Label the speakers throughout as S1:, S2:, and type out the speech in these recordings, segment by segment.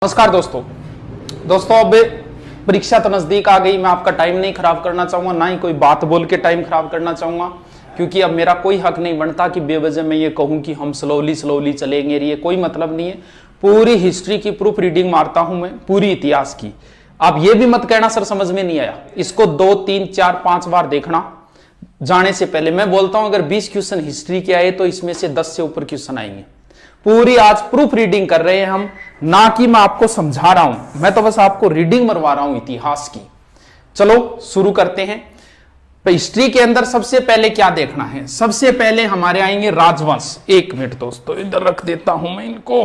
S1: नमस्कार दोस्तों अब परीक्षा तो नजदीक आ गई। मैं आपका टाइम नहीं खराब करना चाहूंगा, ना ही कोई बात बोल के टाइम खराब करना चाहूंगा, क्योंकि अब मेरा कोई हक नहीं बनता कि बेवजह मैं ये कहूं कि हम स्लोली चलेंगे। ये कोई मतलब नहीं है। पूरी हिस्ट्री की प्रूफ रीडिंग मारता हूं मैं, पूरी इतिहास की। आप ये भी मत कहना सर समझ में नहीं आया, इसको 2, 3, 4, 5 बार देखना जाने से पहले। मैं बोलता हूं अगर 20 क्वेश्चन हिस्ट्री के आए तो इसमें से 10 से ऊपर क्वेश्चन आएंगे। पूरी आज प्रूफ रीडिंग कर रहे हैं हम, ना कि मैं आपको समझा रहा हूं, मैं तो बस आपको रीडिंग मरवा रहा हूं इतिहास की। चलो शुरू करते हैं। हिस्ट्री के अंदर सबसे पहले क्या देखना है? सबसे पहले हमारे आएंगे राजवंश। 1 मिनट दोस्तों, इधर रख देता हूं मैं इनको।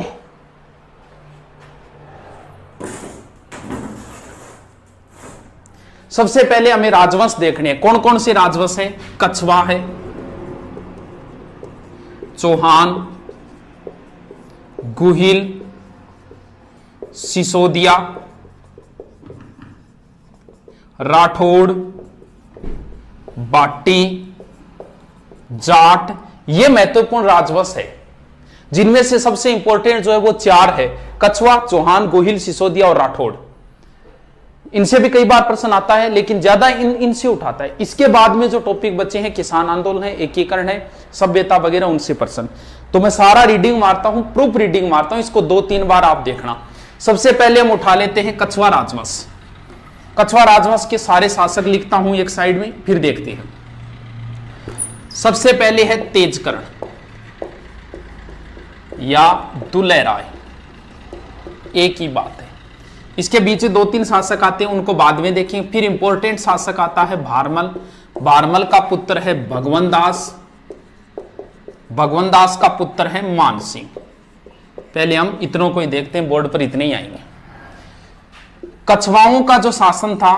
S1: सबसे पहले हमें राजवंश देखने हैं। कौन कौन से राजवंश हैं? कछवा है, चौहान, गुहिल, सिसोदिया, राठौड़, बाटी, जाट। ये महत्वपूर्ण राजवंश है, जिनमें से सबसे इंपॉर्टेंट जो है वो 4 है: कछवा, चौहान, गुहिल, सिसोदिया और राठौड़। इनसे भी कई बार प्रश्न आता है, लेकिन ज्यादा इनसे उठाता है। इसके बाद में जो टॉपिक बचे हैं, किसान आंदोलन है, एकीकरण है, सभ्यता वगैरह, उनसे प्रश्न। तो मैं सारा रीडिंग मारता हूं, प्रूफ रीडिंग मारता हूं, इसको 2-3 बार आप देखना। सबसे पहले हम उठा लेते हैं कछवा राजवंश। कछवा राजवंश के सारे शासक लिखता हूं एक साइड में, फिर देखते हैं। सबसे पहले है तेजकर्ण या दुल्हे राय, एक ही बात है। इसके बीच 2-3 शासक आते हैं, उनको बाद में देखेंगे। फिर इंपॉर्टेंट शासक आता है भारमल। भारमल का पुत्र है भगवंत दास। भगवंत दास का पुत्र है मानसिंह। पहले हम इतनों को ही देखते हैं, बोर्ड पर इतने ही आएंगे। कछवाओं का जो शासन था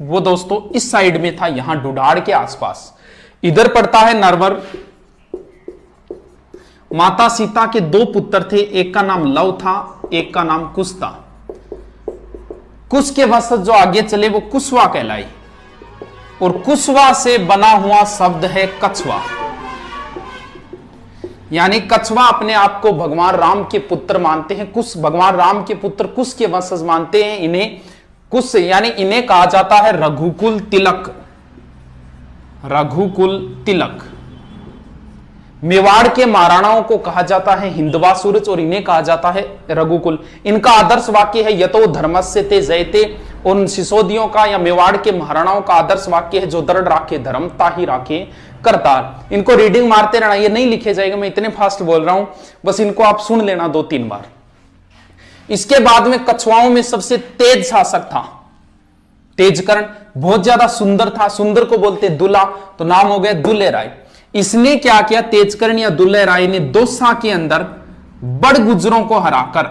S1: वो दोस्तों इस साइड में था, यहां डुडाड़ के आसपास। इधर पड़ता है नरवर। माता सीता के 2 पुत्र थे, एक का नाम लव था, एक का नाम कुश था। कुश के वंशज जो आगे चले वो कुशवा कहलाई, और कुशवा से बना हुआ शब्द है कछवा। यानी कछवा अपने आप को भगवान राम के पुत्र मानते हैं। कुश भगवान राम के पुत्र कुश के वंशज मानते हैं इन्हें। कुश यानी इन्हें कहा जाता है रघुकुल तिलक। रघुकुल तिलक। मेवाड़ के महाराणाओं को कहा जाता है हिंदवा सूरज, और इन्हें कहा जाता है रघुकुल। इनका आदर्श वाक्य है यतो धर्मस्य ते जयते। उन सिसोदियों का या मेवाड़ के महाराणाओं का आदर्श वाक्य है जो दृढ़ राखे धर्म ताहि राखे करतार। इनको रीडिंग मारते रहना, ये नहीं लिखे जाएगा, मैं इतने फास्ट बोल रहा हूं, बस इनको आप सुन लेना 2-3 बार। इसके बाद में कछवाओं में सबसे तेज शासक था तेजकर्ण। बहुत ज्यादा सुंदर था, सुंदर को बोलते दुल्हा, तो नाम हो गया दुल्हे राय। इसने क्या किया? तेजकर्ण या दुल्हे राय ने दौसा के अंदर बड़ गुजरों को हराकर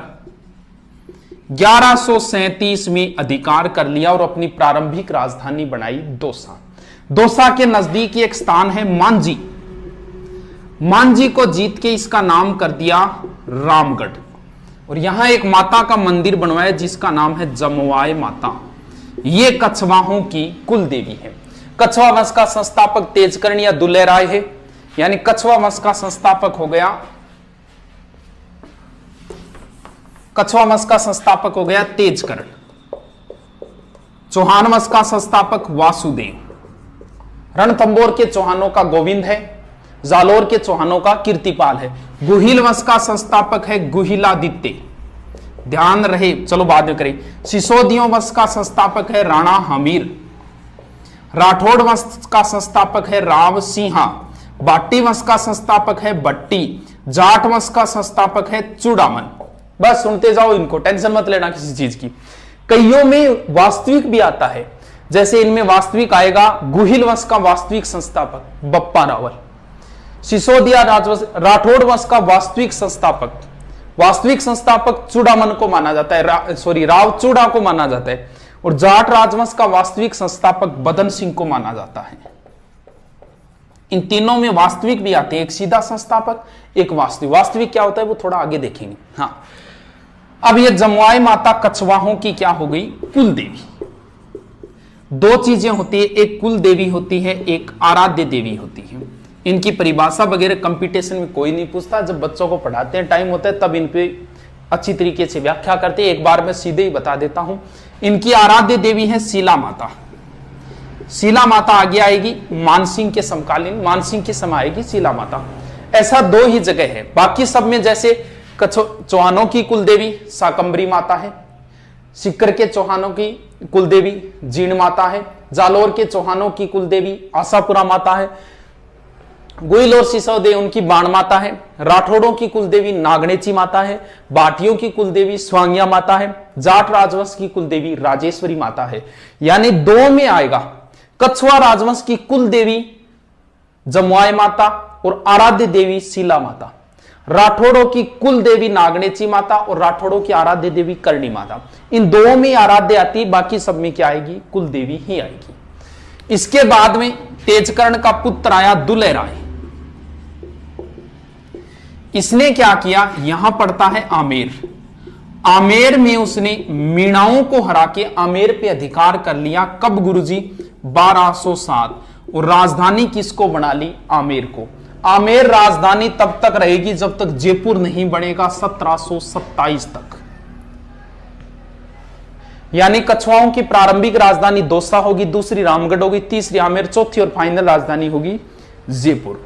S1: 1137 में अधिकार कर लिया और अपनी प्रारंभिक राजधानी बनाई दौसा। दौसा के नजदीक एक स्थान है मांझी। मांझी को जीत के इसका नाम कर दिया रामगढ़, और यहां एक माता का मंदिर बनवाया जिसका नाम है जमवाय माता। ये कछवाहों की कुल देवी है। कछवा वंश का संस्थापक तेजकर्ण या दुल्हे राय है, यानी कछवा वंश का संस्थापक हो गया, कछवा वंश का संस्थापक हो गया तेजकर्ण। चौहान वंश का संस्थापक वासुदेव। रणथंबोर के चौहानों का गोविंद है। जालोर के चौहानों का कीर्तिपाल है। गुहिल वंश का संस्थापक है गुहिलादित्य। ध्यान रहे, चलो बाद में करें। सिसोदियों वंश का संस्थापक है राणा हमीर। राठौड़ वंश का संस्थापक है राव सिंहा। बाटी वंश का संस्थापक है बट्टी। जाट वंश का संस्थापक है चूड़ामन। बस सुनते जाओ इनको, टेंशन मत लेना किसी चीज की। कईयों में वास्तविक भी आता है, जैसे इनमें वास्तविक आएगा गुहिल वंश का वास्तविक संस्थापक बप्पा रावल। सिसोदिया राठौड़ वंश का वास्तविक संस्थापक चूड़ामन को माना जाता है, राव चूड़ा को माना जाता है। और जाट राजवंश का वास्तविक संस्थापक बदन सिंह को माना जाता है। इन तीनों में वास्तविक भी आते हैं, एक सीधा संस्थापक, एक वास्तविक। वास्तविक क्या होता है वो थोड़ा आगे देखेंगे। हाँ, अब ये जमवाय माता कछवाहों की क्या हो गई? कुल देवी। 2 चीजें होती है, एक कुल देवी होती है, एक आराध्य देवी होती है। इनकी परिभाषा वगैरह कंपटीशन में कोई नहीं पूछता, जब बच्चों को पढ़ाते हैं टाइम होता है तब इन पे अच्छी तरीके से व्याख्या करते। एक बार मैं सीधे ही बता देता हूं। इनकी आराध्य देवी है शीला माता। शीला माता आगे आएगी मानसिंह के समकालीन, मानसिंह के समय आएगी शीला माता। ऐसा 2 ही जगह है। बाकी सब में जैसे चौहानों की कुलदेवी शाकंभरी माता है, सिक्कर के चौहानों की कुलदेवी जीण माता है, जालोर के चौहानों की कुलदेवी आशापुरा माता है, गोइल और सिसोदे उनकी बाण माता है, राठौड़ों की कुलदेवी नागणेची माता है, बाटियों की कुलदेवी स्वांगिया माता है, जाट राजवंश की कुलदेवी राजेश्वरी माता है। यानी 2 में आएगा कछुआ राजवंश की कुलदेवी जमुआई माता और आराध्य देवी शीला माता, राठौड़ों की कुल देवी नागणेची माता और राठौड़ों की आराध्य देवी करणी माता। इन 2 में आराध्य आती, बाकी सब में क्या आएगी? कुल देवी ही आएगी। इसके बाद में तेजकर्ण का पुत्र आया दुलह राय। इसने क्या किया? यहां पड़ता है आमेर। आमेर में उसने मीणाओं को हरा के आमेर पे अधिकार कर लिया। कब गुरुजी? 1207। और राजधानी किसको बना ली? आमेर को। आमेर राजधानी तब तक रहेगी जब तक जयपुर नहीं बनेगा, 1727 तक। यानी कछुआओं की प्रारंभिक राजधानी दौसा होगी, दूसरी रामगढ़ होगी, तीसरी आमेर, चौथी और फाइनल राजधानी होगी जयपुर।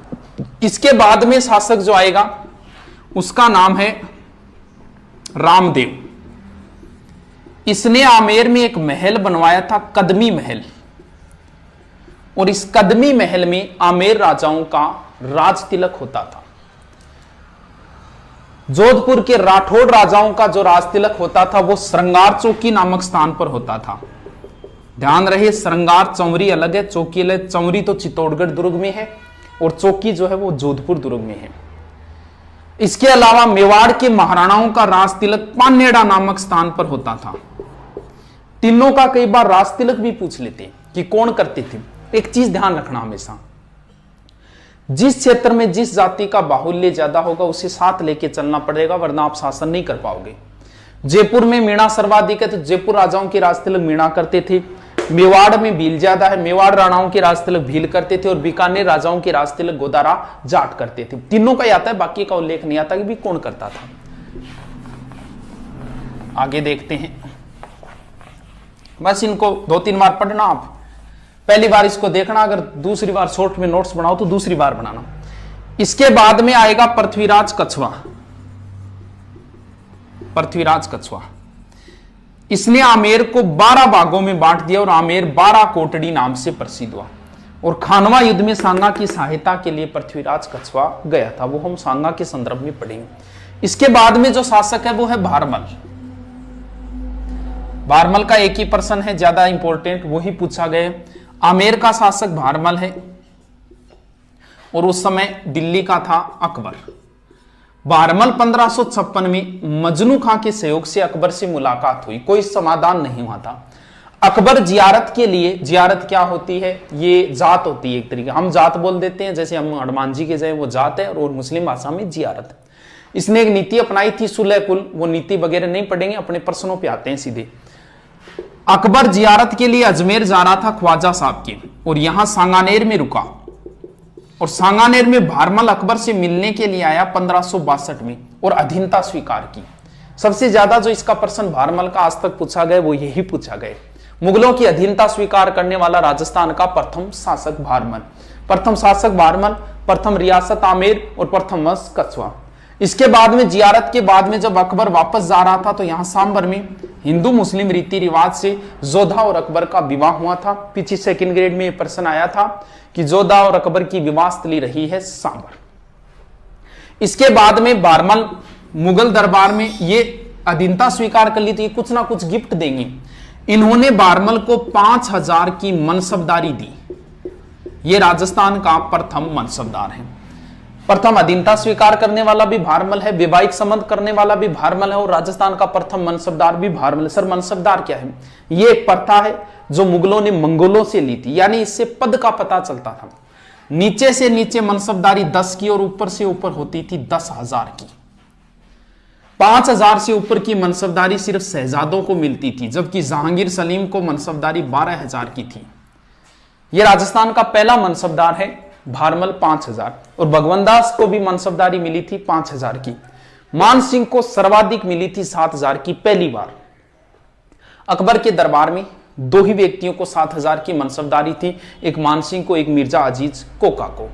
S1: इसके बाद में शासक जो आएगा उसका नाम है रामदेव। इसने आमेर में एक महल बनवाया था, कदमी महल, और इस कदमी महल में आमेर राजाओं का राज तिलक होता था। जोधपुर के राठौड़ राजाओं का जो राज तिलक होता था वो श्रृंगार चौकी नामक स्थान पर होता था। ध्यान रहे, श्रृंगार चौरी अलग है, चौकी अलग। चौरी तो चित्तौड़गढ़ दुर्ग में है और चौकी जो है वो जोधपुर दुर्ग में है। इसके अलावा मेवाड़ के महाराणाओं का राज तिलक पानेड़ा नामक स्थान पर होता था। तीनों का कई बार राज तिलक भी पूछ लेते कि कौन करते थे। एक चीज ध्यान रखना हमेशा, जिस क्षेत्र में जिस जाति का बाहुल्य ज्यादा होगा उसे साथ लेके चलना पड़ेगा, वरना आप शासन नहीं कर पाओगे। जयपुर में मीणा सर्वाधिक है तो जयपुर राजाओं के राज तिलक मीणा करते थे। मेवाड़ में भील ज्यादा है, मेवाड़ राणाओं के राज तिलक भील करते थे। और बीकानेर राजाओं के राज तिलक गोदारा जाट करते थे। तीनों का आता है, बाकी का उल्लेख नहीं आता कि भी कौन करता था। आगे देखते हैं, बस इनको 2-3 बार पढ़ना। आप पहली बार इसको देखना, अगर दूसरी बार शॉर्ट में नोट्स बनाओ तो दूसरी बार बनाना। इसके बाद में आएगा पृथ्वीराज कछुआ। पृथ्वीराज कछुआ इसने आमेर को 12 भागों में बांट दिया और आमेर 12 कोटड़ी नाम से प्रसिद्ध हुआ। और खानवा युद्ध में सांगा की सहायता के लिए पृथ्वीराज कछुआ गया था, वो हम सांगा के संदर्भ में पढ़ेंगे। इसके बाद में जो शासक है वो है भारमल। भारमल का एक ही पर्सन है, ज्यादा इंपॉर्टेंट, वही पूछा गया। आमेर का शासक भारमल है और उस समय दिल्ली का था अकबर। भारमल 1556 में मजनू खां के सहयोग से अकबर से मुलाकात हुई, कोई समाधान नहीं हुआ था। अकबर जियारत के लिए, जियारत क्या होती है? ये जात होती है एक तरीके, हम जात बोल देते हैं, जैसे हम हनुमान जी के जाए वो जात है और मुस्लिम भाषा में जियारत है। इसने एक नीति अपनाई थी सुलह कुल, वो नीति वगैरह नहीं पढ़ेंगे, अपने प्रश्नों पे आते हैं सीधे। अकबर जियारत के लिए अजमेर जा रहा था ख्वाजा साहब के, और यहां सांगानेर में रुका। और सांगानेर में भारमल अकबर से मिलने के लिए आया 1562 में और अधीनता स्वीकार की। सबसे ज्यादा जो इसका प्रश्न भारमल का आज तक पूछा गया वो यही पूछा गया। मुगलों की अधीनता स्वीकार करने वाला राजस्थान का प्रथम शासक भारमल। प्रथम शासक भारमल, प्रथम रियासत आमेर और प्रथम वंश कछुआ। इसके बाद में जियारत के बाद में जब अकबर वापस जा रहा था तो यहां सांबर में हिंदू मुस्लिम रीति रिवाज से जोधा और अकबर का विवाह हुआ था। पीछे सेकंड ग्रेड में यह प्रश्न आया था कि जोधा और अकबर की विवाह स्थली रही है सांबर। इसके बाद में भारमल मुगल दरबार में ये अधीनता स्वीकार कर ली थी, कुछ ना कुछ गिफ्ट देंगे। इन्होंने भारमल को 5000 की मनसबदारी दी। ये राजस्थान का प्रथम मनसबदार है। प्रथम अधीनता स्वीकार करने वाला भी भारमल है, वैवाहिक संबंध करने वाला भी भारमल है और राजस्थान का प्रथम मनसबदार भी भारमल है। सर मनसबदार क्या है? ये एक प्रथा है जो मुगलों ने मंगोलों से ली थी, यानी इससे पद का पता चलता था। नीचे से नीचे मनसबदारी 10 की और ऊपर से ऊपर होती थी 10,000 की। 5000 से ऊपर की मनसबदारी सिर्फ शहजादों को मिलती थी, जबकि जहांगीर सलीम को मनसबदारी 12,000 की थी। यह राजस्थान का पहला मनसबदार है भारमल 5000, और भगवंत दास को भी मनसबदारी मिली थी 5000 की। मान सिंह को सर्वाधिक मिली थी 7,000 की पहली बार। अकबर के दरबार में दो ही व्यक्तियों को 7,000 की मनसबदारी थी, एक मान सिंह को, एक मिर्जा अजीज कोका को।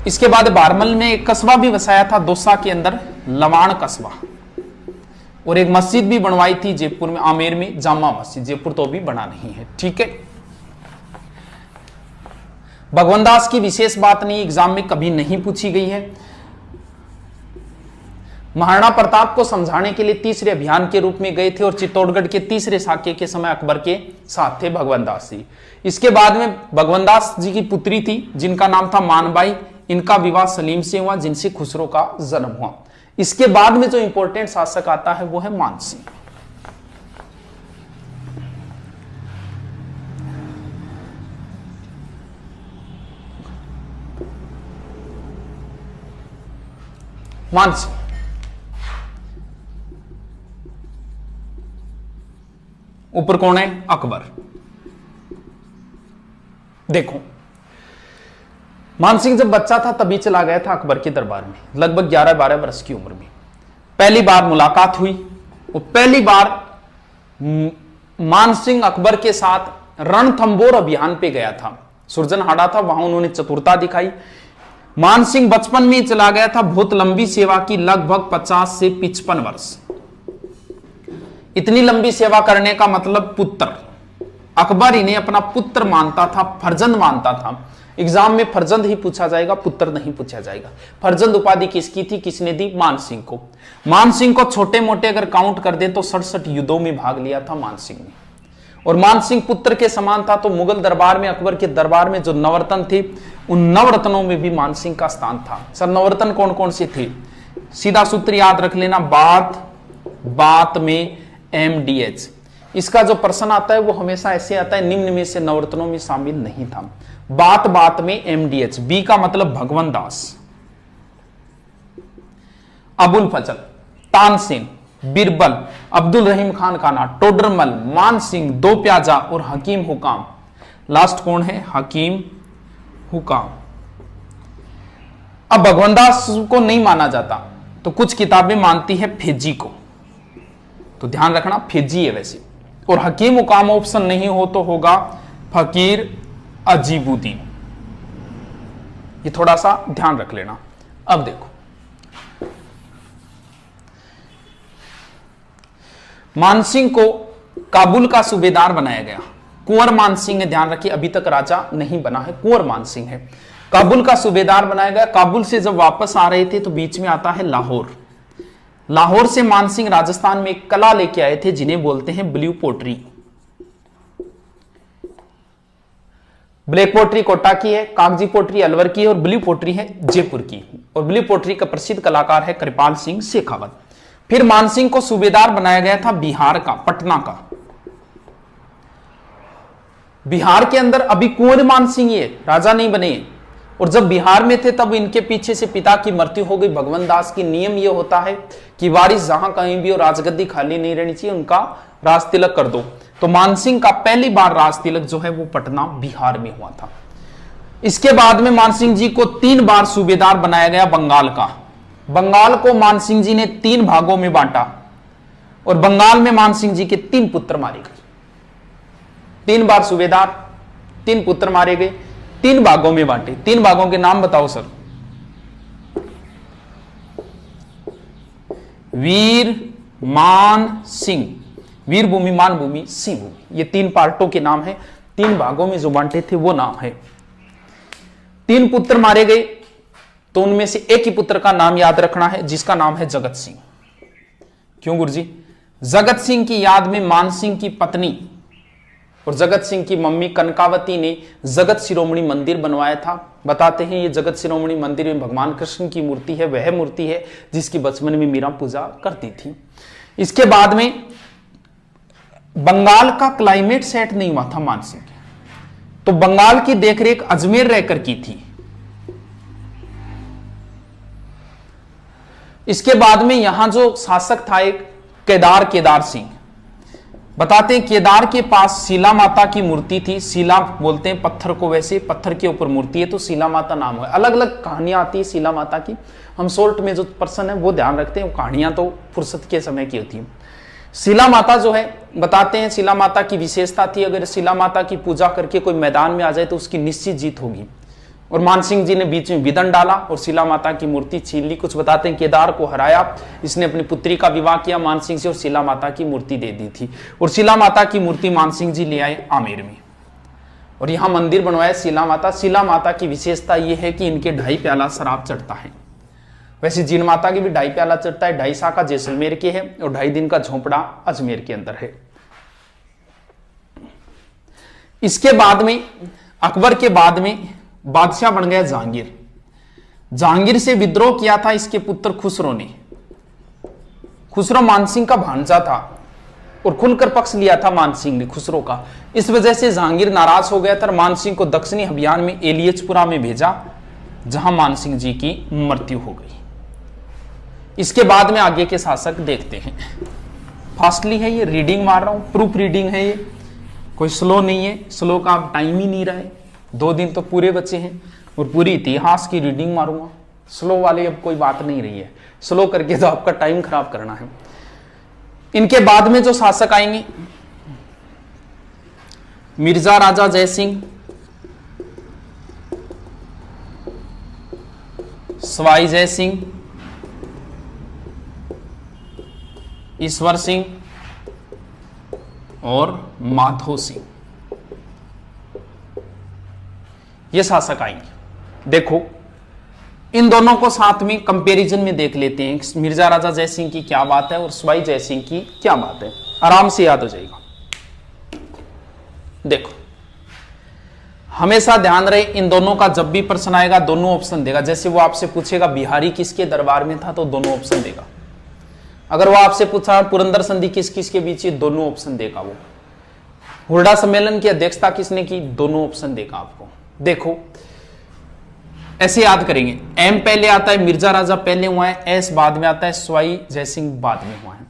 S1: इसके बाद बारमल में एक कस्बा भी बसाया था दौसा के अंदर, लवाण कस्बा, और एक मस्जिद भी बनवाई थी जयपुर में, आमेर में जामा मस्जिद। जयपुर तो अभी बना नहीं है, ठीक है। भगवान दास की विशेष बात नहीं, एग्जाम में कभी नहीं पूछी गई है। महाराणा प्रताप को समझाने के लिए तीसरे अभियान के रूप में गए थे और चित्तौड़गढ़ के तीसरे साके के समय अकबर के साथ थे भगवान दास जी। इसके बाद में भगवान दास जी की पुत्री थी जिनका नाम था मानबाई, इनका विवाह सलीम से हुआ जिनसे खुसरो का जन्म हुआ। इसके बाद में जो इंपॉर्टेंट शासक आता है वो है मान सिंह। मान सिंह ऊपर कौन है? अकबर। देखो, मान सिंह जब बच्चा था तभी चला गया था अकबर के दरबार में, लगभग 11-12 वर्ष की उम्र में। पहली बार मुलाकात हुई और पहली बार मान सिंह अकबर के साथ रणथंबोर अभियान पे गया था, सुरजनहाड़ा था, वहां उन्होंने चतुरता दिखाई। मान सिंह बचपन में चला गया था, बहुत लंबी सेवा की, लगभग 50 से 55 वर्ष। इतनी लंबी सेवा करने का मतलब पुत्र, अकबर इन्हें अपना पुत्र मानता था, फर्जंद मानता था। एग्जाम में फर्जंद ही पूछा जाएगा, पुत्र नहीं पूछा जाएगा। फर्जंद उपाधि किसकी थी, किसने दी? मान सिंह को। मान सिंह को छोटे मोटे अगर काउंट कर दे तो 67 युद्धों में भाग लिया था मान सिंह ने, और मान सिंह पुत्र के समान था। तो मुगल दरबार में, अकबर के दरबार में जो नवरत्न थे, उन नवरत्नों में भी मान सिंह का स्थान था। सर नवरत्न कौन कौन से थे? सीधा सूत्र याद रख लेना, बात में MDH। इसका जो प्रश्न आता है वो हमेशा ऐसे आता है, निम्न में से नवरत्नों में शामिल नहीं था। बात में MDH। बी का मतलब भगवान दास, अबुल फजल, तानसेन, बिरबल, अब्दुल रहीम खान खाना, टोडरमल, मान सिंह, दो प्याजा और हकीम हुकाम। लास्ट कौन है? हकीम हुकाम। अब भगवान दास को नहीं माना जाता तो कुछ किताबें मानती है फेजी को, तो ध्यान रखना फेजी है वैसे। और हकीम हुकाम ऑप्शन नहीं हो तो होगा फकीर अजीबुद्दीन, ये थोड़ा सा ध्यान रख लेना। अब देखो, मान सिंह को काबुल का सूबेदार बनाया गया। कुंवर मान सिंह है, ध्यान रखिए, अभी तक राजा नहीं बना है, कुंवर मान सिंह है। काबुल का सूबेदार बनाया गया। काबुल से जब वापस आ रहे थे तो बीच में आता है लाहौर। लाहौर से मान सिंह राजस्थान में एक कला लेके आए थे जिन्हें बोलते हैं blue pottery. Black pottery Kota की है, कागजी पोट्री अलवर की है और ब्लू पोट्री है जयपुर की। और ब्लू पोट्री का प्रसिद्ध कलाकार है कृपाल सिंह शेखावत। फिर मान सिंह को सूबेदार बनाया गया था बिहार का, पटना का। बिहार के अंदर अभी कुंवर मान सिंह ये राजा नहीं बने, और जब बिहार में थे तब इनके पीछे से पिता की मृत्यु हो गई भगवान दास की। नियम ये होता है कि वारिस जहां कहीं भी हो, राजगद्दी खाली नहीं रहनी चाहिए, उनका राज तिलक कर दो। तो मान सिंह का पहली बार राज तिलक जो है वो पटना बिहार में हुआ था। इसके बाद में मान सिंह जी को 3 बार सूबेदार बनाया गया बंगाल का। बंगाल को मान सिंह जी ने 3 भागों में बांटा और बंगाल में मान सिंह जी के 3 पुत्र मारे गए। 3 बार सूबेदार, 3 पुत्र मारे गए, 3 भागों में बांटे। 3 भागों के नाम बताओ सर। वीर, मान, सिंह। वीर भूमि, मान भूमि, सिंह भूमि, ये 3 पार्टों के नाम है। 3 भागों में जो बांटे थे वो नाम है। 3 पुत्र मारे गए तो उनमें से एक ही पुत्र का नाम याद रखना है जिसका नाम है जगत सिंह। क्यों गुरुजी? जगत सिंह की याद में मान सिंह की पत्नी और जगत सिंह की मम्मी कनकावती ने जगत शिरोमणि मंदिर बनवाया था। बताते हैं ये जगत शिरोमणि मंदिर में भगवान कृष्ण की मूर्ति है, वह मूर्ति है जिसकी बचपन में मीरा पूजा करती थी। इसके बाद में बंगाल का क्लाइमेट सेट नहीं हुआ था मान सिंह, तो बंगाल की देखरेख अजमेर रहकर की थी। इसके बाद में यहां जो शासक था एक केदार सिंह, बताते हैं केदार के पास शिला माता की मूर्ति थी। शिला बोलते हैं पत्थर को, वैसे पत्थर के ऊपर मूर्ति है तो शिला माता नाम है। अलग अलग कहानियां आती है शिला माता की, हम शॉर्ट में जो पर्सन है वो ध्यान रखते हैं, कहानियां तो फुर्सत के समय की होती है। शिला माता जो है, बताते हैं शिला माता की विशेषता थी, अगर शिला माता की पूजा करके कोई मैदान में आ जाए तो उसकी निश्चित जीत होगी। और मानसिंह जी ने बीच में विदन डाला और शिला माता की मूर्ति छीन ली। कुछ बताते हैं केदार को हराया, इसने अपनी पुत्री का विवाह किया मानसिंह से और शिला माता की मूर्ति दे दी थी। और शिला माता की मूर्ति मानसिंह जी ले आए आमेर में और यहाँ मंदिर बनवाया शिला माता। शिला माता की विशेषता यह है कि इनके 2.5 प्याला शराब चढ़ता है। वैसे जीन माता की भी 2.5 प्याला चढ़ता है। 2.5 शाखा जैसलमेर के है और 2.5 दिन का झोंपड़ा अजमेर के अंदर है। इसके बाद में अकबर के बाद में बादशाह बन गया जहांगीर। जहांगीर से विद्रोह किया था इसके पुत्र खुसरो ने। खुसरो मानसिंह का भांजा था और खुलकर पक्ष लिया था मानसिंह ने खुसरो का। इस वजह से जहांगीर नाराज हो गया था और मानसिंह को दक्षिणी अभियान में एलियचपुरा में भेजा, जहां मानसिंह जी की मृत्यु हो गई। इसके बाद में आगे के शासक देखते हैं। फास्टली है ये, रीडिंग मार रहा हूं, प्रूफ रीडिंग है ये, कोई स्लो नहीं है। स्लो का अब टाइम ही नहीं रहा है, 2 दिन तो पूरे बचे हैं और पूरी इतिहास की रीडिंग मारूंगा। स्लो वाली अब कोई बात नहीं रही है, स्लो करके तो आपका टाइम खराब करना है। इनके बाद में जो शासक आएंगे, मिर्जा राजा जयसिंह, सवाई जयसिंह, ईश्वर सिंह और माधो सिंह, ये शासक आएंगे। देखो इन दोनों को साथ में कंपैरिजन में देख लेते हैं, मिर्जा राजा जयसिंह की क्या बात है और सवाई जयसिंह की क्या बात है, आराम से याद हो जाएगा। देखो हमेशा ध्यान रहे, इन दोनों का जब भी प्रश्न आएगा दोनों ऑप्शन देगा। जैसे वो आपसे पूछेगा बिहारी किसके दरबार में था तो दोनों ऑप्शन देगा। अगर वो आपसे पूछा पुरंदर संधि किस किस के बीच, दोनों ऑप्शन देगा। वो हुरडा सम्मेलन की अध्यक्षता किसने की, दोनों ऑप्शन देगा आपको। देखो ऐसे याद करेंगे, एम पहले आता है, मिर्जा राजा पहले हुआ है, एस बाद में आता है, सवाई जयसिंह बाद में हुआ है।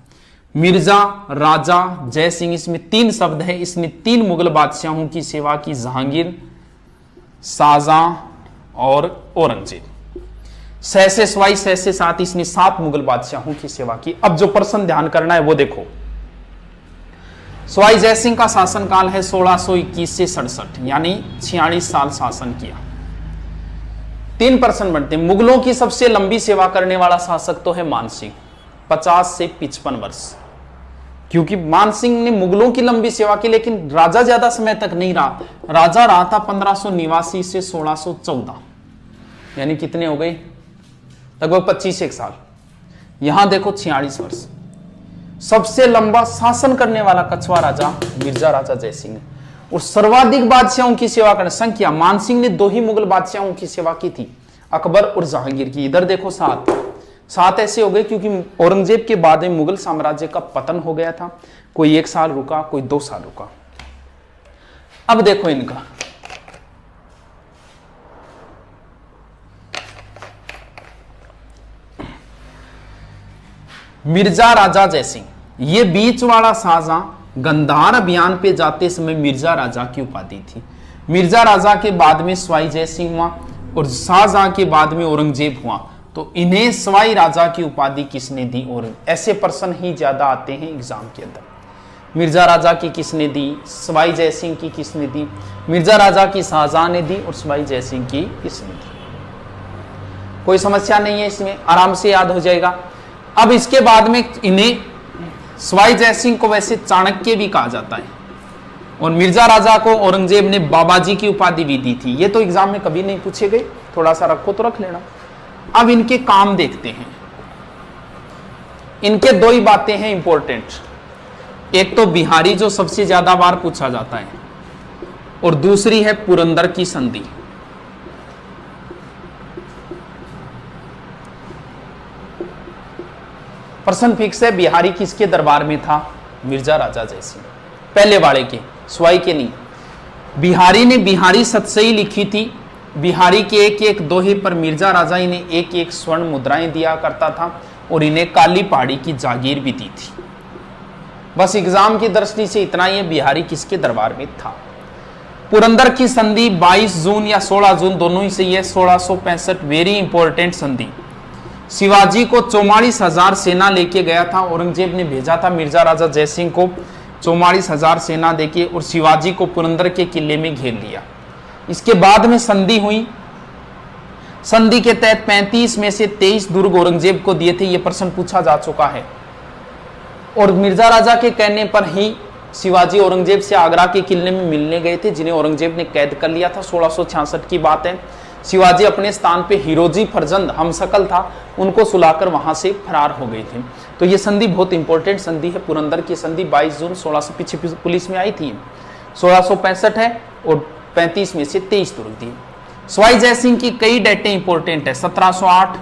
S1: मिर्जा राजा जयसिंह, इसमें 3 शब्द है। इसने 3 मुगल बादशाहों की सेवा की, जहांगीर, शाहजहां और औरंगजेब। सहसे सवाई सहसे साथ, इसने 7 मुगल बादशाहों की सेवा की। अब जो प्रश्न ध्यान करना है वो देखो, सवाई जयसिंह का शासनकाल है 1621 से 67, यानी 46 साल शासन किया। 3 प्रश्न बनते हैं। मुगलों की सबसे लंबी सेवा करने वाला शासक तो है मानसिंह, 50 से 55 वर्ष, क्योंकि मानसिंह ने मुगलों की लंबी सेवा की, लेकिन राजा ज्यादा समय तक नहीं रहा। राजा रहा था 1589 से 1614, यानी कितने हो गए, लगभग 25 साल। यहां देखो 46 वर्ष। सबसे लंबा शासन करने वाला कछुआ राजा मिर्जा राजा जयसिंह, और सर्वाधिक बादशाहों की सेवा करने संख्या, मानसिंह ने 2 ही मुगल बादशाहों की सेवा की थी, अकबर और जहांगीर की। इधर देखो 7 ऐसे हो गए क्योंकि औरंगजेब के बाद में मुगल साम्राज्य का पतन हो गया था। कोई 1 साल रुका, कोई 2 साल रुका। अब देखो इनका, मिर्जा राजा जयसिंह, ये बीच वाला शाहजहां गंधार अभियान पे जाते समय मिर्जा राजा की उपाधि थी। मिर्जा राजा के बाद में सवाई जयसिंह हुआ और शाहजहां के बाद में औरंगजेब हुआ, तो इन्हें सवाई राजा की उपाधि किसने दी। और ऐसे प्रश्न ही ज्यादा आते हैं एग्जाम के अंदर। मिर्जा राजा की किसने दी, सवाई जयसिंह की किसने दी, मिर्जा राजा की शाहजहां ने दी और सवाई जयसिंह की किसने दी। कोई समस्या नहीं है इसमें, आराम से याद हो जाएगा। अब इसके बाद में इन्हें सवाई जयसिंह को वैसे चाणक्य भी कहा जाता है और मिर्जा राजा को औरंगजेब ने बाबाजी की उपाधि भी दी थी। ये तो एग्जाम में कभी नहीं पूछे गए, थोड़ा सा रखो तो रख लेना। अब इनके काम देखते हैं। इनके 2 ही बातें हैं इंपॉर्टेंट, एक तो बिहारी जो सबसे ज्यादा बार पूछा जाता है और दूसरी है पुरंदर की संधि। प्रश्न फिक्स है, बिहारी किसके दरबार में था, मिर्जा राजा जयसिंह, पहले वाले के, सवाई के नहीं। बिहारी ने बिहारी सतसई लिखी थी। बिहारी के 1-1 दोहे पर मिर्जा राजा इन्हें 1-1 स्वर्ण मुद्राएं दिया करता था और इन्हें काली पहाड़ी की जागीर भी दी थी। बस एग्जाम की दृष्टि से इतना ही है, बिहारी किसके दरबार में था। पुरंदर की संधि 22 जून या 16 जून दोनों ही सही है, 1665, वेरी इंपॉर्टेंट संधि। शिवाजी को 44,000 सेना लेके गया था, औरंगजेब ने भेजा था मिर्जा राजा जयसिंह को 44,000 सेना देके, और शिवाजी को पुरंदर के किले में घेर लिया। इसके बाद में संधि हुई। संधि के तहत 35 में से 23 दुर्ग औरंगजेब को दिए थे, यह प्रश्न पूछा जा चुका है। और मिर्जा राजा के कहने पर ही शिवाजी औरंगजेब से आगरा के किले में मिलने गए थे, जिन्हें औरंगजेब ने कैद कर लिया था। 1666 की बात है। शिवाजी अपने स्थान पे हिरोजी फरजंद हमशक्ल था, उनको सुलाकर वहां से फरार हो गए थे। तो ये संधि बहुत इंपॉर्टेंट संधि है। पुरंदर की संधि 22 जून 1600 पीछे पुलिस में आई थी। 1665 है और 35 में से 23 दुर्ग दिए। सवाई जयसिंह की कई डेटें इंपॉर्टेंट है। 1708,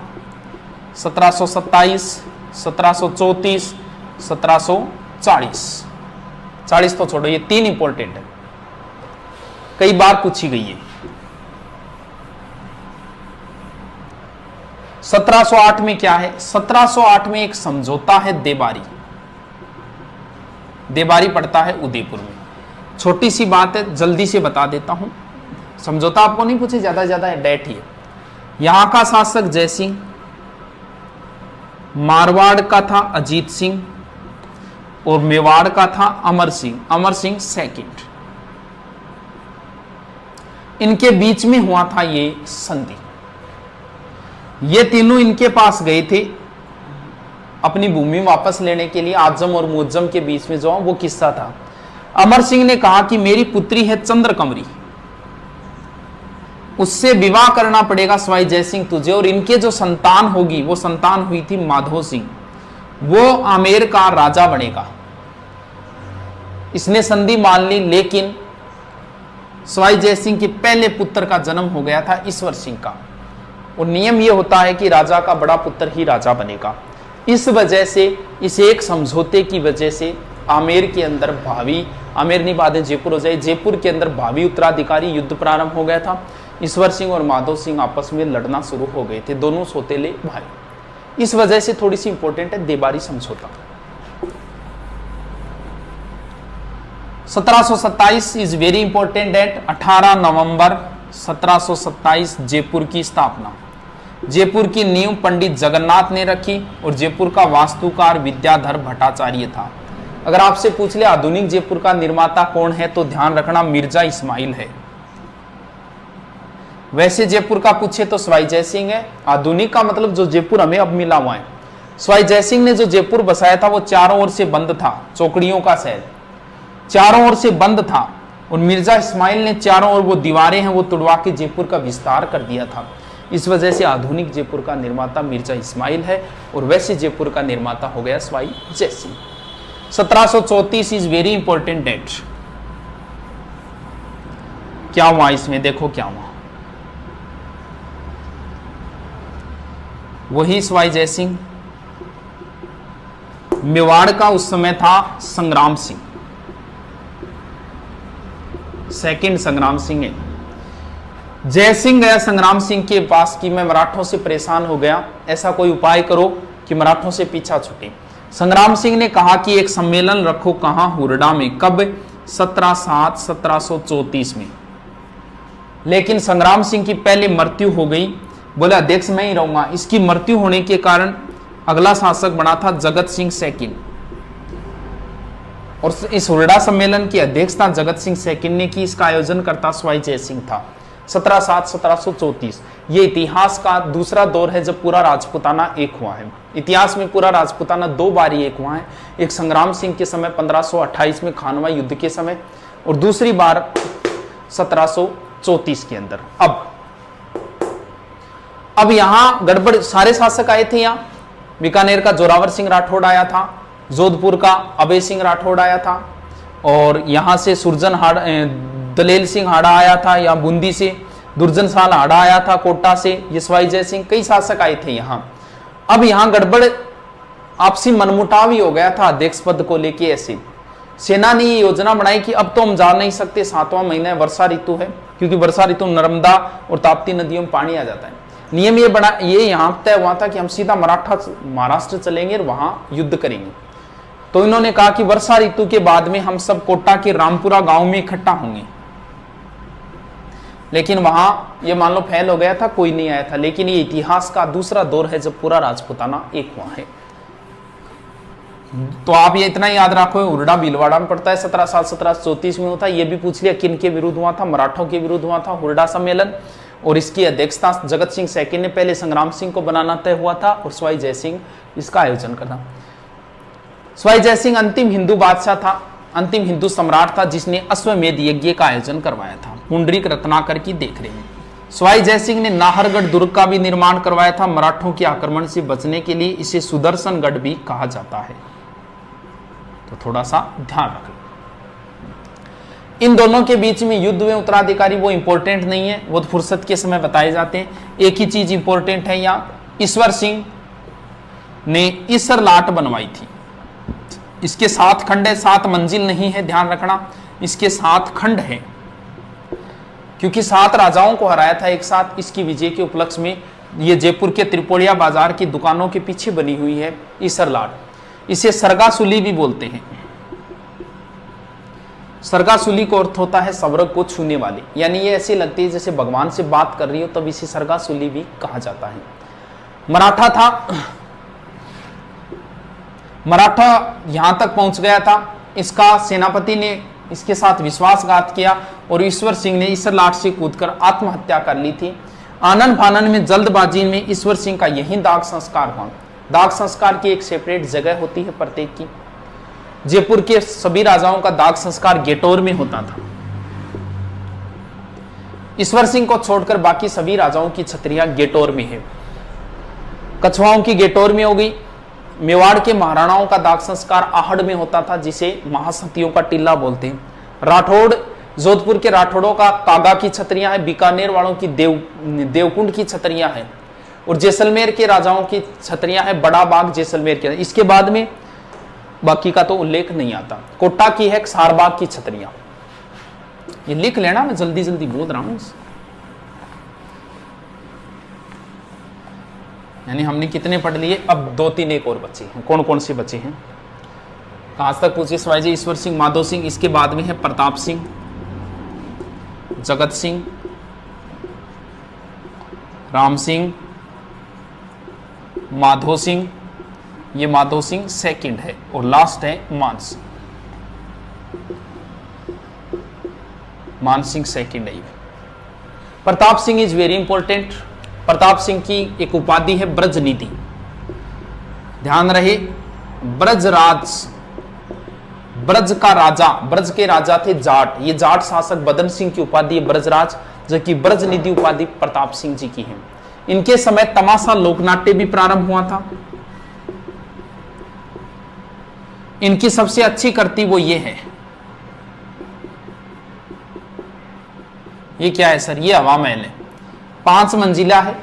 S1: 1727, 1734, 1740। 40 तो छोड़ो, ये 3 इंपॉर्टेंट है, कई बार पूछी गई है। 1708 में क्या है? 1708 में एक समझौता है देबारी। देबारी पड़ता है उदयपुर में। छोटी सी बात है, जल्दी से बता देता हूं। समझौता आपको नहीं पूछे, ज्यादा ज्यादा है, डेट ही है। यहां का शासक जयसिंह, मारवाड़ का था अजीत सिंह, और मेवाड़ का था अमर सिंह सेकंड। इनके बीच में हुआ था ये संधि। ये तीनों इनके पास गए थे अपनी भूमि वापस लेने के लिए। आजम और मुअज्जम के बीच में जो वो किस्सा था। अमर सिंह ने कहा कि मेरी पुत्री है चंद्रकमरी, उससे विवाह करना पड़ेगा सवाई जयसिंह तुझे, और इनके जो संतान होगी वो संतान हुई थी माधो सिंह, वो आमेर का राजा बनेगा। इसने संधि मान ली, लेकिन सवाई जयसिंह के पहले पुत्र का जन्म हो गया था ईश्वर सिंह का, और नियम यह होता है कि राजा का बड़ा पुत्र ही राजा बनेगा। इस वजह से, इस एक समझौते की वजह से आमेर के अंदर भावी, आमेर नहीं बाद में जयपुर हो जाए, जयपुर के अंदर भावी उत्तराधिकारी युद्ध प्रारंभ हो गया था। ईश्वर सिंह और माधो सिंह आपस में लड़ना शुरू हो गए थे, दोनों सौतेले भाई। इस वजह से थोड़ी सी इंपॉर्टेंट है देबारी समझौता। 1727 इज वेरी इंपॉर्टेंट डेट। 18 नवंबर 1727 जयपुर की स्थापना। जयपुर की नींव पंडित जगन्नाथ ने रखी, और जयपुर का वास्तुकार विद्याधर भट्टाचार्य था। अगर आपसे पूछ ले आधुनिक जयपुर का निर्माता कौन है, तो ध्यान रखना मिर्जा इस्माइल है। वैसे जयपुर का पूछे तो सवाई जयसिंह है। आधुनिक का मतलब जो जयपुर हमें अब मिला हुआ है। सवाई जयसिंह ने जो जयपुर बसाया था वो चारों ओर से बंद था, चौकड़ियों का शहर चारों ओर से बंद था, और मिर्जा इस्माइल ने चारों ओर वो दीवारें हैं वो तुड़वा के जयपुर का विस्तार कर दिया था। इस वजह से आधुनिक जयपुर का निर्माता मिर्जा इस्माइल है, और वैसे जयपुर का निर्माता हो गया Sawai Jaisingh. 1734 is very important date. क्या हुआ इसमें? देखो क्या हुआ। वही सवाई जयसिंह। मेवाड़ का उस समय था संग्राम सिंह, सेकंड संग्राम सिंह है। जयसिंह गया संग्राम सिंह के पास कि मैं मराठों से परेशान हो गया, ऐसा कोई उपाय करो कि मराठों से पीछा छूटे। संग्राम सिंह ने कहा कि एक सम्मेलन रखो, कहां? हुरडा में। कब? 17/7/1734 में। लेकिन संग्राम सिंह की पहले मृत्यु हो गई, बोले अध्यक्ष मैं ही रहूंगा। इसकी मृत्यु होने के कारण अगला शासक बना था जगत सिंह सेकंड, और इस हुरडा सम्मेलन की अध्यक्षता जगत सिंह सेकंड ने की। इसका आयोजन करता सवाई जयसिंह था। 17/7/1734 ये इतिहास का दूसरा दौर है जब पूरा राजपूताना एक हुआ है। इतिहास में पूरा राजपूताना 2 बार एक हुआ है, एक संग्राम सिंह के समय 1528 में खानवा युद्ध के समय, और दूसरी बार 1734 के अंदर। अब यहां गड़बड़, सारे शासक आए थे। यहां बीकानेर का जोरावर सिंह राठौड़ आया था, जोधपुर का अभय सिंह राठौड़ आया था, और यहां से सुरजन दलेल सिंह हाड़ा आया था, या बूंदी से दुर्जन साल हाड़ा आया था, कोटा से यशवाई जय सिंह, कई शासक आए थे यहां। अब यहां गड़बड़, आपसी मनमुटाव ही हो गया था अध्यक्ष पद को लेके। ऐसे सेना ने ये योजना बनाई कि अब तो हम जा नहीं सकते, 7वां महीना वर्षा ऋतु है, क्योंकि वर्षा ऋतु नर्मदा और ताप्ती नदियों में पानी आ जाता है। नियम ये यहां तय हुआ था कि हम सीधा महाराष्ट्र चलेंगे और वहां युद्ध करेंगे। तो इन्होंने कहा कि वर्षा ऋतु के बाद में हम सब कोटा के रामपुरा गांव में इकट्ठा होंगे। लेकिन वहां ये मान लो फैल हो गया था, कोई नहीं आया था। लेकिन ये इतिहास का दूसरा दौर है जब पूरा राजपूताना एक हुआ है। तो आप ये इतना याद रखो, उर्डा भीलवाड़ा में पड़ता है, 1734 में होता है। ये भी पूछ लिया किन के विरुद्ध हुआ था, मराठों के विरुद्ध हुआ था हुर्डा सम्मेलन। और इसकी अध्यक्षता जगत सिंह सेकंड ने पहले संग्राम सिंह को बनाना तय हुआ था और सवाई जयसिंह इसका आयोजन करना। सवाई जयसिंह अंतिम हिंदू बादशाह था, अंतिम हिंदू सम्राट था जिसने अश्वमेध यज्ञ का आयोजन करवाया था पुंडरीक रत्नाकर की देखरेख में। सवाई जयसिंह ने नाहरगढ़ दुर्ग का भी निर्माण करवाया था। मराठों के आक्रमण से बचने के लिए इसे सुदर्शनगढ़ भी कहा जाता है, तो थोड़ा सा ध्यान रखें। इन दोनों के बीच में युद्ध में उत्तराधिकारी वो इंपॉर्टेंट नहीं है, वो फुर्सत के समय बताए जाते हैं। एक ही चीज इंपॉर्टेंट है, यहाँ ईश्वर सिंह ने ईसर लाट बनवाई थी। इसके 7 खंड है, 7 मंजिल नहीं है, ध्यान रखना। इसके 7 खंड है क्योंकि 7 राजाओं को हराया था एक साथ। इसकी विजय के उपलक्ष्य में ये जयपुर के त्रिपोड़िया बाजार की दुकानों के पीछे बनी हुई है ईसर लाट। इसे सरगासुली भी बोलते हैं। सरगासुली का अर्थ होता है स्वर्ग को छूने वाली, यानी ये ऐसी लगती है जैसे भगवान से बात कर रही हो, तब इसे सरगासुली भी कहा जाता है। मराठा था, मराठा यहां तक पहुंच गया था। इसका सेनापति ने इसके साथ विश्वासघात किया और ईश्वर सिंह ने ईसर लाट से कूदकर आत्महत्या कर ली थी। आनन फानन में जल्दबाजी में ईश्वर सिंह का यही दाग संस्कार हुआ। दाग संस्कार की एक सेपरेट जगह होती है प्रत्येक की। जयपुर के सभी राजाओं का दाग संस्कार गेटोर में होता था। ईश्वर सिंह को छोड़कर बाकी सभी राजाओं की छतरियां गेटोर में है। कछवाओं की गेटोर में हो गई। मेवाड़ के महाराणाओं का दाग संस्कार आहड़ में होता था, जिसे महासतियों का टिल्ला बोलते हैं। राठौड़, जोधपुर के राठौड़ों का कागा की छतरियां हैं। बीकानेर वालों की देवकुंड की छतरियां हैं। और जैसलमेर के राजाओं की छतरियां हैं बड़ा बाग जैसलमेर के। इसके बाद में बाकी का तो उल्लेख नहीं आता। कोटा की है सारबाग की छतरियां। ये लिख लेना, मैं जल्दी जल्दी बोल रहा हूं। यानी हमने कितने पढ़ लिए, अब 2-3 एक और बचे हैं। कौन कौन से बचे हैं? आज तक पूछिए सवाई जी। ईश्वर सिंह, माधो सिंह, इसके बाद में है प्रताप सिंह, जगत सिंह, राम सिंह, माधो सिंह। ये माधो सिंह सेकंड है और लास्ट है मान सिंह। मान सिंह सेकंड है। Pratap Singh is very important. Pratap Singh की एक उपाधि है ब्रजनिधि। ध्यान रहे, ब्रजराज, ब्रज का राजा, ब्रज के राजा थे जाट। ये जाट शासक बदन सिंह की उपाधि है ब्रजराज, जबकि ब्रजनिधि उपाधि प्रताप सिंह जी की है। इनके समय तमाशा लोकनाट्य भी प्रारंभ हुआ था। इनकी सबसे अच्छी कृति वो ये है। ये क्या है सर? ये हवा महल है, 5 मंजिला है।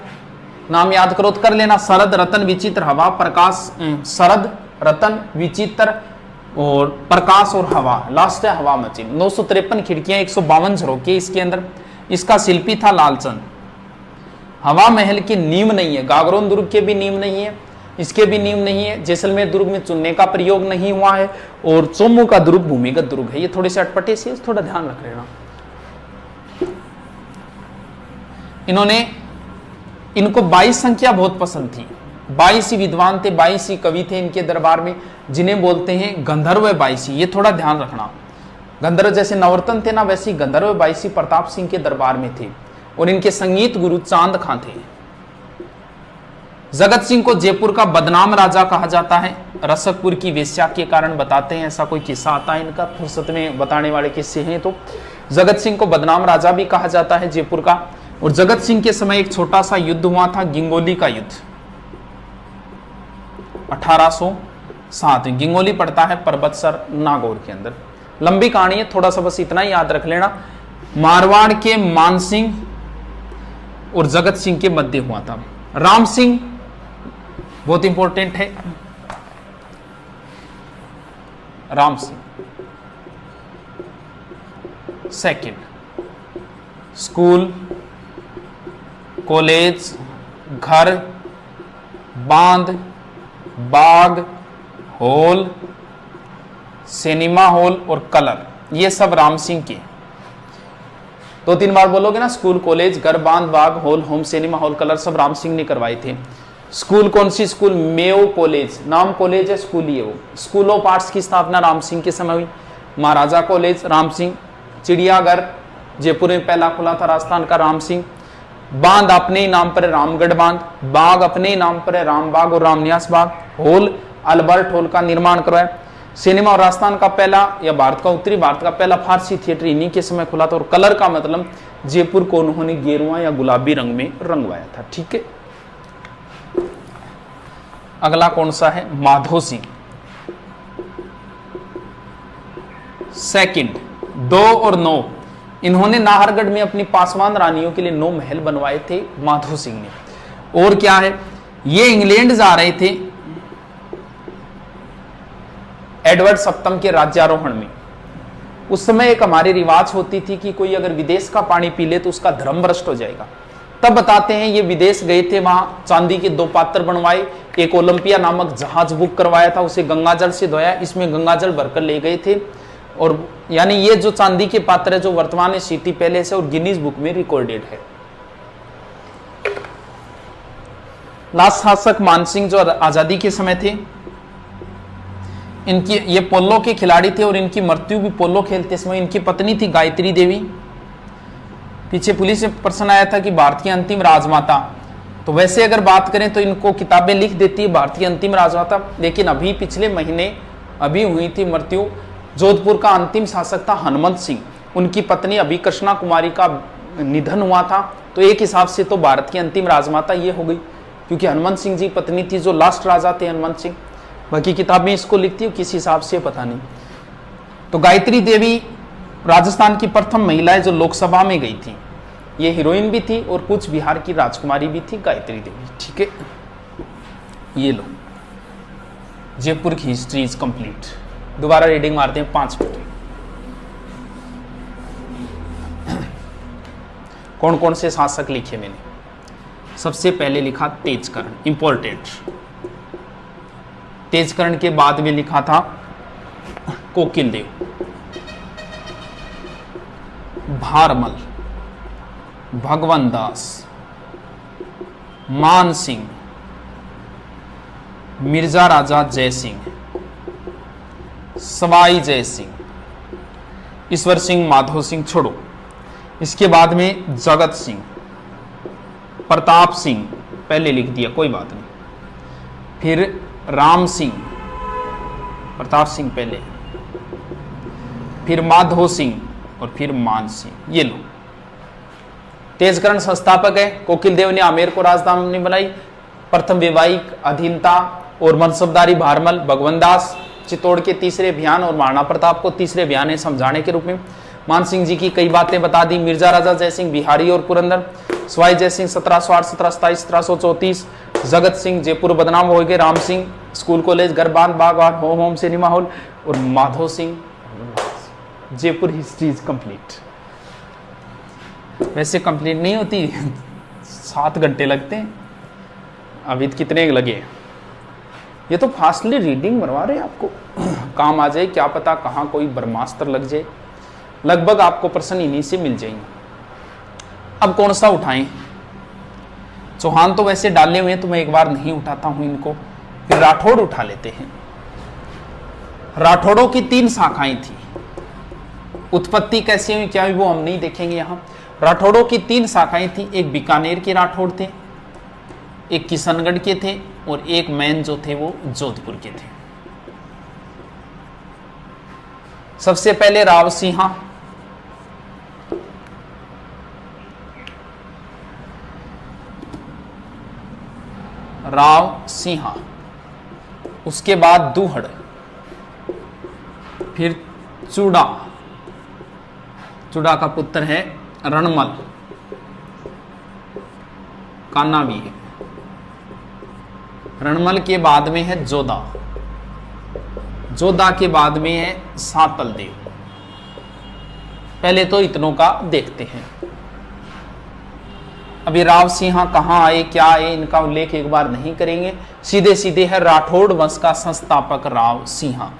S1: नाम याद करो तो कर लेना, शरद रतन विचित्र हवा प्रकाश। शरद रतन विचित्र और प्रकाश और हवा, लास्ट है हवा मची। 953 खिड़कियां, 152 झरोखे इसके अंदर। इसका शिल्पी था लालचंद। हवा महल की नींव नहीं है, गागरोन दुर्ग के भी नींव नहीं है, इसके भी नींव नहीं है। जैसलमेर दुर्ग में चुनने का प्रयोग नहीं हुआ है और चोमू का दुर्ग भूमिगत दुर्ग है। ये थोड़े से अटपटे से, थोड़ा ध्यान रख लेना। इनको 22 संख्या बहुत पसंद थी। 22 ही विद्वान थे, 22 ही कवि थे इनके दरबार में, जिन्हें बोलते हैं गंधर्व 22। ये थोड़ा ध्यान रखना। गंधर्व जैसे नवरत्न थे ना, वैसे गंधर्व 22 प्रताप सिंह के दरबार में थे और इनके संगीत गुरु चांद खां थे। जगत सिंह को जयपुर का बदनाम राजा कहा जाता है। रसकपुर की वेश्या के कारण बताते हैं, ऐसा कोई किस्सा आता है इनका, फुर्सत में बताने वाले किस्से हैं। तो जगत सिंह को बदनाम राजा भी कहा जाता है जयपुर का। और जगत सिंह के समय एक छोटा सा युद्ध हुआ था, गिंगोली का युद्ध, 1807। गिंगोली पड़ता है पर्वतसर नागौर के अंदर। लंबी कहानी है, थोड़ा सा बस इतना ही याद रख लेना। मारवाड़ के मानसिंह और जगत सिंह के मध्य हुआ था। राम सिंह बहुत इंपॉर्टेंट है। Ram Singh second, school, college, घर, बांध, बाग, हॉल, सिनेमा हॉल और कलर, ये सब राम सिंह के। 2-3 बार बोलोगे ना, स्कूल, कॉलेज, घर, बांध, बाग, hall, home, cinema hall, colour, सब राम सिंह ने करवाए थे। स्कूल कौन सी स्कूल? मेयो कॉलेज, नाम कॉलेज है, स्कूल ही है वो। स्कूल ऑफ आर्ट्स की स्थापना राम सिंह के समय हुई। महाराजा कॉलेज राम सिंह। चिड़ियाघर जयपुर में पहला खुला था, राजस्थान का, राम सिंह। बांध अपने ही नाम पर है, रामगढ़ बांध। बाग अपने ही नाम पर है, रामबाग और Ramniwas Bagh. Hall Albert hall का निर्माण करवाया। सिनेमा और राजस्थान का पहला या भारत का, उत्तरी भारत का पहला फारसी थिएटर इन्हीं के समय खुला था। और कलर का मतलब जयपुर को उन्होंने गेरुआ या गुलाबी रंग में रंगवाया था। ठीक है, अगला कौन सा है? माधो सिंह। सेकंड, 2 और 9, इन्होंने नाहरगढ़ में अपनी पासवान रानियों के लिए 9 महल बनवाए थे माधो सिंह ने। और क्या है, ये इंग्लैंड जा रहे थे एडवर्ड सप्तम के राज्यारोहण में। उस समय एक हमारी रिवाज होती थी कि कोई अगर विदेश का पानी पी ले तो उसका धर्म भ्रष्ट हो जाएगा। तब बताते हैं ये विदेश गए थे, वहां चांदी के 2 पात्र बनवाए, एक ओलंपिया नामक जहाज बुक करवाया था, उसे गंगाजल से धोया, इसमें गंगाजल भरकर ले गए थे। और यानी ये जो चांदी के पात्र है जो वर्तमान में सिटी पैलेस है और गिनीज बुक में रिकॉर्डेड है। लास्ट शासक मानसिंह जो आजादी के समय थे, इनकी ये पोलो के खिलाड़ी थे और इनकी मृत्यु भी पोलो खेलते समय। इनकी पत्नी थी गायत्री देवी। पीछे पुलिस में प्रश्न आया था कि भारत की अंतिम राजमाता, तो वैसे अगर बात करें तो इनको किताबें लिख देती है भारत की अंतिम राजमाता, लेकिन अभी पिछले महीने अभी हुई थी मृत्यु। जोधपुर का अंतिम शासक था हनुमंत सिंह, उनकी पत्नी अभी कृष्णा कुमारी का निधन हुआ था। तो एक हिसाब से तो भारत की अंतिम राजमाता ये हो गई, क्योंकि हनुमंत सिंह जी पत्नी थी, जो लास्ट राजा थे हनुमंत सिंह। बाकी किताबें इसको लिखती है, किस हिसाब से पता नहीं। तो गायत्री देवी राजस्थान की प्रथम महिला है जो लोकसभा में गई थी। ये हीरोइन भी थी और कुछ बिहार की राजकुमारी भी थी गायत्री देवी। ठीक है, ये लो, जयपुर की हिस्ट्री इज कंप्लीट। दोबारा रीडिंग मारते हैं 5 मिनट। कौन कौन से शासक लिखे मैंने? सबसे पहले लिखा तेजकर्ण, इंपॉर्टेंट। तेजकर्ण के बाद में लिखा था कोकिल देव, भारमल, भगवान दास, मान सिंह, मिर्जा राजा जय सिंह, सवाई जय सिंह, ईश्वर सिंह, माधो सिंह, छोड़ो। इसके बाद में जगत सिंह, प्रताप सिंह, पहले लिख दिया कोई बात नहीं। फिर राम सिंह, प्रताप सिंह पहले, फिर माधो सिंह और फिर मान सिंह। ये लो, तेजकर्ण संस्थापक है। कोकिल देव ने आमेर को राजधानी बनाई। प्रथम वैवाहिक अधीनता और मनसबदारी भारमल, भगवान दास चित्तौड़ के तीसरे अभियान और महाराणा प्रताप को तीसरे अभियान समझाने के रूप में। मान सिंह जी की कई बातें बता दी। मिर्जा राजा जयसिंह बिहारी और पुरंदर, सवाई जयसिंह 1708, 1727, 1734, जगत सिंह जयपुर बदनाम हो गए, राम सिंह स्कूल कॉलेज घर बांध बागवान होम सिनेमा हॉल, और Madho Singh Jaipur history is complete. वैसे कंप्लीट नहीं होती, 7 घंटे लगते हैं। अभी कितने लगे? ये तो फास्टली रीडिंग बनवा रहे हैं आपको, काम आ जाए, क्या पता कहाँ कोई ब्रह्मास्त्र लग जाए। लगभग आपको प्रश्न इन्हीं से मिल जाएंगे। अब कौन सा उठाएं? चौहान तो वैसे डाले हुए हैं तो मैं एक बार नहीं उठाता हूं इनको। फिर राठौड़ उठा लेते हैं। राठौड़ों की 3 शाखाएं थी। उत्पत्ति कैसे हुई क्या हुई वो हम नहीं देखेंगे यहां। राठौड़ों की 3 शाखाएं थी। एक बीकानेर के राठौड़ थे, एक किशनगढ़ के थे और एक मैन जो थे वो जोधपुर के थे। सबसे पहले राव सिंहा, राव सिंहा, उसके बाद दूहड़, फिर चूड़ा, चूड़ा का पुत्र है रणमल, कान्हा भी है। रणमल के बाद में है जोधा, जोधा के बाद में है सातल देव। पहले तो इतनों का देखते हैं। अभी राव सिंहा कहां आए क्या आए इनका उल्लेख एक बार नहीं करेंगे। सीधे सीधे है राठौड़ वंश का संस्थापक राव सिंहा।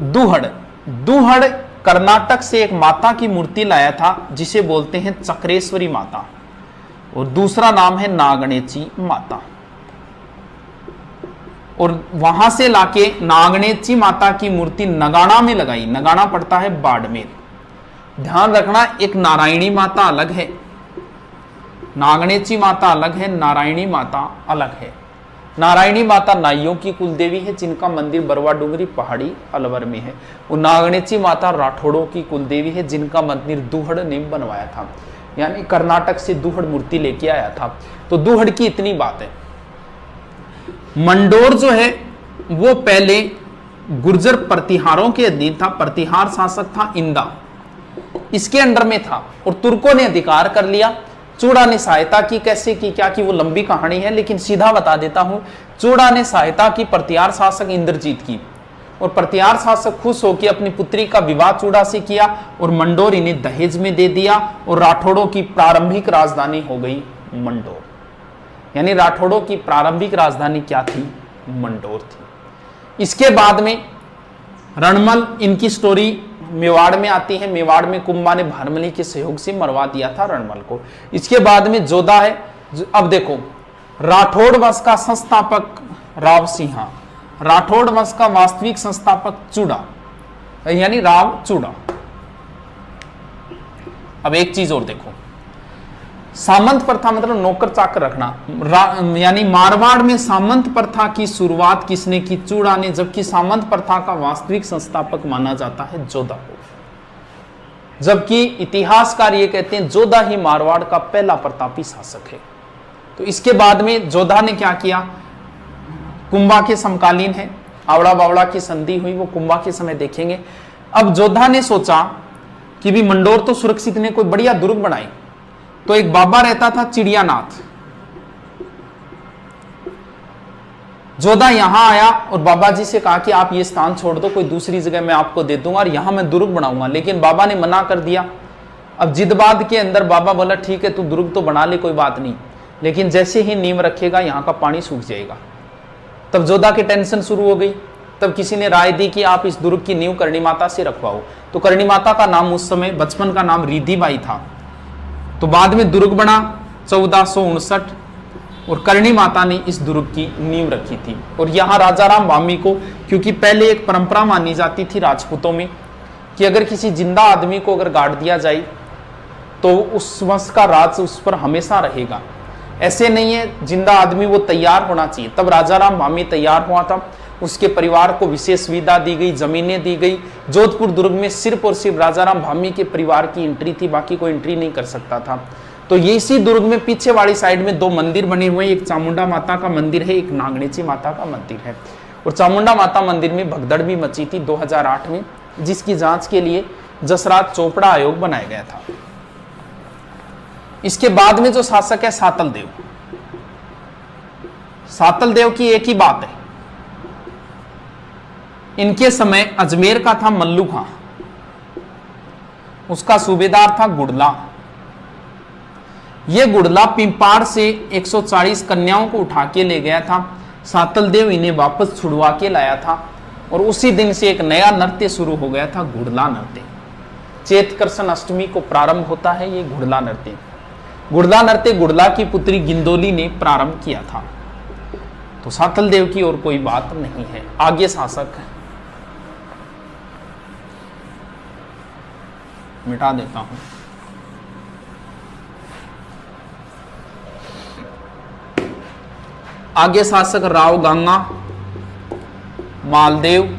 S1: दूहड़, दूहड़ कर्नाटक से एक माता की मूर्ति लाया था जिसे बोलते हैं चक्रेश्वरी माता, और दूसरा नाम है नागणेची माता। और वहां से लाके नागणेची माता की मूर्ति नगाना में लगाई। नगाना पड़ता है बाड़मेर। ध्यान रखना, एक नारायणी माता अलग है, नागणेची माता अलग है, नारायणी माता अलग है। नारायणी माता नाइयों की कुलदेवी है जिनका मंदिर बरवा डूंगरी पहाड़ी अलवर में है, और नागणेची माता राठौड़ों की कुलदेवी है जिनका मंदिर दूहड़ ने बनवाया था, यानी कर्नाटक से दूहड़ मूर्ति लेके आया था। तो दूहड़ की इतनी बात है। मंडोर जो है वो पहले गुर्जर प्रतिहारों के अधीन था, प्रतिहार शासक था इंदा, इसके अंडर में था, और तुर्कों ने अधिकार कर लिया। चूड़ा ने सहायता की, कैसे की क्या की वो लंबी कहानी है, लेकिन सीधा बता देता हूं। चूड़ा ने सहायता की प्रतिहार शासक इंद्रजीत की, और प्रतिहार शासक खुश होकर अपनी पुत्री का विवाह चूड़ा से किया, और मंडोर इन्हें दहेज में दे दिया, और राठौड़ों की प्रारंभिक राजधानी हो गई मंडोर। यानी राठौड़ों की प्रारंभिक राजधानी क्या थी? मंडोर थी। इसके बाद में रणमल, इनकी स्टोरी मेवाड़ में आती है। मेवाड़ में कुंभा ने भारमली के सहयोग से मरवा दिया था रणमल को। इसके बाद में जोधा है। अब देखो, राठौड़ वंश का संस्थापक राव सिंहा, राठौड़ वंश का वास्तविक संस्थापक चूड़ा, यानी राव चूड़ा। अब एक चीज और देखो, सामंत प्रथा मतलब नौकर चाकर रखना, यानी मारवाड़ में सामंत प्रथा की शुरुआत किसने की? चूड़ा ने, जबकि सामंत प्रथा का वास्तविक संस्थापक माना जाता है जोधा को, जबकि इतिहासकार ये कहते हैं जोधा ही मारवाड़ का पहला प्रतापी शासक है। तो इसके बाद में जोधा ने क्या किया? कुंभा के समकालीन है, आवड़ा बावड़ा की संधि हुई, वो कुंभा के समय देखेंगे। अब जोधा ने सोचा कि भी मंडोर तो सुरक्षित ने कोई बढ़िया दुर्ग बनाई, तो एक बाबा रहता था चिड़ियानाथ। जोधा यहां आया और बाबा जी से कहा कि आप ये स्थान छोड़ दो, कोई दूसरी जगह मैं आपको दे दूंगा और यहां मैं दुर्ग बनाऊंगा, लेकिन बाबा ने मना कर दिया। अब जिदबाद के अंदर बाबा बोला ठीक है तू दुर्ग तो बना ले, कोई बात नहीं, लेकिन जैसे ही नींव रखेगा यहां का पानी सूख जाएगा। तब जोधा की टेंशन शुरू हो गई। तब किसी ने राय दी कि आप इस दुर्ग की नींव करणी माता से रखवाओ। तो करणी माता का नाम उस समय बचपन का नाम रिधिबाई था। तो बाद में दुर्ग बना 1459, और करणी माता ने इस दुर्ग की नींव रखी थी। और यहाँ राजाराम भामी को, क्योंकि पहले एक परंपरा मानी जाती थी राजपूतों में कि अगर किसी जिंदा आदमी को अगर गाड़ दिया जाए तो उस वंश का राज उस पर हमेशा रहेगा। ऐसे नहीं है, जिंदा आदमी वो तैयार होना चाहिए। तब राजाराम भामी तैयार हुआ था, उसके परिवार को विशेष सुविधा दी गई, जमीनें दी गई। जोधपुर दुर्ग में सिर्फ और सिर्फ राजाराम भामी के परिवार की एंट्री थी, बाकी कोई एंट्री नहीं कर सकता था। तो ये इसी दुर्ग में पीछे वाली साइड में 2 मंदिर बने हुए हैं, एक चामुंडा माता का मंदिर है, एक नागणेची माता का मंदिर है। और चामुंडा माता मंदिर में भगदड़ भी मची थी 2008 में, जिसकी जांच के लिए जसराज चोपड़ा आयोग बनाया गया था। इसके बाद में जो शासक है सातल देव, सातल देव की एक ही बात है, इनके समय अजमेर का था मल्लू खां, उसका सूबेदार था गुड़ला। यह गुड़ला पिंपाड़ से 140 कन्याओं को उठा के ले गया था। सातल देव इन्हें वापस छुड़वा के लाया था, और उसी दिन से एक नया नृत्य शुरू हो गया था, गुड़ला नृत्य। चेतकर्षण अष्टमी को प्रारंभ होता है ये गुड़ला नृत्य। गुड़ला नृत्य गुड़ला की पुत्री गिंदोली ने प्रारंभ किया था। तो सातल देव की और कोई बात नहीं है। आगे शासक मिटा देता हूं। आगे शासक राव गंगा, मालदेव,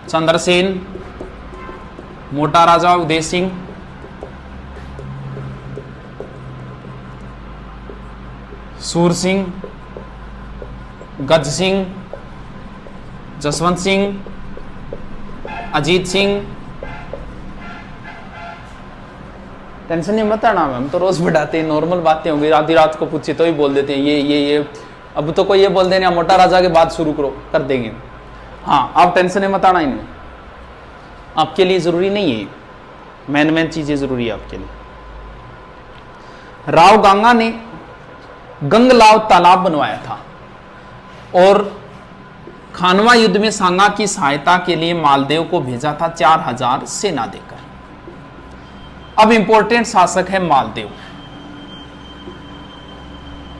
S1: चंद्रसेन, मोटा राजा उदय सिंह, सूर सिंह, गज सिंह, जसवंत सिंह, अजीत सिंह। टेंशन नहीं मत आना, हम तो रोज बढ़ाते हैं, नॉर्मल बातें होंगी, आधी रात को पूछे तो ही बोल देते हैं ये। अब तो कोई ये बोल देना मोटा राजा के बाद शुरू करो, कर देंगे। हाँ, आप टेंशन मत आना, इनमें आपके लिए जरूरी नहीं है, मेन चीजें जरूरी है आपके लिए। राव गंगा ने गंगलाव तालाब बनवाया था, और खानवा युद्ध में सांगा की सहायता के लिए मालदेव को भेजा था 4000 सेना देकर। अब इंपॉर्टेंट शासक है मालदेव।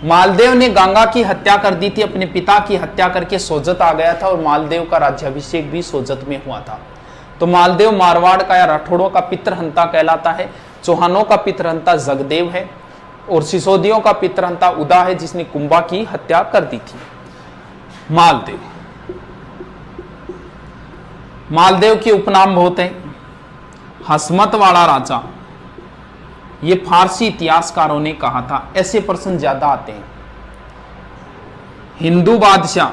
S1: मालदेव ने गंगा की हत्या कर दी थी, अपने पिता की हत्या करके सोजत आ गया था और मालदेव का राज्याभिषेक भी सोजत में हुआ था। तो मालदेव मारवाड़ का या राठौड़ों का पितृहंता कहलाता है। चौहानों का पितृहंता जगदेव है और सिसोदियों का पितृहंता उदा है, जिसने कुंभा की हत्या कर दी थी। मालदेव, मालदेव के उपनाम बहुत है। हसमत वाला राजा, ये फारसी इतिहासकारों ने कहा था। ऐसे प्रश्न ज्यादा आते हैं। हिंदू बादशाह,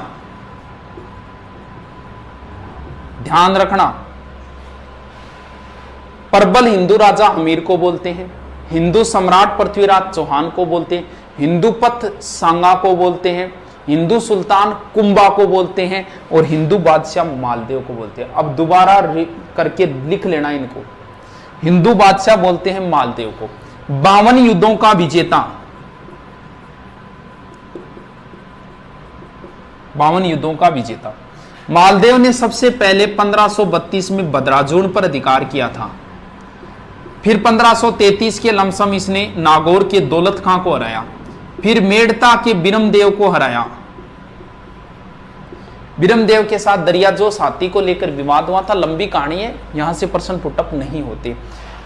S1: ध्यान रखना, प्रबल हिंदू राजा अमीर को बोलते हैं, हिंदू सम्राट पृथ्वीराज चौहान को बोलते हैं, हिंदू पथ सांगा को बोलते हैं, हिंदू सुल्तान कुंभा को बोलते हैं और हिंदू बादशाह मालदेव को बोलते हैं। अब दोबारा करके लिख लेना इनको। हिंदू बादशाह बोलते हैं मालदेव को। 52 युद्धों का विजेता, 52 युद्धों का विजेता मालदेव ने सबसे पहले 1532 में बदराजून पर अधिकार किया था। फिर 1533 के लमसम इसने नागौर के दौलत खां को हराया। फिर मेड़ता के बिरमदेव को हराया। बिरमदेव के साथ दरियाजोश हाथी को लेकर विवाद हुआ था। लंबी कहानी है, यहां से प्रश्न पुटअप नहीं होते।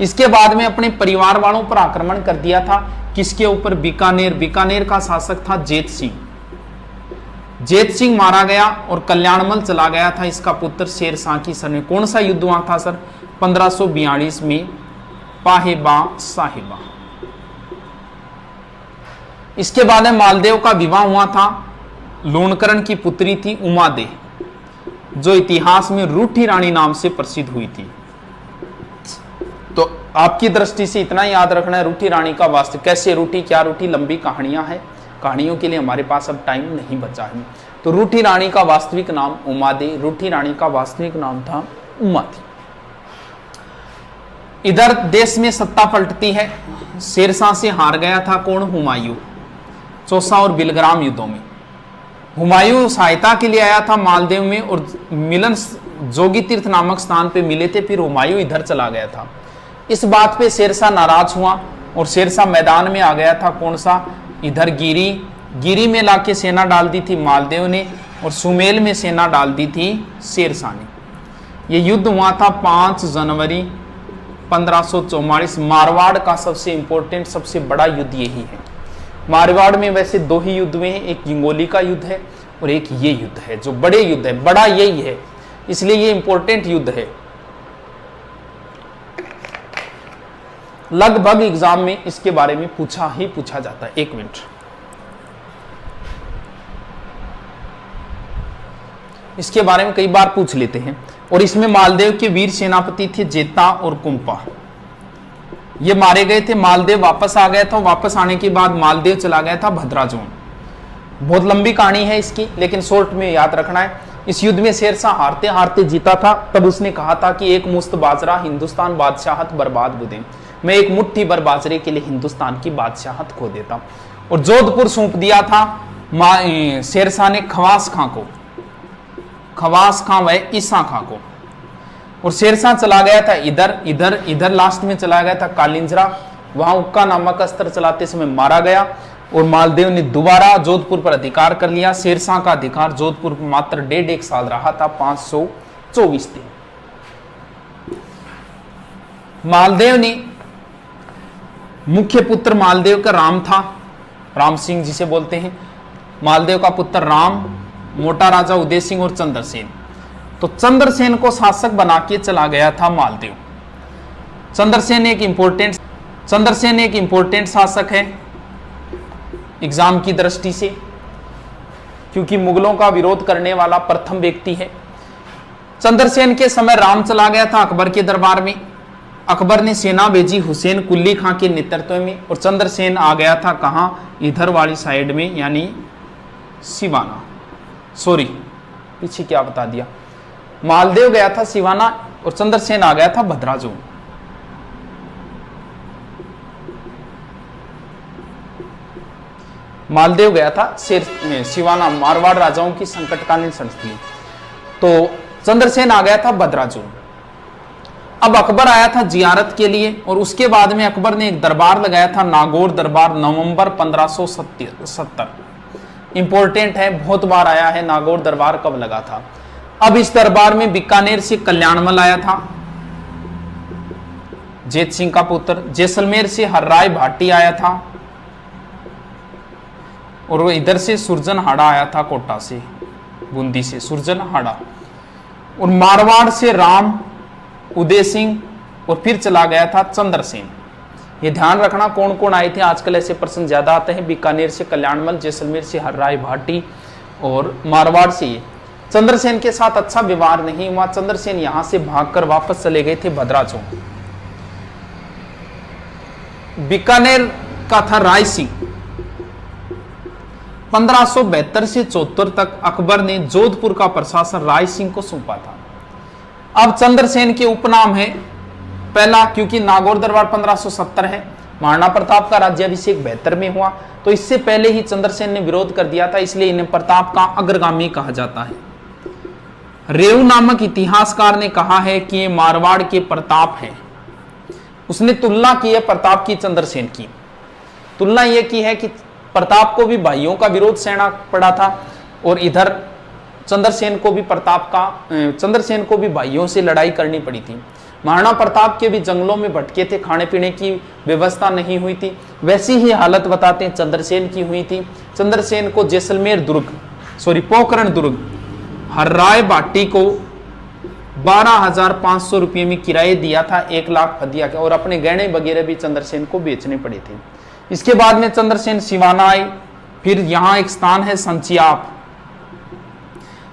S1: इसके बाद में अपने परिवार वालों पर आक्रमण कर दिया था। किसके ऊपर? बीकानेर। बीकानेर का शासक था जेत सिंह। जेत सिंह मारा गया और कल्याणमल चला गया था इसका पुत्र शेरशाह की सर में। कौन सा युद्ध हुआ था सर? 1542 में पाहेबा साहिबा। इसके बाद में मालदेव का विवाह हुआ था। लोणकरण की पुत्री थी उमादे, जो इतिहास में रूठी रानी नाम से प्रसिद्ध हुई थी। तो आपकी दृष्टि से इतना याद रखना है, रूठी रानी का वास्तव कैसे रूठी, क्या रूठी, लंबी कहानियां हैं। कहानियों के लिए हमारे पास अब टाइम नहीं बचा है। तो रूठी रानी का वास्तविक नाम उमादे, रूठी रानी का वास्तविक नाम था उमा थी। इधर देश में सत्ता पलटती है। शेरशाह से हार गया था कौन? हुमायूं। चौसा और बिलग्राम युद्धों में हुमायूं सहायता के लिए आया था मालदेव में और मिलन जोगी तीर्थ नामक स्थान पे मिले थे। फिर हुमायूं इधर चला गया था। इस बात पे शेरशाह नाराज हुआ और शेरशाह मैदान में आ गया था। कौन सा? इधर गिरी में लाके सेना डाल दी थी मालदेव ने और सुमेल में सेना डाल दी थी शेरशाह ने। यह युद्ध हुआ था 5 जनवरी 1544। मारवाड़ का सबसे इंपॉर्टेंट, सबसे बड़ा युद्ध यही है। मारवाड़ में वैसे 2 ही युद्ध हुए हैं, एक जिंगोली का युद्ध है और एक ये युद्ध है जो बड़े युद्ध है। बड़ा यही है, इसलिए ये इंपॉर्टेंट युद्ध है। लगभग एग्जाम में इसके बारे में पूछा जाता है। 1 मिनट, इसके बारे में कई बार पूछ लेते हैं। और इसमें मालदेव के वीर सेनापति थे जेता और कुंपा, ये मारे गए थे। मालदेव वापस आ गया था। वापस आने के बाद मालदेव चला गया था भद्राजोन। बहुत लंबी कहानी है इसकी, लेकिन शॉर्ट में याद रखना है। इस युद्ध में शेरशाह हारते हारते जीता था। तब उसने कहा था कि एक मुश्त बाजरा हिंदुस्तान बादशाहत बर्बाद बुदे, मैं एक मुट्ठी भर बाजरे के लिए हिंदुस्तान की बादशाहत खो देता। और जोधपुर सौंप दिया था शेरशाह ने खवास खां को, खवास खां व ईसा खां को। और शेरशाह चला गया था इधर लास्ट में चला गया था कालिंजरा। वहां उक्का नामक अस्त्र चलाते समय मारा गया और मालदेव ने दोबारा जोधपुर पर अधिकार कर लिया। शेरशाह का अधिकार जोधपुर पर मात्र 1.5 साल रहा था, 524 दिन। मालदेव ने, मुख्य पुत्र मालदेव का राम था, राम सिंह जिसे बोलते हैं। मालदेव का पुत्र राम, मोटा राजा उदय सिंह और चंद्रसेन। तो चंद्रसेन को शासक बना के चला गया था मालदेव। चंद्रसेन एक इंपॉर्टेंट शासक है एग्जाम की दृष्टि से, क्योंकि मुगलों का विरोध करने वाला प्रथम व्यक्ति है। चंद्रसेन के समय राम चला गया था अकबर के दरबार में। अकबर ने सेना भेजी हुसैन कुल्ली खां के नेतृत्व में और चंद्रसेन आ गया था कहां? इधर वाली साइड में, यानी सिवाना। सॉरी, पीछे क्या बता दिया। मालदेव गया था सिवाना और चंद्रसेन आ गया था भद्राजोन। मालदेव गया था सिवाना, मारवाड़ राजाओं की संकटकालीन संस्थि। तो चंद्रसेन आ गया था बदराजुल। अब अकबर आया था जियारत के लिए और उसके बाद में अकबर ने एक दरबार लगाया था, नागौर दरबार, नवंबर 1570। इंपॉर्टेंट है, बहुत बार आया है नागौर दरबार कब लगा था। अब इस दरबार में बीकानेर से कल्याणमल आया था, जेत सिंह का पुत्र। जैसलमेर से हर्राय भाटी आया था और वो इधर से सुरजनहाड़ा आया था, कोटा से, बूंदी से सुरजनहाड़ा। और मारवाड़ से राम उदय सिंह और फिर चला गया था चंद्रसेन। ये ध्यान रखना कौन कौन आए थे, आजकल ऐसे प्रश्न ज्यादा आते हैं। बीकानेर से कल्याणमल, जैसलमेर से हर्राय भाटी और मारवाड़ से ये। चंद्रसेन के साथ अच्छा व्यवहार नहीं हुआ, चंद्रसेन यहां से भागकर वापस चले गए थे भद्राचौक। बीकानेर का था राय सिंह। 1572 से 74 तक अकबर ने जोधपुर का प्रशासन राय सिंह को सौंपा था। अब चंद्रसेन के उपनाम है पहला, क्योंकि नागौर दरबार 1570 है, महाराणा प्रताप का राज्याभिषेक 72 में हुआ, तो इससे पहले ही चंद्रसेन ने विरोध कर दिया था, इसलिए इन्हें प्रताप का अग्रगामी कहा जाता है। रेऊ नामक इतिहासकार ने कहा है कि ये मारवाड़ के प्रताप हैं। उसने तुलना की है प्रताप की चंद्रसेन की। तुलना यह की है कि प्रताप को भी भाइयों का विरोध सहना पड़ा था और इधर चंद्रसेन को भी भाइयों से लड़ाई करनी पड़ी थी। महाराणा प्रताप के भी जंगलों में भटके थे, खाने पीने की व्यवस्था नहीं हुई थी, वैसी ही हालत बताते हैं चंद्रसेन की हुई थी। चंद्रसेन को जैसलमेर पोखरण दुर्ग हर्राय बाटी को 12,500 रुपये में किराए दिया था, 1 लाख फदिया के, और अपने गहने वगैरह भी चंद्रसेन को बेचने पड़े थे। इसके बाद में चंद्रसेन सिवाना आए, फिर यहां एक स्थान है संचियाप।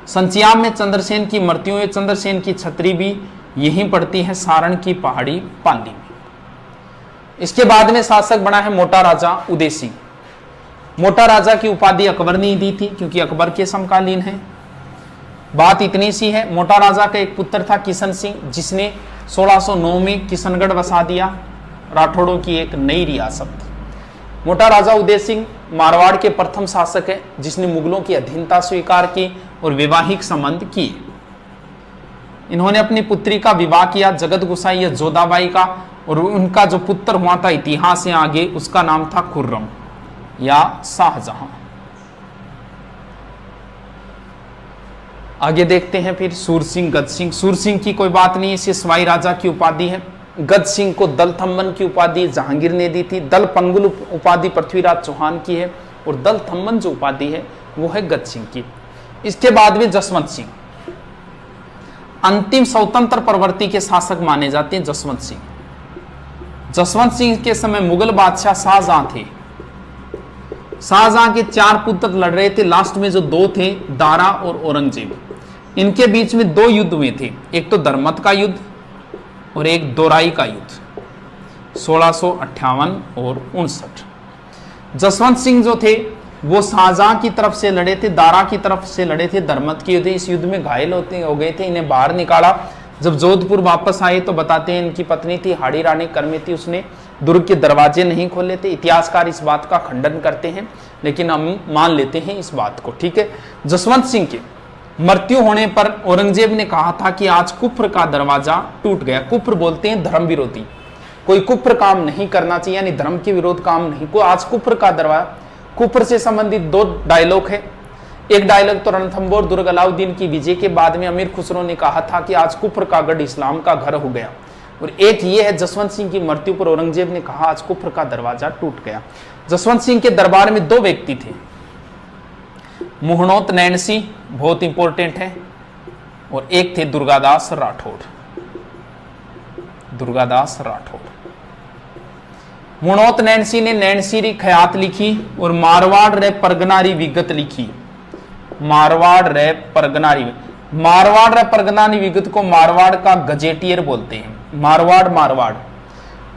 S1: संचियाप में चंद्रसेन की मृत्यु है। चंद्रसेन की छतरी भी यहीं पड़ती है, सारण की पहाड़ी पाली में। इसके बाद में शासक बना है मोटा राजा उदय सिंह। मोटा राजा की उपाधि अकबर ने दी थी, क्योंकि अकबर के समकालीन है। बात इतनी सी है, मोटा राजा का एक पुत्र था किशन सिंह, जिसने 1609 में किशनगढ़ बसा दिया, राठौड़ों की एक नई रियासत। मोटा राजा उदय सिंह मारवाड़ के प्रथम शासक है, जिसने मुगलों की अधीनता स्वीकार की और वैवाहिक संबंध किए। इन्होंने अपनी पुत्री का विवाह किया जगत गुसाई या जोधाबाई का, और उनका जो पुत्र हुआ था इतिहास से आगे, उसका नाम था खुर्रम या शाहजहां। आगे देखते हैं फिर सूरसिंह, गजसिंह। सूरसिंह की कोई बात नहीं, इसे सवाई राजा की उपाधि है। गज सिंह को दल थम्मन की उपाधि जहांगीर ने दी थी। दल पंगुल उपाधि पृथ्वीराज चौहान की है, और दल थम्मन जो उपाधि है वो है गज सिंह की। इसके बाद में जसवंत सिंह, अंतिम स्वतंत्र प्रवर्ती के शासक माने जाते हैं जसवंत सिंह। जसवंत सिंह के समय मुगल बादशाह शाहजहां थे। शाहजहां के 4 पुत्र लड़ रहे थे, लास्ट में जो 2 थे, दारा और औरंगजेब। इनके बीच में 2 युद्ध हुए थे, एक तो धर्मत का युद्ध और एक दोराई का युद्ध 1658 और 59। जसवंत सिंह जो थे वो शाहजहां की तरफ से लड़े थे, दारा की तरफ से लड़े थे, धर्मत की युद्ध। इस युद्ध में घायल हो गए थे, इन्हें बाहर निकाला। जब जोधपुर वापस आए तो बताते हैं इनकी पत्नी थी हाड़ी रानी कर्मी, उसने दुर्ग के दरवाजे नहीं खोले थे। इतिहासकार इस बात का खंडन करते हैं, लेकिन हम मान लेते हैं इस बात को, ठीक है। जसवंत सिंह के मृत्यु होने पर औरंगजेब ने कहा था कि आज कुफ्र का दरवाजा टूट गया। कुफ्र बोलते हैं धर्म विरोधी, कोई कुफ्र काम नहीं करना चाहिए, यानी धर्म के विरोध काम नहीं को। आज कुफ्र का दरवाजा, कुफ्र से संबंधित 2 डायलॉग है। एक डायलॉग तो रणथंबोर दुर्ग अलाउद्दीन की विजय के बाद में अमीर खुसरो ने कहा था कि आज कुफ्र का गढ़ इस्लाम का घर हो गया, और एक ये है जसवंत सिंह की मृत्यु पर औरंगजेब ने कहा आज कुफ्र का दरवाजा टूट गया। जसवंत सिंह के दरबार में 2 व्यक्ति थे, मुहनोत नैन सिंह, बहुत इंपॉर्टेंट है, और एक थे दुर्गादास राठौड़। दुर्गादास राठौड़। मुहनोत नैन सिंह ने नैनसीरी खयात लिखी और मारवाड़ रे परगनारी विगत लिखी। मारवाड़ रे परगनारी विगत को मारवाड़ का गजेटियर बोलते हैं। मारवाड़।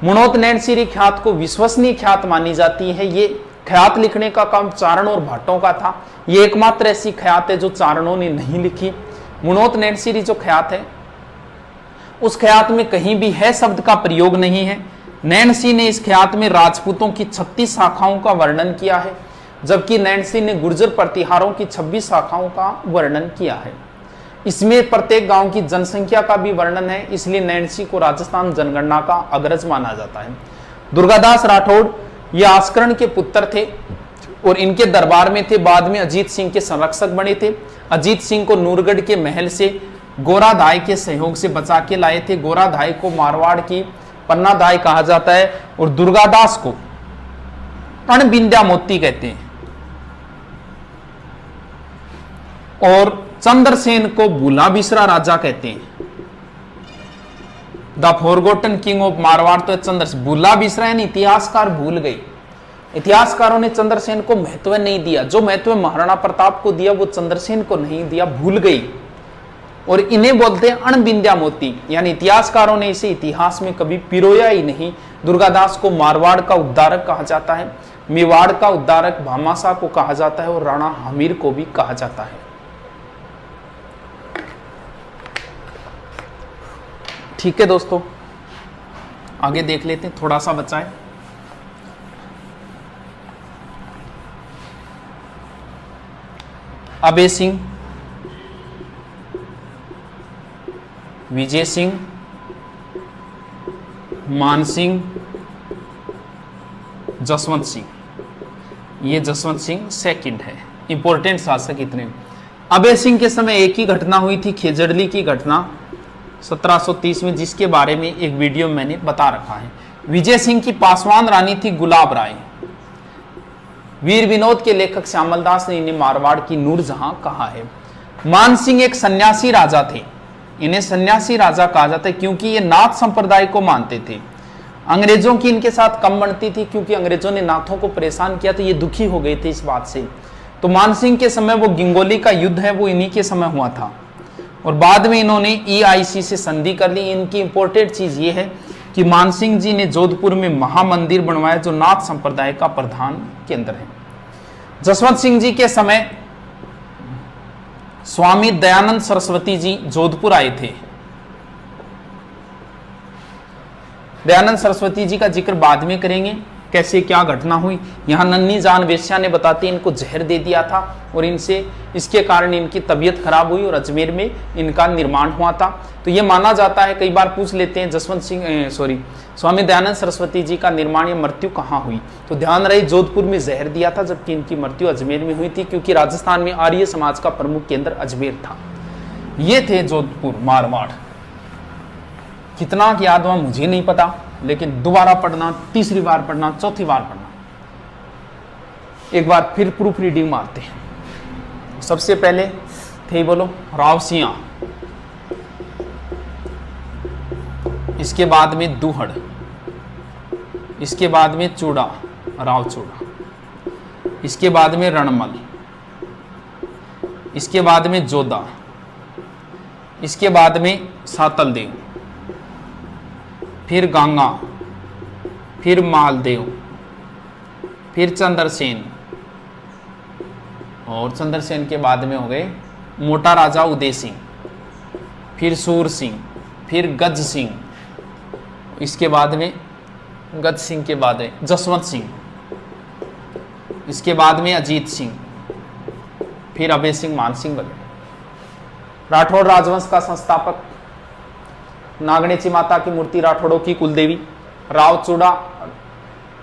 S1: मुनोत नैनसीरी ख्यात को विश्वसनीय ख्यात मानी जाती है। ये ख्यात लिखने का काम चारण और भाटों का था। ये एकमात्र ऐसी ख्यात है जो चारणों ने नहीं लिखी। मुनोत नैनसीरी जो ख्यात है, उस ख्यात में कहीं भी है शब्द का प्रयोग नहीं है। नैनसी ने इस ख्यात में राजपूतों की 36 शाखाओं का वर्णन किया है, जबकि नैनसी ने गुर्जर प्रतिहारों की 26 शाखाओं का वर्णन किया है। इसमें प्रत्येक गांव की जनसंख्या का भी वर्णन है, इसलिए नैन्सी को राजस्थान जनगणना का अग्रज माना जाता है। दुर्गादास राठौड़ ये आस्करण के पुत्र थे और इनके दरबार में थे। बाद में अजीत सिंह के संरक्षक बने थे। अजीत सिंह को नूरगढ़ के महल से गोराधाय के सहयोग से बचा के लाए थे। गोराधाय को मारवाड़ की पन्नाधाय कहा जाता है और दुर्गादास को अणबिंद्या मोती कहते हैं और चंद्रसेन को भूला बिसरा राजा कहते हैं। The forgotten king of Marwar तो चंद्रसेन, भूला बिसरा यानी इतिहासकार भूल गए। इतिहासकारों ने चंद्रसेन को महत्व नहीं दिया, जो महत्व महाराणा प्रताप को दिया वो चंद्रसेन को नहीं दिया, भूल गई। और इन्हें बोलते हैं अणबिंद्या मोती, यानी इतिहासकारों ने इसे इतिहास में कभी पिरोया ही नहीं। दुर्गादास को मारवाड़ का उद्धारक कहा जाता है, मेवाड़ का उद्धारक भामाशाह को कहा जाता है और राणा हमीर को भी कहा जाता है। ठीक है दोस्तों, आगे देख लेते हैं, थोड़ा सा बचा है। अभय सिंह, विजय सिंह, मान सिंह, जसवंत सिंह। ये जसवंत सिंह सेकंड है, इंपॉर्टेंट शासक इतने। अभय सिंह के समय एक ही घटना हुई थी, खेजड़ली की घटना 1730 में, जिसके बारे में एक वीडियो मैंने बता रखा है। विजय सिंह की पासवान रानी थी गुलाब राय। वीर विनोद के लेखक श्यामलदास ने इन्हें मारवाड़ की नूरजहां कहा है। मान सिंह एक सन्यासी राजा थे, इन्हें सन्यासी राजा कहा जाता है क्योंकि ये नाथ संप्रदाय को मानते थे। अंग्रेजों की इनके साथ कम बनती थी क्योंकि अंग्रेजों ने नाथों को परेशान किया, तो ये दुखी हो गए थे इस बात से। तो मान सिंह के समय वो गिंगोली का युद्ध है वो इन्हीं के समय हुआ था और बाद में इन्होंने EIC से संधि कर ली। इनकी इंपॉर्टेंट चीज ये है कि मान सिंह जी ने जोधपुर में महामंदिर बनवाया जो नाथ संप्रदाय का प्रधान केंद्र है। जसवंत सिंह जी के समय स्वामी दयानंद सरस्वती जी जोधपुर आए थे। दयानंद सरस्वती जी का जिक्र बाद में करेंगे, कैसे क्या घटना हुई। यहां नन्ही जान वेश्या ने बताती इनको जहर दे दिया था और इनसे इसके कारण इनकी तबीयत खराब हुई और अजमेर में इनका निर्माण हुआ था। तो ये माना जाता है, कई बार पूछ लेते हैं स्वामी दयानंद सरस्वती जी का निर्माण या मृत्यु कहाँ हुई, तो ध्यान रहे जोधपुर में जहर दिया था, जबकि इनकी मृत्यु अजमेर में हुई थी क्योंकि राजस्थान में आर्य समाज का प्रमुख केंद्र अजमेर था। ये थे जोधपुर मारवाड़। कितना याद हुआ मुझे नहीं पता, लेकिन दोबारा पढ़ना, तीसरी बार पढ़ना, चौथी बार पढ़ना। एक बार फिर प्रूफ रीडिंग मारते हैं। सबसे पहले थे बोलो रावसिया, इसके बाद में दूहड़, इसके बाद में चूड़ा, राव चूड़ा, इसके बाद में रणमल, इसके बाद में जोधा, इसके बाद में सातलदेव, फिर गंगा, फिर मालदेव, फिर चंद्रसेन और चंद्रसेन के बाद में हो गए मोटा राजा उदय सिंह, फिर सूर सिंह, फिर गज सिंह, इसके बाद में गज सिंह के बाद है जसवंत सिंह, इसके बाद में अजीत सिंह, फिर अभय सिंह, मान सिंह वगैरह। राठौड़ राजवंश का संस्थापक, नागणेची माता की मूर्ति राठौड़ों की कुलदेवी। राव चूड़ा,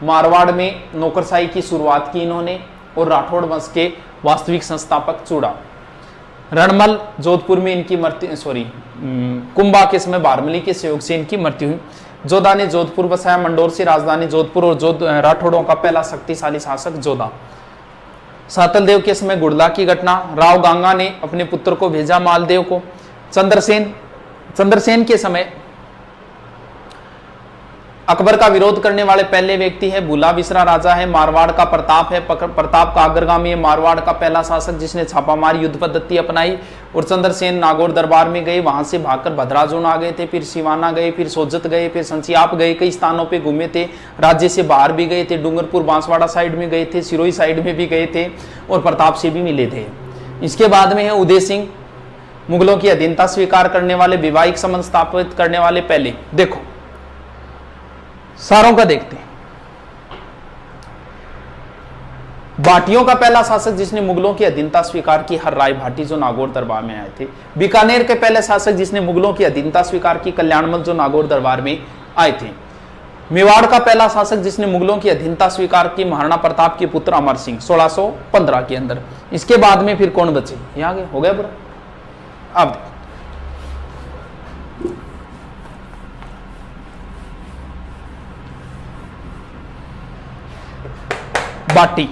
S1: मारवाड़ में नौकरशाही की शुरुआत की इन्होंने और राठौड़ वंश के वास्तविक संस्थापक चूड़ा। रणमल जोधपुर में इनकी मृत्यु, कुंभा के समय बारमली के सहयोग से इनकी मृत्यु हुई। जोधा ने जोधपुर बसाया, मंडोर से राजधानी जोधपुर और राठौड़ों का पहला शक्तिशाली शासक जोधा। सातलदेव के समय गुड़ला की घटना, राव गांगा ने अपने पुत्र को भेजा मालदेव को। चंद्रसेन के समय अकबर का विरोध करने वाले पहले व्यक्ति है, भूला बिसरा राजा है। मारवाड़ का प्रताप है, प्रताप का अग्रगामी है, मारवाड़ का पहला शासक जिसने छापामार युद्ध पद्धति अपनाई। और चंद्रसेन नागौर दरबार में गए, वहां से भागकर भद्राजून आ गए थे, फिर सिवाना गए, फिर सोजत गए, फिर संचियाप गए, कई स्थानों पे घूमे थे। राज्य से बाहर भी गए थे, डूंगरपुर बांसवाड़ा साइड में गए थे, सिरोही साइड में भी गए थे और प्रताप से भी मिले थे। इसके बाद में है उदय सिंह, मुगलों की अधीनता स्वीकार करने वाले, वैवाहिक संबंध स्थापित करने वाले पहले। देखो सारों का देखते हैं। भाटियों का पहला शासक जिसने मुगलों की अधीनता स्वीकार की, हर राय भाटी, जो नागौर दरबार में आए थे। बीकानेर के पहले शासक जिसने मुगलों की अधीनता स्वीकार की, कल्याणमल, जो नागौर दरबार में आए थे। मेवाड़ का पहला शासक जिसने मुगलों की अधीनता स्वीकार की, महाराणा प्रताप के पुत्र अमर सिंह, 1615 के अंदर। इसके बाद में फिर कौन बचे, ये आगे हो गया पूरा। अब बाटी,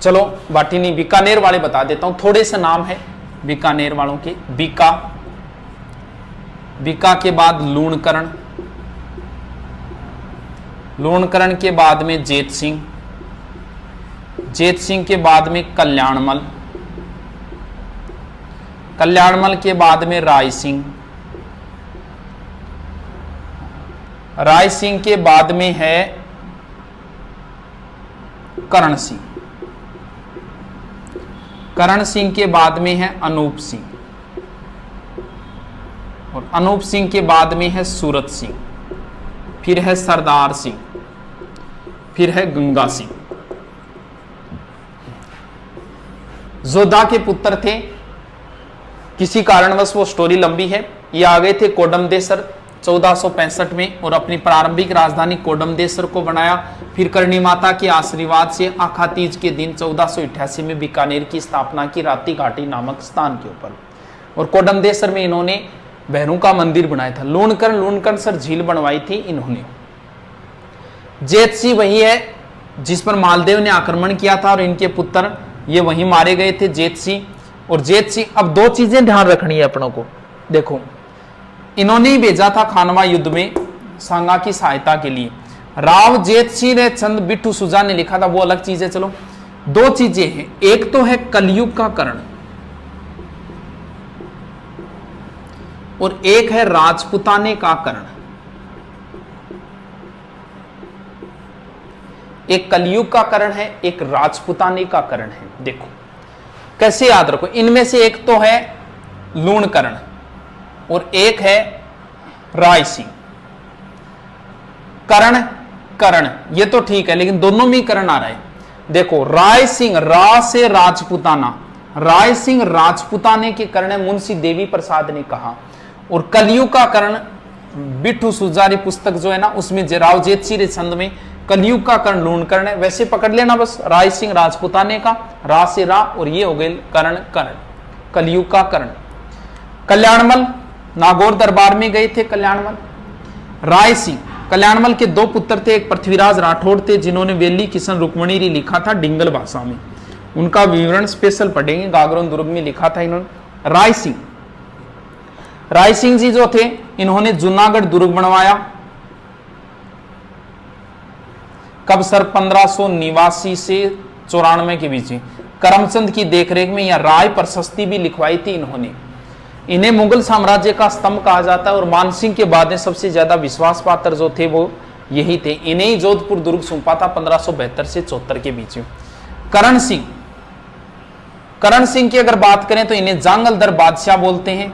S1: चलो बाटी नहीं, बीकानेर वाले बता देता हूं, थोड़े से नाम है बीकानेर वालों के। बीका, बीका के बाद लूणकरण, लूणकरण के बाद में जेत सिंह, जेत सिंह के बाद में कल्याणमल, कल्याणमल के बाद में राय सिंह, राय सिंह के बाद में है करण सिंह, करण सिंह के बाद में है अनूप सिंह, और अनूप सिंह के बाद में है सूरत सिंह, फिर है सरदार सिंह, फिर है गंगा सिंह। जोधा के पुत्र थे, किसी कारणवश वो स्टोरी लंबी है। ये आ गए थे कोडमदेसर 1465 में और अपनी प्रारंभिक राजधानी कोडमदेसर को बनाया। फिर करणी माता के आशीर्वाद से आखा तीज के दिन 1488 में बीकानेर की स्थापना की, राती घाटी नामक स्थान के ऊपर। और कोडमदेसर में इन्होंने भैरू का मंदिर बनाया था। लूणकरण सर झील बनवाई थी इन्होंने। जेतसी वही है जिस पर मालदेव ने आक्रमण किया था और इनके पुत्र ये वहीं मारे गए थे, जेतसी और जेतसी। अब दो चीजें ध्यान रखनी है अपनों को, देखो इन्होंने ही भेजा था खानवा युद्ध में सांगा की सहायता के लिए। राव जेतसी ने चंद बिट्टू सुजा ने लिखा था, वो अलग चीज है। चलो दो चीजें हैं, एक तो है कलयुग का कर्ण और एक है राजपुताने का कर्ण। एक कलयुग का कर्ण है, एक राजपुताने का कर्ण है। देखो कैसे याद रखो, इनमें से एक तो है लूणकरण और एक है राय सिंह। कर्ण कर्ण ये तो ठीक है, लेकिन दोनों में कर्ण आ रहा है। देखो राय सिंह, रा से राजपुताना, राय सिंह राजपुताने के कर्ण है, मुंशी देवी प्रसाद ने कहा। और कलयुग का कर्ण बिट्टू सुजारी पुस्तक जो है ना, उसमें राव जेतसी रे छंद में कलयुग का कर्ण लूणकरण है। वैसे पकड़ लेना बस, राय सिंह राजपुताने का, रा से रा, और ये हो गए कर्ण कर्ण, कलयुग का कर्ण। कल्याणमल नागौर दरबार में गए थे कल्याणमल। राय सिंह, कल्याणमल के दो पुत्र थे, एक पृथ्वीराज राठौड़ थे जिन्होंने वेली किशन रुक्मणी लिखा था डिंगल भाषा में, उनका विवरण स्पेशल पढ़ेंगे, गागरोन दुर्ग में लिखा था इन्होंने। राय सिंह, राय सिंह जी जो थे इन्होंने जूनागढ़ दुर्ग बनवाया। कब सर 1589 से 94 के बीच में करमचंद की देखरेख में, या राय प्रशस्ति भी लिखवाई थी इन्होंने। इन्हें मुगल साम्राज्य का स्तंभ कहा जाता है और मानसिंह के बाद में सबसे ज्यादा विश्वास पात्र जो थे वो यही थे। इन्हें ही जोधपुर दुर्ग सौंपा था 1572 से 74 के बीच में। करण सिंह, करण सिंह की अगर बात करें तो इन्हें जांगलदर बादशाह बोलते हैं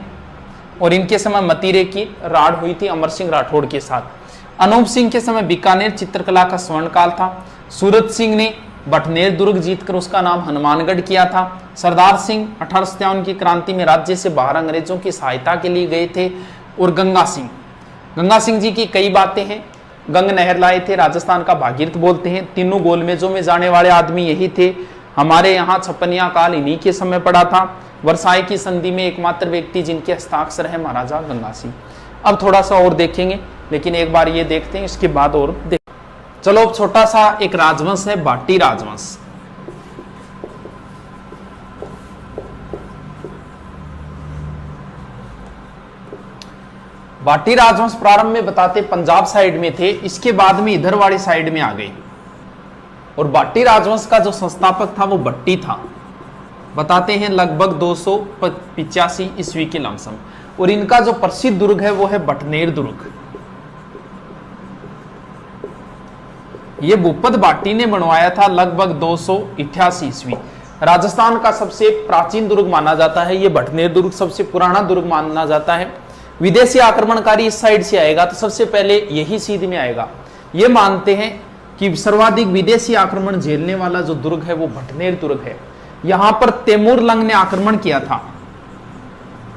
S1: और इनके समय मतीरे की राड़ हुई थी अमर सिंह राठौड़ के साथ। अनूप सिंह के समय बीकानेर चित्रकला का स्वर्णकाल था। सूरत सिंह ने बटनेर दुर्ग जीतकर उसका नाम हनुमानगढ़ किया था। सरदार सिंह 1857 की क्रांति में राज्य से बाहर अंग्रेजों की सहायता के लिए गए थे। और गंगा सिंह, गंगा सिंह जी की कई बातें हैं। गंग नहर लाए थे, राजस्थान का भागीरथ बोलते हैं। तीनों गोलमेजों में जाने वाले आदमी यही थे। हमारे यहाँ छप्पनिया काल इन्हीं के समय पड़ा था। वर्साई की संधि में एकमात्र व्यक्ति जिनके हस्ताक्षर है महाराजा गंगा सिंह। अब थोड़ा सा और देखेंगे, लेकिन एक बार ये देखते हैं, इसके बाद और देख। चलो अब छोटा सा एक राजवंश है भाटी राजवंश। भाटी राजवंश प्रारंभ में बताते पंजाब साइड में थे, इसके बाद में इधर वाली साइड में आ गए। और भाटी राजवंश का जो संस्थापक था वो भट्टी था, बताते हैं लगभग 285 ईस्वी के लमसम। और इनका जो प्रसिद्ध दुर्ग है वो है बटनेर दुर्ग। ये भूपत भाटी ने बनवाया था लगभग 288 ईस्वी। राजस्थान का सबसे प्राचीन दुर्ग माना जाता है ये बटनेर दुर्ग, सबसे पुराना दुर्ग माना जाता है। विदेशी आक्रमणकारी इस साइड से आएगा तो सबसे पहले यही सीध में आएगा। ये मानते हैं कि सर्वाधिक विदेशी आक्रमण झेलने वाला जो दुर्ग है वो भटनेर दुर्ग है। यहां पर तैमूर लंग ने आक्रमण किया था।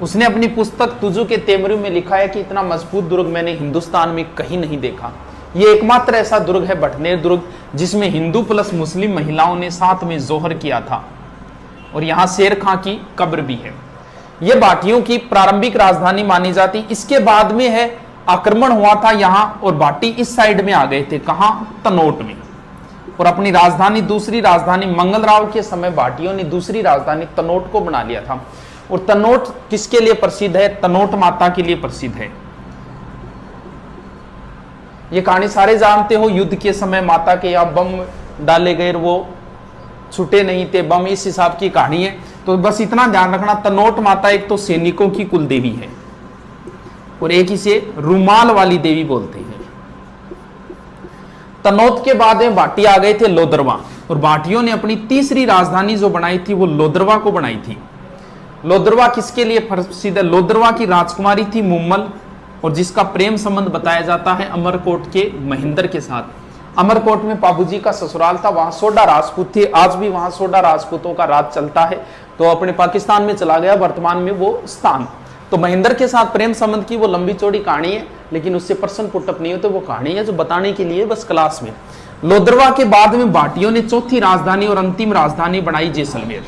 S1: उसने अपनी पुस्तक तुजु के तैमूरी में लिखा है कि इतना मजबूत दुर्ग मैंने हिंदुस्तान में कहीं नहीं देखा। ये एकमात्र ऐसा दुर्ग है भटनेर दुर्ग जिसमें हिंदू प्लस मुस्लिम महिलाओं ने साथ में जोहर किया था, और यहां शेर खां की कब्र भी है। यह भाटियों की प्रारंभिक राजधानी मानी जाती। इसके बाद में है आक्रमण हुआ था यहां, और भाटी इस साइड में आ गए थे, कहां, तनोट में, और अपनी राजधानी, दूसरी राजधानी मंगलराव के समय भाटियों ने दूसरी राजधानी तनोट को बना लिया था। और तनोट किसके लिए प्रसिद्ध है? तनोट माता के लिए प्रसिद्ध है। ये कहानी सारे जानते हो, युद्ध के समय माता के यहाँ बम डाले गए, वो छूटे नहीं थे बम, इस हिसाब की कहानी है। तो बस इतना ध्यान रखना, तनोट माता एक तो सैनिकों की कुल देवी है, और एक इसे रुमाल वाली देवी बोलते हैं। तनोट के बाद में भाटी आ गए थे लोदरवा, और भाटियों ने अपनी तीसरी राजधानी जो बनाई थी वो लोदरवा को बनाई थी। लोदरवा किसके लिए प्रसिद्ध है? लोदरवा की राजकुमारी थी मुम्मल, और जिसका प्रेम संबंध बताया जाता है अमरकोट के महेंद्र के साथ। अमरकोट में बाबूजी का ससुराल था, वहां सोडा राजपूत थे, आज भी वहां सोडा राजपूतों का राज चलता है। तो अपने पाकिस्तान में चला गया वर्तमान में वो स्थान। तो महेंद्र के साथ प्रेम संबंध की वो लंबी चौड़ी कहानी है, लेकिन उससे प्रश्न पुटअप नहीं होते, वो कहानी है जो बताने के लिए बस क्लास में। लोदरवा के बाद में भाटियों ने चौथी राजधानी और अंतिम राजधानी बनाई जैसलमेर,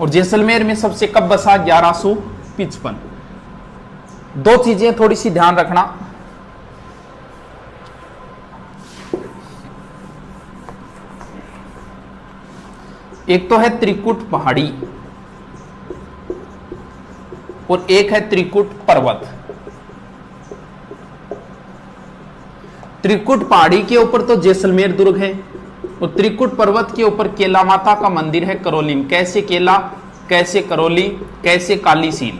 S1: और जैसलमेर में सबसे कब बसा? 1155। दो चीजें थोड़ी सी ध्यान रखना, एक तो है त्रिकुट पहाड़ी और एक है त्रिकुट पर्वत। त्रिकुट पहाड़ी के ऊपर तो जैसलमेर दुर्ग है, और त्रिकुट पर्वत के ऊपर केला माता का मंदिर है करोलीन। कैसे केला, कैसे करौली, कैसे कालीसील।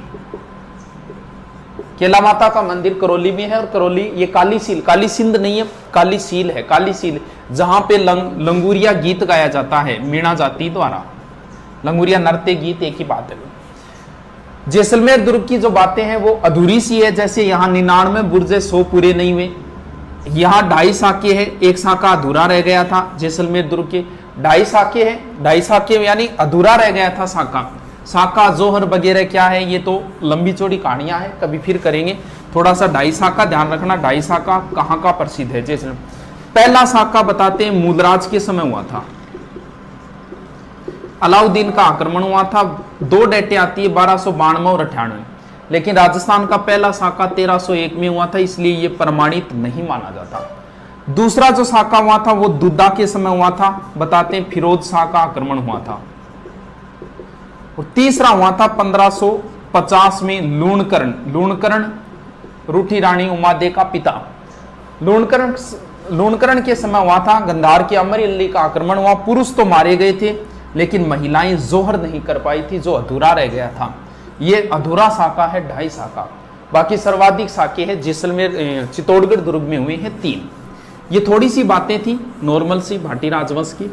S1: केला माता का मंदिर करौली में है, और करौली ये कालीसील, काली सिंध नहीं है, कालीसील है, कालीसील जहां पे लंगूरिया गीत गाया जाता है मीणा जाति द्वारा। लंगूरिया नृत्य गीत एक ही बात है। जैसलमेर दुर्ग की जो बातें हैं वो अधूरी सी है, जैसे यहाँ 99 बुर्ज 100 पूरे नहीं हुए। यहाँ 2.5 साके है, एक साका अधूरा रह गया था। जैसलमेर दुर्ग के 2.5 साके है, 2.5 साके यानी अधूरा रह गया था साका। साका जोहर वगैरह क्या है ये तो लंबी चौड़ी कहानियां हैं, कभी फिर करेंगे। थोड़ा सा 2.5 साका ध्यान रखना। 2.5 साका कहाँ का प्रसिद्ध है? जैसलमेर। पहला साका बताते हैं मूलराज के समय हुआ था, अलाउद्दीन का आक्रमण हुआ था। 2 डेटें आती है 1292 और 98, लेकिन राजस्थान का पहला साका 1301 में हुआ था, इसलिए यह प्रमाणित नहीं माना जाता। दूसरा जो साका हुआ था वो दुद्दा के समय हुआ था, बताते हैं फिरोज शाह का आक्रमण हुआ था। और तीसरा हुआ था 1550 में लूणकरण। लूणकरण रूठी रानी उमादे का पिता। लूणकरण के समय हुआ था। गंधार के अमर अली का आक्रमण हुआ। पुरुष तो मारे गए थे, लेकिन महिलाएं जोहर नहीं कर पाई थी, जो अधूरा रह गया था। ये अधूरा साका है 2.5 साका। बाकी सर्वाधिक साके है जैसलमेर चित्तौड़गढ़ दुर्ग में हुए हैं 3। ये थोड़ी सी बातें थी नॉर्मल सी भाटी राजवंश की।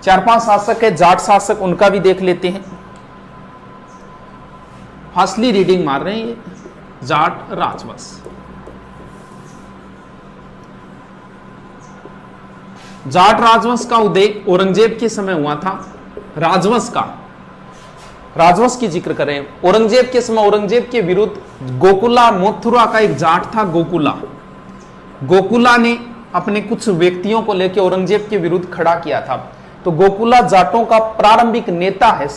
S1: 4-5 शासक है जाट शासक, उनका भी देख लेते हैं। फासली रीडिंग मार रहे हैं ये जाट राजवंश। जाट राजवंश का उदय औरंगजेब के समय हुआ था। राजवंश की जिक्र करें, औरंगजेब के समय औरंगजेब के विरुद्ध गोकुला मथुरा का एक जाट था गोकुला ने अपने कुछ व्यक्तियों को लेकर औरंगजेब के विरुद्ध खड़ा किया था। तो गोकुला जाटों का प्रारंभिक नेता है।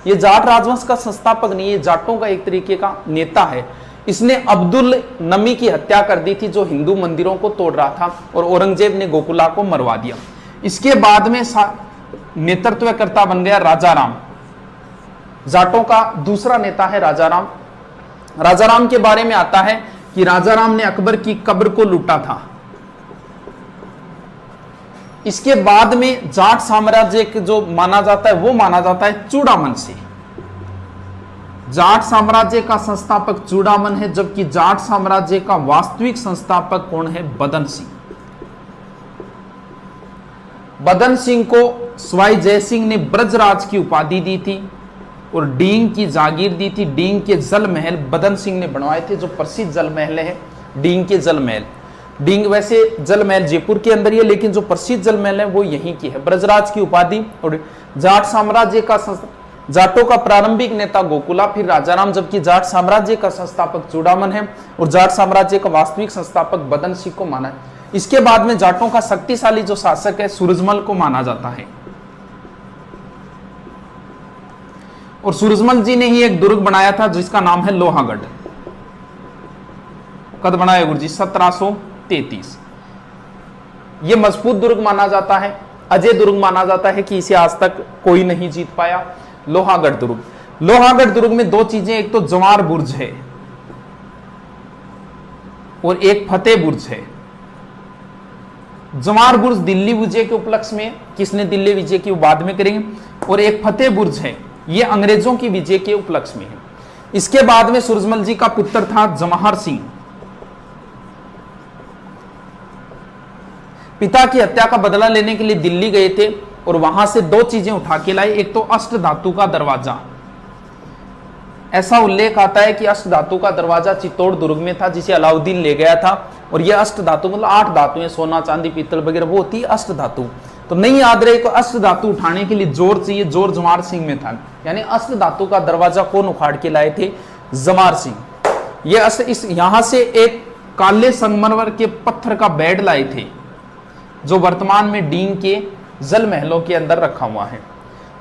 S1: ये जाट राजवंश का संस्थापक नहीं है, जाटों का एक तरीके का नेता है। इसने अब्दुल नमी की हत्या कर दी थी, जो हिंदू मंदिरों को तोड़ रहा था, और औरंगजेब ने गोकुला को मरवा दिया। इसके बाद में नेतृत्वकर्ता बन गया राजाराम। जाटों का दूसरा नेता है राजाराम। राजाराम के बारे में आता है कि राजाराम ने अकबर की कब्र को लूटा था। इसके बाद में जाट साम्राज्य के जो माना जाता है वो माना जाता है चूड़ामन से। जाट साम्राज्य का संस्थापक चूड़ामन है, जबकि जाट साम्राज्य का वास्तविक संस्थापक कौन है? बदन सिंह। बदन सिंह को सवाई जयसिंह ने ब्रजराज की उपाधि दी थी। और डींग की जागीर दी थी। डींग के जल महल बदन सिंह ने बनवाए थे, जो प्रसिद्ध जल महल है डींग के जल महल। डींग वैसे जल महल जयपुर के अंदर ही है, लेकिन जो प्रसिद्ध जल महल है वो यहीं की है। ब्रजराज की उपाधि और जाट साम्राज्य का जाटों का प्रारंभिक नेता गोकुला, फिर राजाराम, जबकि जाट साम्राज्य का संस्थापक चूड़ामन है और जाट साम्राज्य का वास्तविक संस्थापक बदन सिंह को माना है। इसके बाद में जाटों का शक्तिशाली जो शासक है सूरजमल को माना जाता है। और सूरजमल जी ने ही एक दुर्ग बनाया था जिसका नाम है लोहागढ़। कद बनाया गुरुजी 1733। यह मजबूत दुर्ग माना जाता है, अजय दुर्ग माना जाता है कि इसे आज तक कोई नहीं जीत पाया। लोहागढ़ दुर्ग, लोहागढ़ दुर्ग में दो चीजें, एक तो जवार बुर्ज है और एक फतेह बुर्ज है। जवार बुर्ज दिल्ली विजय के उपलक्ष्य में, किसने दिल्ली विजय की बाद में करेंगे, और एक फतेह बुर्ज है, यह अंग्रेजों की विजय के उपलक्ष्य में है। इसके बाद में सूरजमल जी का पुत्र था जवाहर सिंह, पिता की हत्या का बदला लेने के लिए दिल्ली गए थे और वहां से दो चीजें उठा के लाए। एक तो अष्ट धातु का दरवाजा, ऐसा उल्लेख आता है कि अष्ट धातु का दरवाजा चित्तौड़ दुर्ग में था जिसे अलाउद्दीन ले गया था। और यह अष्ट धातु मतलब 8 धातुएं, सोना चांदी पीतल वगैरह, वो होती है अष्ट धातु। तो नहीं याद रहे को अष्ट धातु उठाने के लिए जोर चाहिए, जोर जवाहर सिंह में था। यानी अष्ट धातु का दरवाजा कौन उखाड़ के लाए थे? जवाहर सिंह। ये इस यहां से एक काले संगमरमर के पत्थर का बेड लाए थे जो वर्तमान में डींग के जल महलों के अंदर रखा हुआ है।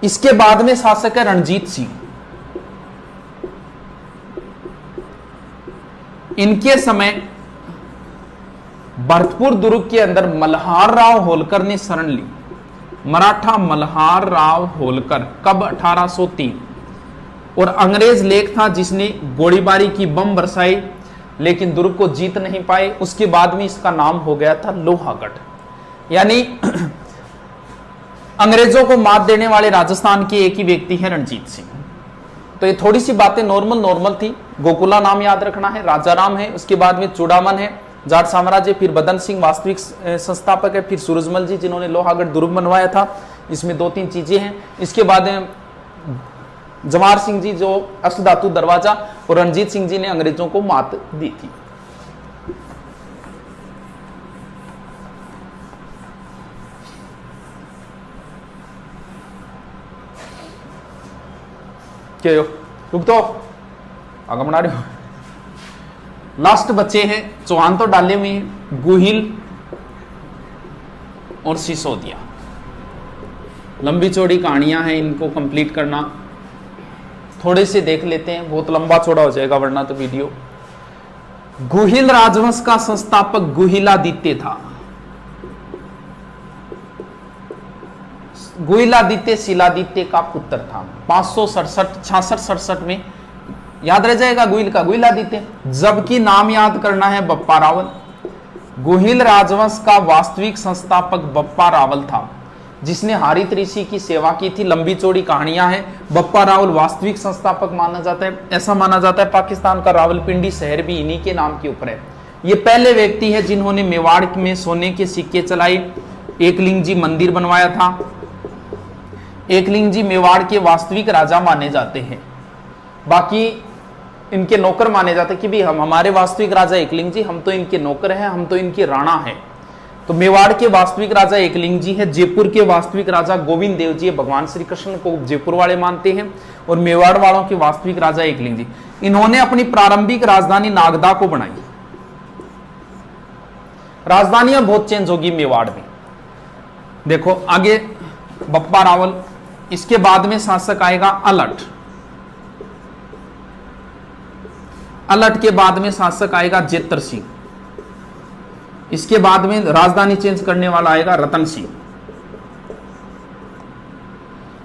S1: इसके बाद में शासक है रणजीत सिंह। इनके समय भरतपुर दुर्ग के अंदर मल्हार राव होलकर ने शरण ली। मराठा मल्हार राव होलकर, कब? 1803। और अंग्रेज लेख था जिसने गोलीबारी की, बम बरसाई, लेकिन दुर्ग को जीत नहीं पाए। उसके बाद में इसका नाम हो गया था लोहागढ़। यानी अंग्रेजों को मात देने वाले राजस्थान के एक ही व्यक्ति है रणजीत सिंह। तो ये थोड़ी सी बातें नॉर्मल थी। गोकुला नाम याद रखना है, राजाराम है, उसके बाद में चूड़ामन है, जाट साम्राज्य, फिर बदन सिंह वास्तविक संस्थापक है, फिर सूरजमल जी जिन्होंने लोहागढ़ दुर्ग बनवाया था। इसमें 2-3 चीजें हैं। इसके बाद जवाहर सिंह जी जो अष्ट धातु दरवाजा, और रणजीत सिंह जी ने अंग्रेजों को मात दी थी। क्या रुक तो आगे बना रहे हो। लास्ट बच्चे हैं, चौहान तो डाले हुए हैं, गुहिल और सिसोदिया। लंबी चौड़ी कहानियां हैं, इनको कंप्लीट करना। थोड़े से देख लेते हैं, बहुत लंबा चौड़ा हो जाएगा वरना तो वीडियो। गुहिल राजवंश का संस्थापक गुहिलादित्य था। गुहिलादित्य शिलादित्य का पुत्र था। 567 में याद रह जाएगा गुहिल का, गुहिलादित्य। जबकि नाम याद करना है बप्पा रावल। गुहिल राजवंश का वास्तविक संस्थापक बप्पा रावल था, जिसने हरित ऋषि की सेवा की थी। लंबी चौड़ी कहानियां हैं। बप्पा रावल वास्तविक संस्थापक माना जाता है। ऐसा माना जाता है पाकिस्तान का रावलपिंडी शहर भी इन्हीं के नाम के ऊपर है। ये पहले व्यक्ति है जिन्होंने मेवाड़ में सोने के सिक्के चलाए। एकलिंग जी मंदिर बनवाया था। एकलिंग जी मेवाड़ के वास्तविक राजा माने जाते हैं, बाकी इनके नौकर माने जाते हैं कि भी हमारे वास्तविक राजा एकलिंग जी, हम तो इनके नौकर हैं, हम तो इनके राणा हैं। तो मेवाड़ के वास्तविक राजा एकलिंग जी है। जयपुर के वास्तविक राजा गोविंद देव जी है। भगवान श्री कृष्ण को जयपुर वाले मानते हैं और मेवाड़ वालों के वास्तविक राजा एकलिंग जी। इन्होंने अपनी प्रारंभिक राजधानी नागदा को बनाई। राजधानियां बहुत चेंज होगी मेवाड़ में। देखो आगे बप्पा रावल, इसके बाद में शासक आएगा अलट। अलट के बाद में शासक आएगा जेतर सिंह। इसके बाद में राजधानी चेंज करने वाला आएगा रतन सिंह।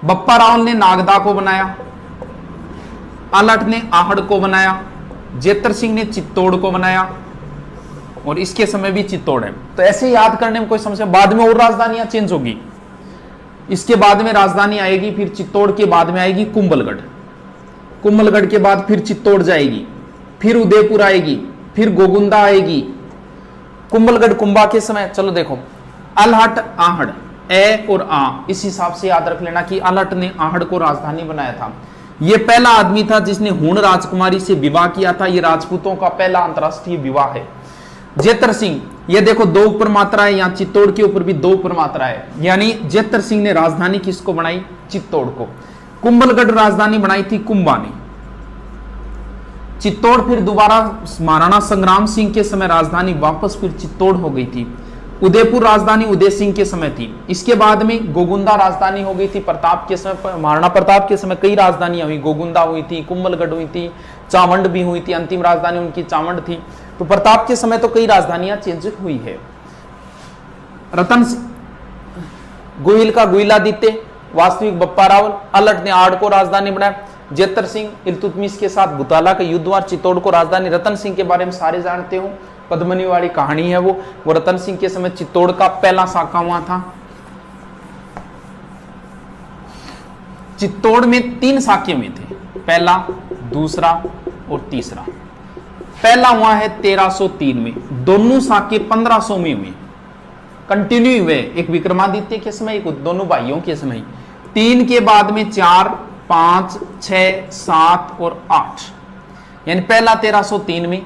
S1: बप्पा रावल ने नागदा को बनाया, अलट ने आहड़ को बनाया, जेतर सिंह ने चित्तौड़ को बनाया, और इसके समय भी चित्तौड़ है। तो ऐसे याद करने में कोई समस्या। बाद में और राजधानियां चेंज होगी। इसके बाद में राजधानी आएगी, फिर चित्तौड़ के बाद में आएगी कुंभलगढ़। कुंभलगढ़ के बाद फिर चित्तौड़ जाएगी, फिर उदयपुर आएगी, फिर गोगुंदा आएगी। कुंभलगढ़ कुंभा के समय, चलो देखो, अलहट आहड़, ए और आ, इस हिसाब से याद रख लेना कि अलहट ने आहड़ को राजधानी बनाया था। ये पहला आदमी था जिसने हुण राजकुमारी से विवाह किया था। ये राजपूतों का पहला अंतरराष्ट्रीय विवाह है। जेतर सिंह, ये देखो दो ऊपर मात्रा है, यहाँ चित्तौड़ के ऊपर भी दो ऊपर मात्रा है, यानी जेतर सिंह ने राजधानी किसको बनाई? चित्तौड़ को। कुंभलगढ़ राजधानी बनाई थी कुंभा ने। चित्तौड़ फिर दोबारा महाराणा संग्राम सिंह के समय राजधानी वापस फिर चित्तौड़ हो गई थी। उदयपुर राजधानी उदय सिंह के समय थी। इसके बाद में गोगुंदा राजधानी हो गई थी प्रताप के समय। महाराणा प्रताप के समय कई राजधानियां हुई, गोगुंदा हुई थी, कुंभलगढ़ हुई थी, चावंड भी हुई थी, अंतिम राजधानी उनकी चावंड थी। तो प्रताप के समय तो कई राजधानियां चेंज हुई है। रतन गोहिल का गोहिलादित्य, वास्तविक बप्पा रावल, अलट ने आड़ को राजधानी बनाया। जेतर सिंह इल्तुतमिश के साथ बुताला का युद्ध हुआ, चित्तौड़ को राजधानी। रतन सिंह के बारे में सारे जानते हो, पद्मनी वाली कहानी है वो रतन सिंह के समय चित्तौड़ का पहला साका हुआ था। चित्तौड़ में 3 साके में थे, पहला, दूसरा और तीसरा। पहला हुआ है 1303 में, दोनों साके 1500 में हुए, कंटिन्यू हुए, एक विक्रमादित्य के समय, एक दोनों भाइयों के समय। 3 के बाद में 4, 5, 6, 7 और 8, यानी पहला 1303 में,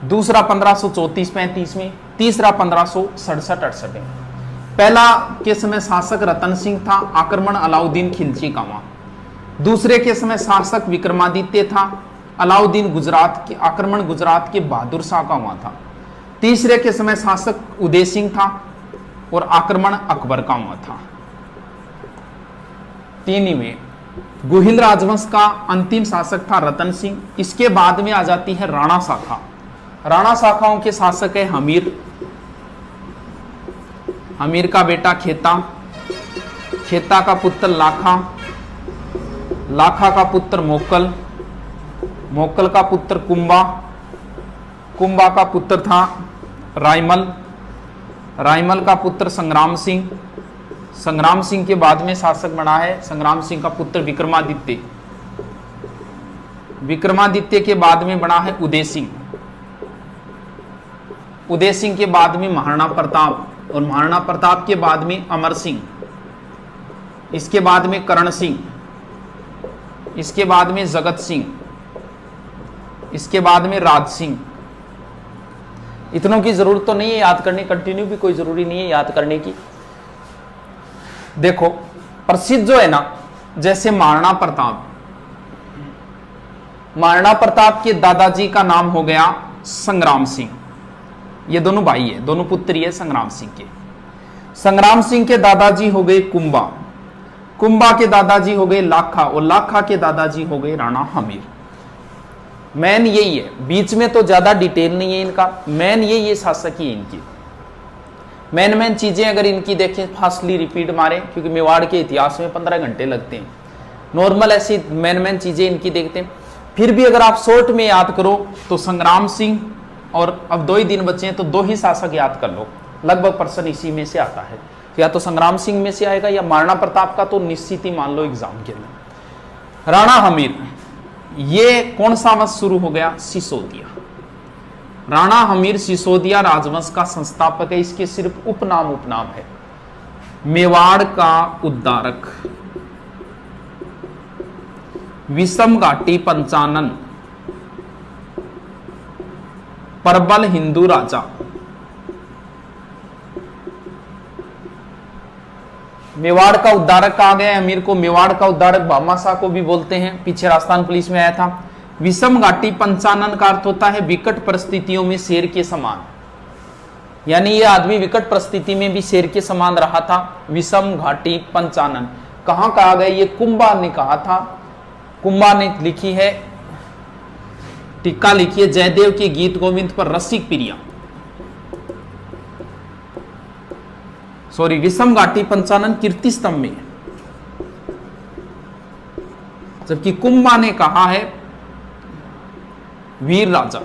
S1: दूसरा 1534-35 में, तीसरा 1567-68 में। पहला के समय शासक रतन सिंह था, आक्रमण अलाउद्दीन खिलजी का हुआ। दूसरे के समय शासक विक्रमादित्य था, अलाउद्दीन गुजरात के आक्रमण गुजरात के बहादुर शाह का हुआ था। तीसरे के समय शासक उदय सिंह था और आक्रमण अकबर का हुआ था। 3 में गोहिल राजवंश का अंतिम शासक था रतन सिंह। इसके बाद में आ जाती है राणा शाखा। राणा शाखाओं के शासक है हमीर, हमीर का बेटा खेता, खेता का पुत्र लाखा, लाखा का पुत्र मोक्कल, मोक्कल का पुत्र कुंभा, कुंभा का पुत्र था रायमल, रायमल का पुत्र संग्राम सिंह, संग्राम सिंह के बाद में शासक बना है संग्राम सिंह का पुत्र विक्रमादित्य, विक्रमादित्य के बाद में बना है उदय सिंह, उदय सिंह के बाद में महाराणा प्रताप, और महाराणा प्रताप के बाद में अमर सिंह, इसके बाद में करण सिंह, इसके बाद में जगत सिंह, इसके बाद में राज सिंह। इतनों की जरूरत तो नहीं है याद करने, कंटिन्यू भी कोई जरूरी नहीं है याद करने की। देखो प्रसिद्ध जो है ना, जैसे महाराणा प्रताप, महाराणा प्रताप के दादाजी का नाम हो गया संग्राम सिंह। ये दोनों भाई है, दोनों पुत्री है संग्राम सिंह के। संग्राम सिंह के दादाजी हो गए कुंभा, कुंभा के दादाजी हो गए लाखा, और लाखा के दादाजी हो गए राणा हमीर। मैन यही है, बीच में तो ज्यादा डिटेल नहीं है इनका, मैन ये शासक ही है इनकी। मैन चीजें अगर इनकी देखें, फास्टली रिपीट मारे, क्योंकि मेवाड़ के इतिहास में 15 घंटे लगते हैं। नॉर्मल ऐसी मैन चीजें इनकी देखते हैं। फिर भी अगर आप शॉर्ट में याद करो तो संग्राम सिंह, और अब 2 ही दिन बचे हैं तो 2 ही शासक याद कर लो, लगभग पर्सन इसी में से आता है। या तो संग्राम सिंह में से आएगा या महाराणा प्रताप का तो निश्चित ही मान लो एग्जाम के लिए। राणा हमीर, ये कौन सा वंश शुरू हो गया? सिसोदिया। राणा हमीर सिसोदिया राजवंश का संस्थापक है। इसके सिर्फ उपनाम है। मेवाड़ का उद्धारक, विषम घाटी पंचानन, प्रबल हिंदू राजा। मेवाड़ का उद्धारक कहा गया है अमीर को। मेवाड़ का उद्धारक भामाशाह को भी बोलते हैं, पीछे राजस्थान पुलिस में आया था। विषम घाटी पंचानन का अर्थ होता है विकट परिस्थितियों में शेर के समान, यानी ये आदमी विकट परिस्थिति में भी शेर के समान रहा था। विषम घाटी पंचानन कहां कहा गया? ये कुंभा ने कहा था। कुंभा ने लिखी है, टीका लिखी है जयदेव के गीत गोविंद पर रसिक प्रिया, सॉरी विषम घाटी पंचानन कीर्ति स्तंभ में, जबकि कुंभा ने कहा है वीर राजा।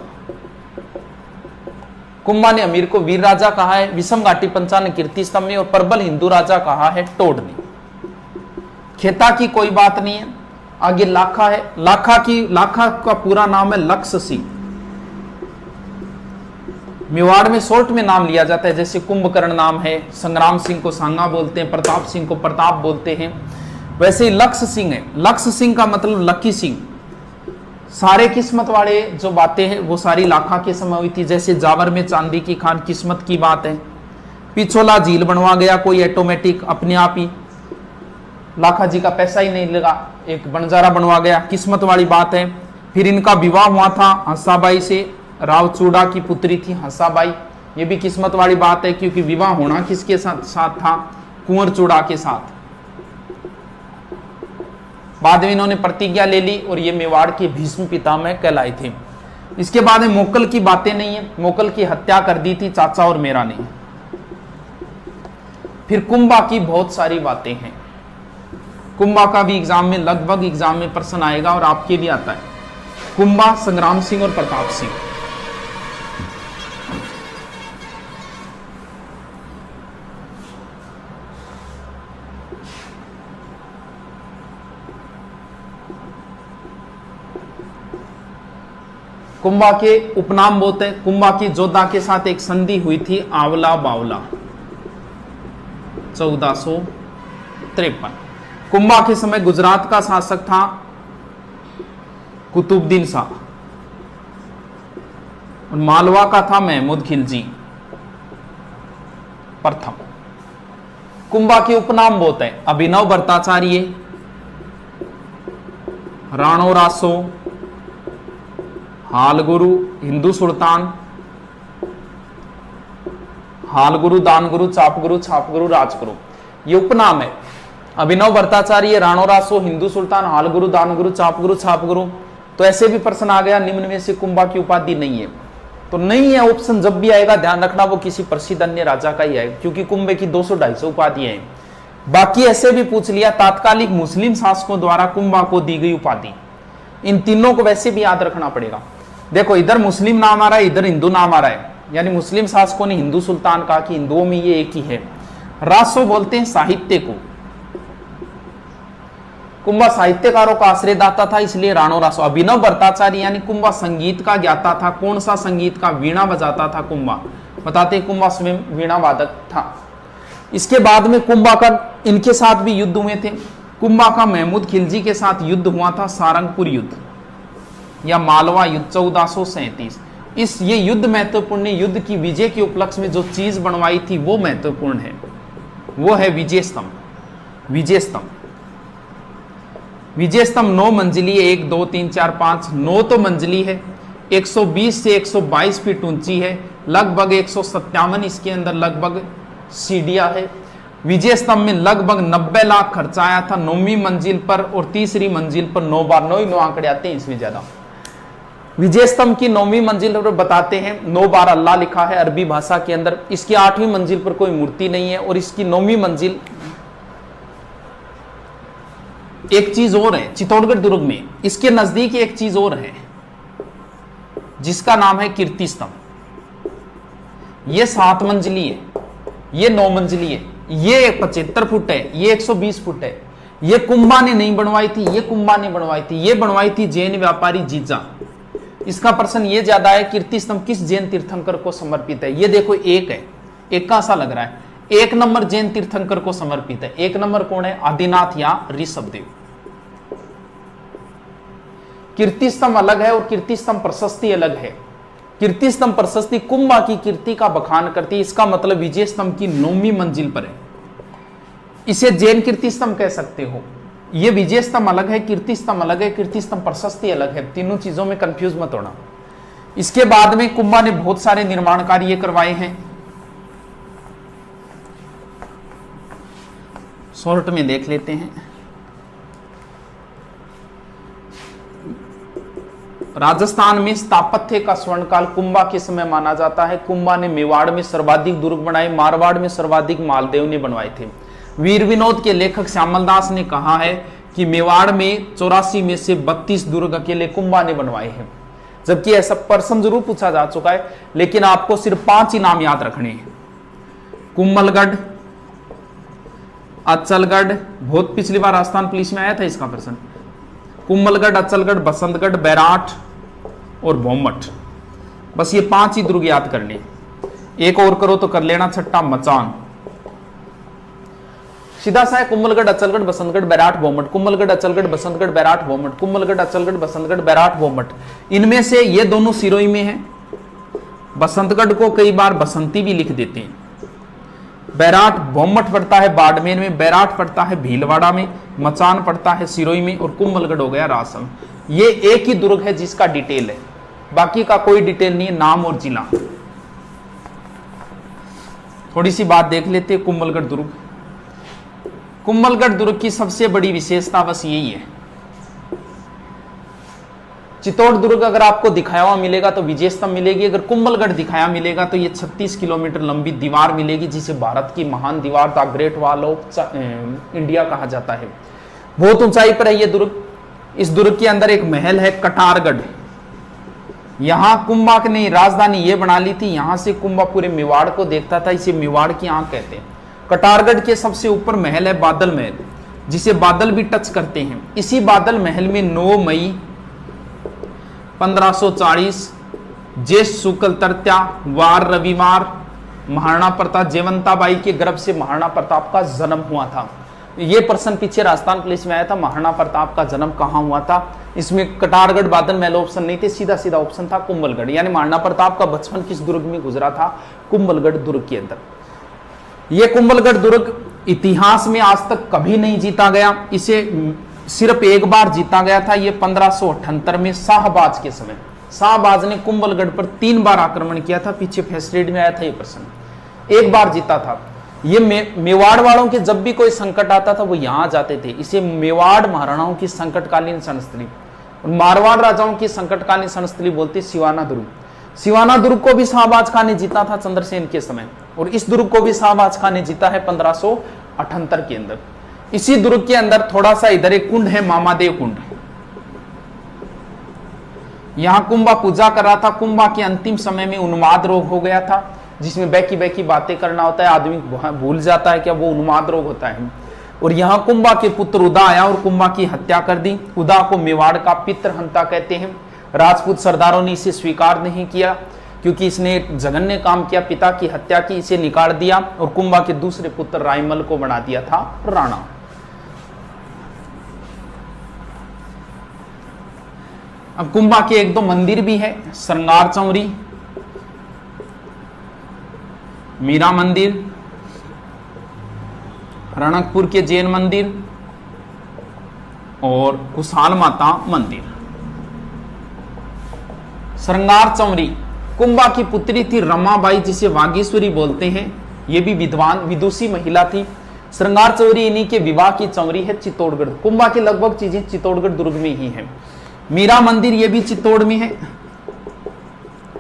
S1: कुंभा ने अमीर को वीर राजा कहा है, विषम घाटी पंचानन कीर्ति स्तंभ में, और प्रबल हिंदू राजा कहा है टोड ने। खेता की कोई बात नहीं है। आगे लाखा है। लाखा का पूरा नाम है लक्ष्य सिंह। मेवाड़ में शॉर्ट में नाम लिया जाता है, जैसे कुंभकर्ण नाम है, संग्राम सिंह को सांगा बोलते हैं, प्रताप सिंह को प्रताप बोलते हैं। वैसे ही लक्ष्य सिंह है, लक्ष्य सिंह का मतलब लकी सिंह। सारे किस्मत वाले जो बातें हैं वो सारी लाखा के समय हुई थी। जैसे जावर में चांदी की खान, किस्मत की बात है। पिछोला झील बनवा गया कोई ऑटोमेटिक अपने आप ही, लाखा जी का पैसा ही नहीं लगा, एक बंजारा बनवा गया, किस्मत वाली बात है। फिर इनका विवाह हुआ था हंसाबाई से, रावचूड़ा की पुत्री थी हंसाबाई, ये भी किस्मत वाली बात है क्योंकि विवाह होना किसके साथ था, कुंवर चूड़ा के साथ। बाद में इन्होंने प्रतिज्ञा ले ली और ये मेवाड़ के भीष्म पितामह कहलाए थे। इसके बाद में मोकल की बातें नहीं है, मोकल की हत्या कर दी थी चाचा और मेरा ने। फिर कुंभा की बहुत सारी बातें हैं। कुंभा का भी एग्जाम में, लगभग एग्जाम में प्रश्न आएगा और आपके भी आता है। कुंभा संग्राम सिंह और प्रताप सिंह। कुंभा के उपनाम बहुत है। कुंभा की जोधा के साथ एक संधि हुई थी आवला बावला 1453। कुंभा के समय गुजरात का शासक था कुतुबुद्दीन शाह और मालवा का था महमूद खिलजी प्रथम। कुंभा के उपनाम बहुत है। अभिनव भट्टाचार्य, राणो रासो, हालगुरु, हिंदू सुल्तान, हालगुरु, दानगुरु, चापगुरु, छापगुरु, राजगुरु, ये उपनाम है। अभिनव भट्टाचार्य, राणो रासो, हिंदू सुल्तान, हालगुरु, दानगुरु, चापगुरु, छापगुरु। तो ऐसे भी प्रश्न आ गया, निम्न में से कुंभा की उपाधि नहीं है तो नहीं है। ऑप्शन जब भी आएगा ध्यान रखना वो किसी प्रसिद्ध अन्य राजा का ही है, क्योंकि कुंभे की 200-250 उपाधियां हैं। बाकी ऐसे भी पूछ लिया, तात्कालिक मुस्लिम शासकों द्वारा कुंभा को दी गई उपाधि। इन तीनों को वैसे भी याद रखना पड़ेगा। देखो इधर मुस्लिम नाम आ रहा है, इधर हिंदू नाम आ रहा है, यानी मुस्लिम शासकों ने हिंदू सुल्तान कहा कि हिंदुओं में ये एक ही है। रासो बोलते हैं साहित्य को, कुंभा साहित्यकारों का आश्रयदाता था, इसलिए राणो रासो। अभिनव भट्टाचार्य यानी कुंभा संगीत का ज्ञाता था। कौन सा संगीत का? वीणा बजाता था कुंभा। बताते कुंभा स्वयं वीणा वादक था। इसके बाद में कुंभा का इनके साथ भी युद्ध हुए थे। कुंभा का महमूद खिलजी के साथ युद्ध हुआ था, सारंगपुर युद्ध या मालवा युद्ध 1437। ये युद्ध महत्वपूर्ण है। युद्ध की विजय के उपलक्ष्य में जो चीज बनवाई थी वो महत्वपूर्ण है, वो है विजय स्तंभ। विजय स्तंभ, विजय स्तंभ 9 मंजिली है। 1 2 3 4 5 9 तो मंजिली है। 120 से 122 फीट ऊंची है। लगभग 157 इसके अंदर लगभग सीढ़ियां है। विजय स्तंभ में लगभग 90 लाख खर्चा आया था 9वीं मंजिल पर, और तीसरी मंजिल पर 9 बार, 9 आंकड़े आते हैं इसमें ज्यादा। विजय स्तंभ की 9वीं मंजिल पर बताते हैं 9 बार अल्लाह लिखा है अरबी भाषा के अंदर। इसकी 8वीं मंजिल पर कोई मूर्ति नहीं है, और इसकी 9वीं मंजिल एक चीज और है चित्तौड़गढ़ दुर्ग में, इसके नजदीक एक चीज और है जिसका नाम है कीर्ति स्तंभ। ये 7 मंजिली है, ये 9 मंजिली है, ये 75 फुट है, ये 120 फुट है। ये कुंभा ने नहीं बनवाई थी, ये कुंभा ने बनवाई थी। ये बनवाई थी जैन व्यापारी जीजा। इसका प्रश्न ये ज्यादा है, कीर्ति स्तंभ किस जैन तीर्थंकर को समर्पित है? ये देखो एक है, एक का सा लग रहा है। 1 नंबर जैन तीर्थंकर को समर्पित है। 1 नंबर कौन है? आदिनाथ या ऋषभदेव। कीर्ति स्तंभ अलग है और कीर्ति स्तंभ प्रशस्ति अलग है। कीर्ति स्तंभ प्रशस्ति कुंभा की कीर्ति का बखान करती है। इसका मतलब विजय स्तंभ की 9वीं मंजिल पर है। इसे जैन कीर्ति स्तंभ कह सकते हो। ये विजय स्तंभ अलग है, कीर्ति स्तंभ अलग है, कीर्ति स्तंभ प्रशस्ति अलग है। तीनों चीजों में कंफ्यूज मत होना। इसके बाद में कुंभा ने बहुत सारे निर्माण कार्य करवाए हैं। शॉर्ट में देख लेते हैं। राजस्थान में स्थापत्य का स्वर्णकाल कुंभा के समय माना जाता है। कुंभा ने मेवाड़ में सर्वाधिक दुर्ग बनाए, मारवाड़ में सर्वाधिक मालदेव ने बनवाए थे। वीर विनोद के लेखक श्यामल दास ने कहा है कि मेवाड़ में 84 में से 32 दुर्ग अकेले कुंभा ने बनवाए हैं। जबकि ऐसा प्रश्न जरूर पूछा जा चुका है, लेकिन आपको सिर्फ 5 ही नाम याद रखने हैं। कुंभलगढ़, अचलगढ़, बहुत पिछली बार राजस्थान पुलिस में आया था इसका प्रश्न। कुंभलगढ़, अचलगढ़, बसंतगढ़, बैराट और भोमट, बस ये 5 ही दुर्ग याद करने। एक और करो तो कर लेना, छठा मचान। सीधा सा है कुंभलगढ़, अचलगढ़, बसंतगढ़, बैराट, भोमट, कुंभलगढ़, अचलगढ़, बसंतगढ़, बैराट, भोमट, कुंभलगढ़, अचलगढ़, बसंतगढ़, बैराट, भोमट। इनमें से ये दोनों सिरोही में है। बसंतगढ़ को कई बार बसंती भी लिख देते हैं। बैराट भोमट पड़ता है बाड़मेर में, बैराट पड़ता है भीलवाड़ा में, मचान पड़ता है सिरोही में, और कुंभलगढ़ हो गया रासम। ये एक ही दुर्ग है जिसका डिटेल है, बाकी का कोई डिटेल नहीं है, नाम और जिला। थोड़ी सी बात देख लेते हैं कुंभलगढ़ दुर्ग। कुंभलगढ़ दुर्ग की सबसे बड़ी विशेषता बस यही है। चित्तौड़ दुर्ग अगर आपको दिखाया हुआ मिलेगा तो विजय स्तंभ मिलेगी, अगर कुंभलगढ़ दिखाया मिलेगा तो ये 36 किलोमीटर लंबी दीवार मिलेगी, जिसे भारत की महान दीवार the great wall of India कहा जाता है। बहुत ऊंचाई पर है ये दुर्ग। इस दुर्ग के अंदर एक महल है कटारगढ़। यहां कुंभा ने राजधानी ये बना ली थी, यहां से कुंभा पूरे मेवाड़ को देखता था, इसे मेवाड़ की आंख कहते हैं। कटारगढ़ के सबसे ऊपर महल है बादल महल, जिसे बादल भी टच करते हैं। इसी बादल महल में 9 मई 1540 ज्येष्ठ शुक्ल तृतीया वार रविवार महाराणा प्रताप जयवंताबाई के गर्भ से महाराणा प्रताप का जन्म हुआ था। ये प्रश्न पीछे राजस्थान पुलिस में आया था, महाराणा प्रताप का जन्म कहां हुआ था। इसमें कटारगढ़ बादल महल ऑप्शन नहीं थे, सीधा सीधा ऑप्शन था कुंभलगढ़। यानी महाराणा प्रताप का बचपन किस दुर्ग में गुजरा था? कुंभलगढ़ दुर्ग के अंदर। यह कुंभलगढ़ दुर्ग इतिहास में आज तक कभी नहीं जीता गया, इसे सिर्फ एक बार जीता गया था। यह 1578 में शाहबाज के समय। शाहबाज ने कुंभलगढ़ पर 3 बार आक्रमण किया था। पीछे फर्स्ट रेड में आया था ये प्रश्न। एक बार जीता था। ये मेवाड़ वालों के जब भी कोई संकट आता था वो यहां जाते थे। इसे मेवाड़ महाराणाओं की संकटकालीन संस्थली, मारवाड़ राजाओं की संकटकालीन संस्थली बोलते सिवाना दुर्ग। सिवाना दुर्ग को भी शाहबाज खान ने जीता था चंद्रसेन के समय, और इस दुर्ग को भी शाहबाज खान ने जीता है 1578 के अंदर। इसी दुर्ग के अंदर थोड़ा सा इधर एक कुंड है, मामादेव कुंड। यहां कुंभा पूजा कर रहा था। कुंभा के अंतिम समय में उन्माद रोग हो गया था, जिसमें बैकी बैकी बातें करना होता है, आदमी भूल जाता है क्या वो उन्माद रोग होता है। और यहां कुंभा के पुत्र उदा आया और कुंभा की हत्या कर दी। उदा को मेवाड़ का पितृहंता कहते हैं। राजपूत सरदारों ने इसे स्वीकार नहीं किया क्योंकि इसने जघन्य काम किया, पिता की हत्या की, इसे निकाल दिया और कुंभा के दूसरे पुत्र रायमल को बना दिया था राणा। अब कुंभा के 1-2 मंदिर भी है, श्रृंगार चौरी, मीरा मंदिर, रणकपुर के जैन मंदिर और कुशाल माता मंदिर। श्रृंगार चौरी कुंभा की पुत्री थी रमाबाई, जिसे वागीश्वरी बोलते हैं। ये भी विद्वान विदुषी महिला थी। श्रृंगार चौरी इन्हीं के विवाह की चौरी है चित्तौड़गढ़। कुंभा की लगभग चीजें चित्तौड़गढ़ दुर्ग में ही है। मीरा मंदिर ये भी चित्तौड़ में है,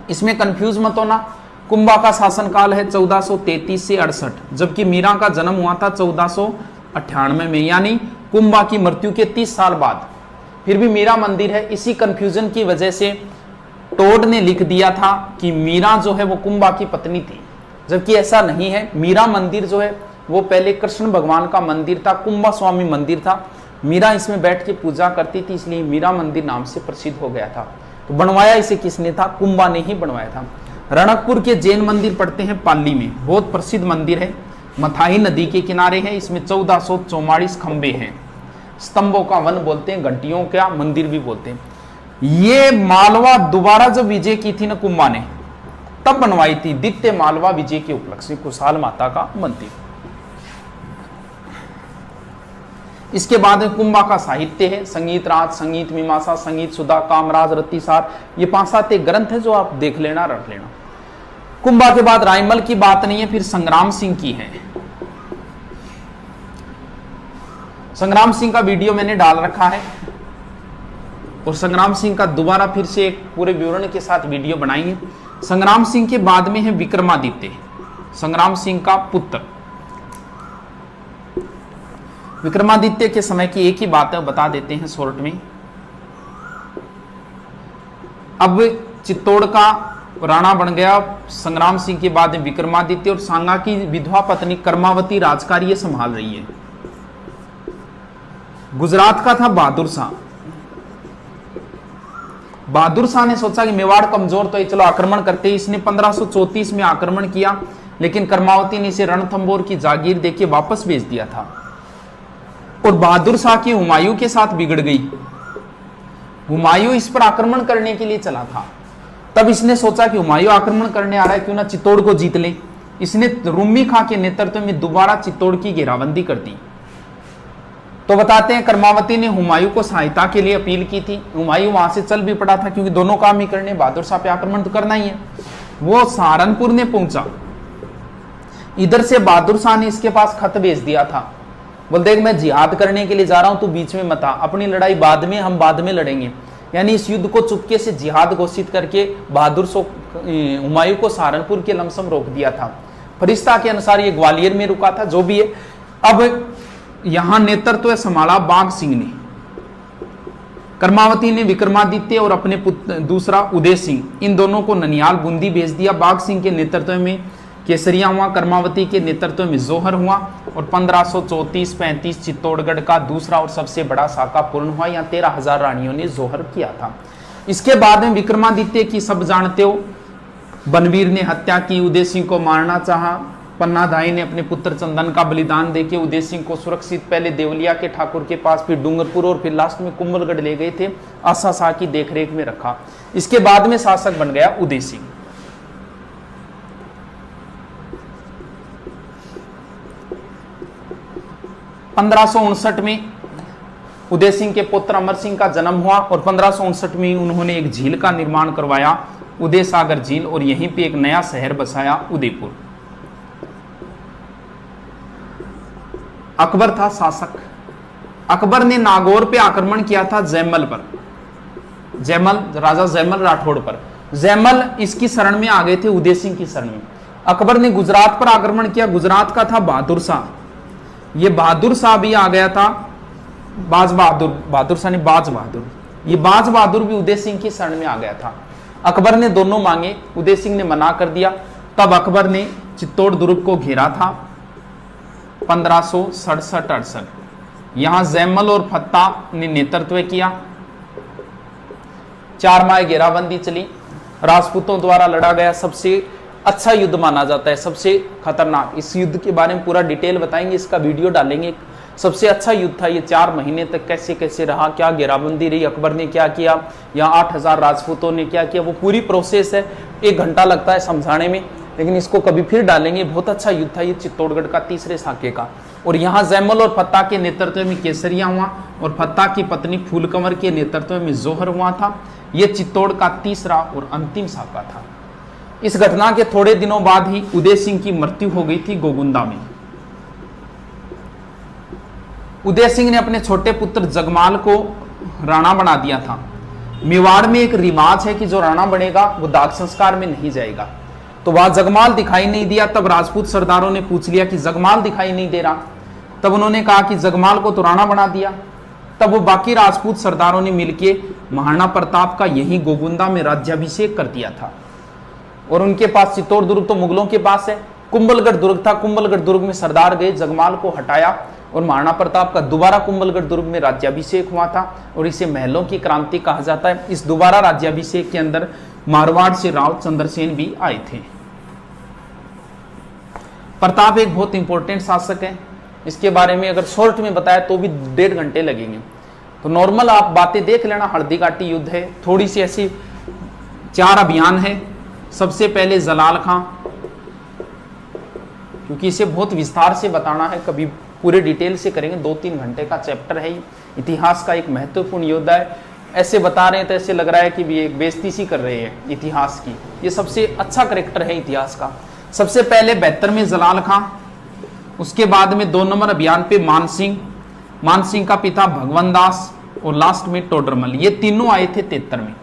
S1: इसमें कंफ्यूज मत होना। कुंभा का शासनकाल है 1433 से 68, जबकि मीरा का जन्म हुआ था 1498 में, यानी कुंभा की मृत्यु के 30 साल बाद। फिर भी मीरा मंदिर है। इसी कंफ्यूजन की वजह से टोड ने लिख दिया था कि मीरा जो है वो कुंभा की पत्नी थी, जबकि ऐसा नहीं है। मीरा मंदिर जो है वो पहले कृष्ण भगवान का मंदिर था, कुंभा स्वामी मंदिर था। मीरा इसमें बैठ के पूजा करती थी, इसलिए मीरा मंदिर नाम से प्रसिद्ध हो गया था। तो बनवाया इसे किसने था? कुंभा ने ही बनवाया था। रणकपुर के जैन मंदिर पड़ते हैं पाली में, बहुत प्रसिद्ध मंदिर है, मथाही नदी के किनारे है। इसमें 1444 खंबे हैं, स्तंभों का वन बोलते हैं, घंटियों का मंदिर भी बोलते हैं। ये मालवा दोबारा जब विजय की थी ना कुंभा ने, तब बनवाई थी, द्वितीय मालवा विजय के उपलक्ष्य में कुशाल माता का मंदिर। इसके बाद कुंभा का साहित्य है, संगीत राज, संगीत मीमांसा, संगीत सुधा, कामराज, रतिसार। ये 5-7 ग्रंथ है जो आप देख लेना, रख लेना। कुंभा के बाद रायमल की बात नहीं है, फिर संग्राम सिंह की है। संग्राम सिंह का वीडियो मैंने डाल रखा है और संग्राम सिंह का दोबारा फिर से एक पूरे विवरण के साथ वीडियो बनाएंगे। संग्राम सिंह के बाद में है विक्रमादित्य, संग्राम सिंह का पुत्र। विक्रमादित्य के समय की एक ही बात है, बता देते हैं शॉर्ट में। अब चित्तौड़ का राणा बन गया संग्राम सिंह के बाद विक्रमादित्य, और सांगा की विधवा पत्नी कर्मावती राजकार्य संभाल रही है। गुजरात का था बहादुर शाह। बहादुर शाह ने सोचा कि मेवाड़ कमजोर तो है, चलो आक्रमण करते हैं। इसने 1534 में आक्रमण किया, लेकिन कर्मावती ने इसे रणथंबोर की जागीर देके वापस भेज दिया था। और बहादुर शाह की हुमायूं के साथ बिगड़ गई। हुमायूं इस पर आक्रमण करने के लिए चला था। तब इसने सोचा कि हुमायूं आक्रमण करने आ रहा है, क्यों ना चित्तौड़ को जीत ले। इसने रूमी खां के नेतृत्व में दोबारा चित्तौड़ की घेराबंदी कर दी। तो बताते हैं कर्मावती ने हुमायूं को सहायता के लिए अपील की थी। हुमायूं वहां से चल भी पड़ा था, क्योंकि दोनों काम ही करने, बहादुर शाह पे आक्रमण तो करना ही है। वो सहारनपुर ने पहुंचा। इधर से बहादुर शाह ने इसके पास खत भेज दिया था, बोल देख मैं जिहाद करने के लिए जा रहा हूं, तू बीच में मत आ, अपनी लड़ाई बाद में, हम बाद में लड़ेंगे। यानी इस युद्ध को चुपके से जिहाद घोषित करके हुमायूं को सहारनपुर के लमसम रोक दिया था। फरिश्ता के अनुसार ये ग्वालियर में रुका था, जो भी है। अब यहां नेतृत्व संभाला बाघ सिंह ने। कर्मावती ने विक्रमादित्य और अपने पुत्र दूसरा उदय सिंह, इन दोनों को ननियाल बूंदी भेज दिया। बाघ सिंह के नेतृत्व में केसरिया हुआ, कर्मावती के नेतृत्व में जोहर हुआ और 1534-35 चित्तौड़गढ़ का दूसरा और सबसे बड़ा साका पूर्ण हुआ। यहाँ 13,000 रानियों ने जोहर किया था। इसके बाद में विक्रमादित्य की सब जानते हो, बनवीर ने हत्या की, उदय सिंह को मारना चाहा। पन्नाधाई ने अपने पुत्र चंदन का बलिदान देके उदय सिंह को सुरक्षित पहले देवलिया के ठाकुर के पास, फिर डूंगरपुर और फिर लास्ट में कुंभलगढ़ ले गए थे, आशा शाह की देखरेख में रखा। इसके बाद में शासक बन गया उदय सिंह। 1559 में उदय सिंह के पुत्र अमर सिंह का जन्म हुआ और 1559 में उन्होंने एक झील का निर्माण करवाया, उदय सागर झील, और यहीं पे एक नया शहर बसाया, उदयपुर। अकबर था शासक। अकबर ने नागौर पे आक्रमण किया था जैमल पर, राजा जैमल राठौड़ पर। जैमल इसकी शरण में आ गए थे, उदय सिंह की शरण में। अकबर ने गुजरात पर आक्रमण किया। गुजरात का था बहादुर शाह, ये बहादुर शाह भी आ गया था, बहादुर शाह ने बाज बहादुर, ये बाज बहादुर भी उदय सिंह की शरण में आ गया था। अकबर ने दोनों मांगे, उदय सिंह ने मना कर दिया। तब अकबर ने चित्तौड़ दुर्ग को घेरा था 1567-68। यहां जैमल और फत्ता ने नेतृत्व किया। 4 माह घेराबंदी चली, राजपूतों द्वारा लड़ा गया सबसे अच्छा युद्ध माना जाता है, सबसे खतरनाक। इस युद्ध के बारे में पूरा डिटेल बताएंगे, इसका वीडियो डालेंगे। सबसे अच्छा युद्ध था ये। 4 महीने तक कैसे कैसे रहा, क्या घेराबंदी रही, अकबर ने क्या किया, यहाँ 8,000 राजपूतों ने क्या किया, वो पूरी प्रोसेस है। 1 घंटा लगता है समझाने में, लेकिन इसको कभी फिर डालेंगे। बहुत अच्छा युद्ध था ये चित्तौड़गढ़ का, तीसरे साके का। और यहाँ जैमल और फत्ता के नेतृत्व में केसरिया हुआ और फत्ता की पत्नी फूलकंवर के नेतृत्व में जोहर हुआ था। ये चित्तौड़ का तीसरा और अंतिम साका था। इस घटना के थोड़े दिनों बाद ही उदय सिंह की मृत्यु हो गई थी गोगुंदा में। उदय सिंह ने अपने छोटे पुत्र जगमाल को राणा बना दिया था। मेवाड़ में एक रिवाज है कि जो राणा बनेगा वो दाग संस्कार में नहीं जाएगा। तो वहां जगमाल दिखाई नहीं दिया। तब राजपूत सरदारों ने पूछ लिया कि जगमाल दिखाई नहीं दे रहा। तब उन्होंने कहा कि जगमाल को तो राणा बना दिया। तब वो बाकी राजपूत सरदारों ने मिलकर महाराणा प्रताप का यही गोगुंदा में राज्याभिषेक कर दिया था। और उनके पास चित्तौड़ दुर्ग तो मुगलों के पास है, कुंभलगढ़ दुर्ग था। कुंभलगढ़ दुर्ग में सरदार गए, जगमाल को हटाया और महाराणा प्रताप का दोबारा कुंभलगढ़ दुर्ग में राज्याभिषेक हुआ था। और इसे महलों की क्रांति कहा जाता है। इस दोबारा राज्याभिषेक के अंदर मारवाड़ से राव चंद्रसेन भी आए थे। प्रताप एक बहुत इंपॉर्टेंट शासक है। इसके बारे में अगर शॉर्ट में बताया तो भी 1.5 घंटे लगेंगे। तो नॉर्मल आप बातें देख लेना। हल्दी घाटी युद्ध है, थोड़ी सी ऐसी 4 अभियान है। सबसे पहले जलाल खां, क्योंकि इसे बहुत विस्तार से बताना है, कभी पूरे डिटेल से करेंगे। 2-3 घंटे का चैप्टर है। इतिहास का एक महत्वपूर्ण योद्धा है। ऐसे बता रहे हैं तो ऐसे लग रहा है कि भी एक बेइज्जती सी कर रहे हैं इतिहास की। ये सबसे अच्छा करेक्टर है इतिहास का। सबसे पहले 72 में जलाल खां, उसके बाद में 2 नंबर अभियान पे मान सिंह का पिता भगवंत दास और लास्ट में टोडरमल। ये तीनों आए थे 73 में।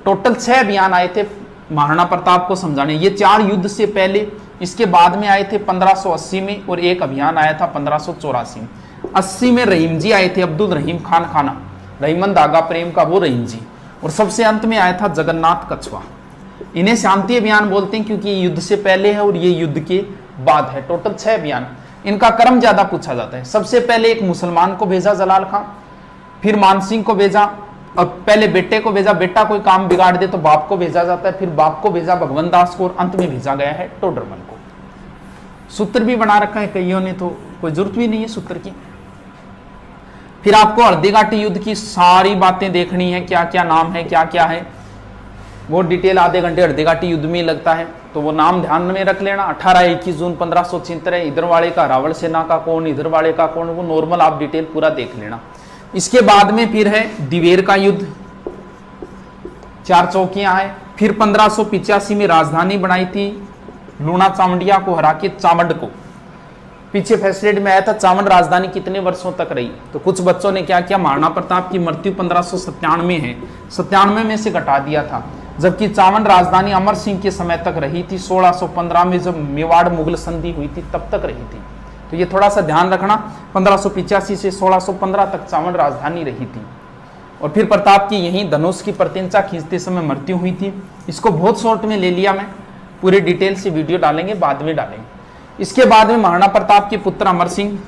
S1: टोटल 6 अभियान आए थे महाराणा प्रताप को समझाने। ये 4 युद्ध से पहले, इसके बाद में आए थे 1580 में और एक अभियान आया था 1584 में। 80 में रहीम जी आए थे, अब्दुल रहीम खान खाना, रहीमन धागा प्रेम का वो रहीम जी। और सबसे अंत में आया था जगन्नाथ कछवा। इन्हें शांति अभियान बोलते हैं क्योंकि ये युद्ध से पहले है और ये युद्ध के बाद है। टोटल 6 अभियान। इनका क्रम ज्यादा पूछा जाता है। सबसे पहले एक मुसलमान को भेजा जलाल खां, फिर मान सिंह को भेजा, और पहले बेटे को भेजा, बेटा कोई काम बिगाड़ दे तो बाप को भेजा जाता है, फिर बाप को भेजा भगवंत दास को, और अंत में भेजा गया है टोडरमल को। सूत्र भी बना रखा है कईयों ने, तो कोई जरूरत भी नहीं है सूत्र की। फिर आपको हल्दीघाटी युद्ध की सारी बातें देखनी है, क्या क्या नाम है, क्या क्या है, वो डिटेल आधे घंटे हल्दीघाटी युद्ध में लगता है, तो वो नाम ध्यान में रख लेना। 18-21 जून 1576 है, इधर वाले का रावल सेना का कौन, इधर वाले का कौन, वो नॉर्मल आप डिटेल पूरा देख लेना। इसके बाद में फिर है दिवेर का युद्ध, 4 चौकियां हैं। फिर 1585 में राजधानी बनाई थी, लूणा चावंडिया को हरा के चावंड को। पीछे फैसलेट में आया था चावंड राजधानी कितने वर्षों तक रही, तो कुछ बच्चों ने क्या किया, महाराणा प्रताप की मृत्यु 1597 है, 97 में से घटा दिया था, जबकि चावंड राजधानी अमर सिंह के समय तक रही थी। 1615 में जब मेवाड़ मुगल संधि हुई थी तब तक रही थी, तो ये थोड़ा सा ध्यान रखना। 1585 से 1615 तक चावंड राजधानी रही थी। और फिर प्रताप की यहीं धनुष की प्रतिंचा खींचते समय मृत्यु हुई थी। इसको बहुत शॉर्ट में ले लिया मैं, पूरे डिटेल से वीडियो डालेंगे, बाद में डालेंगे। इसके बाद में महाराणा प्रताप के पुत्र अमर सिंह,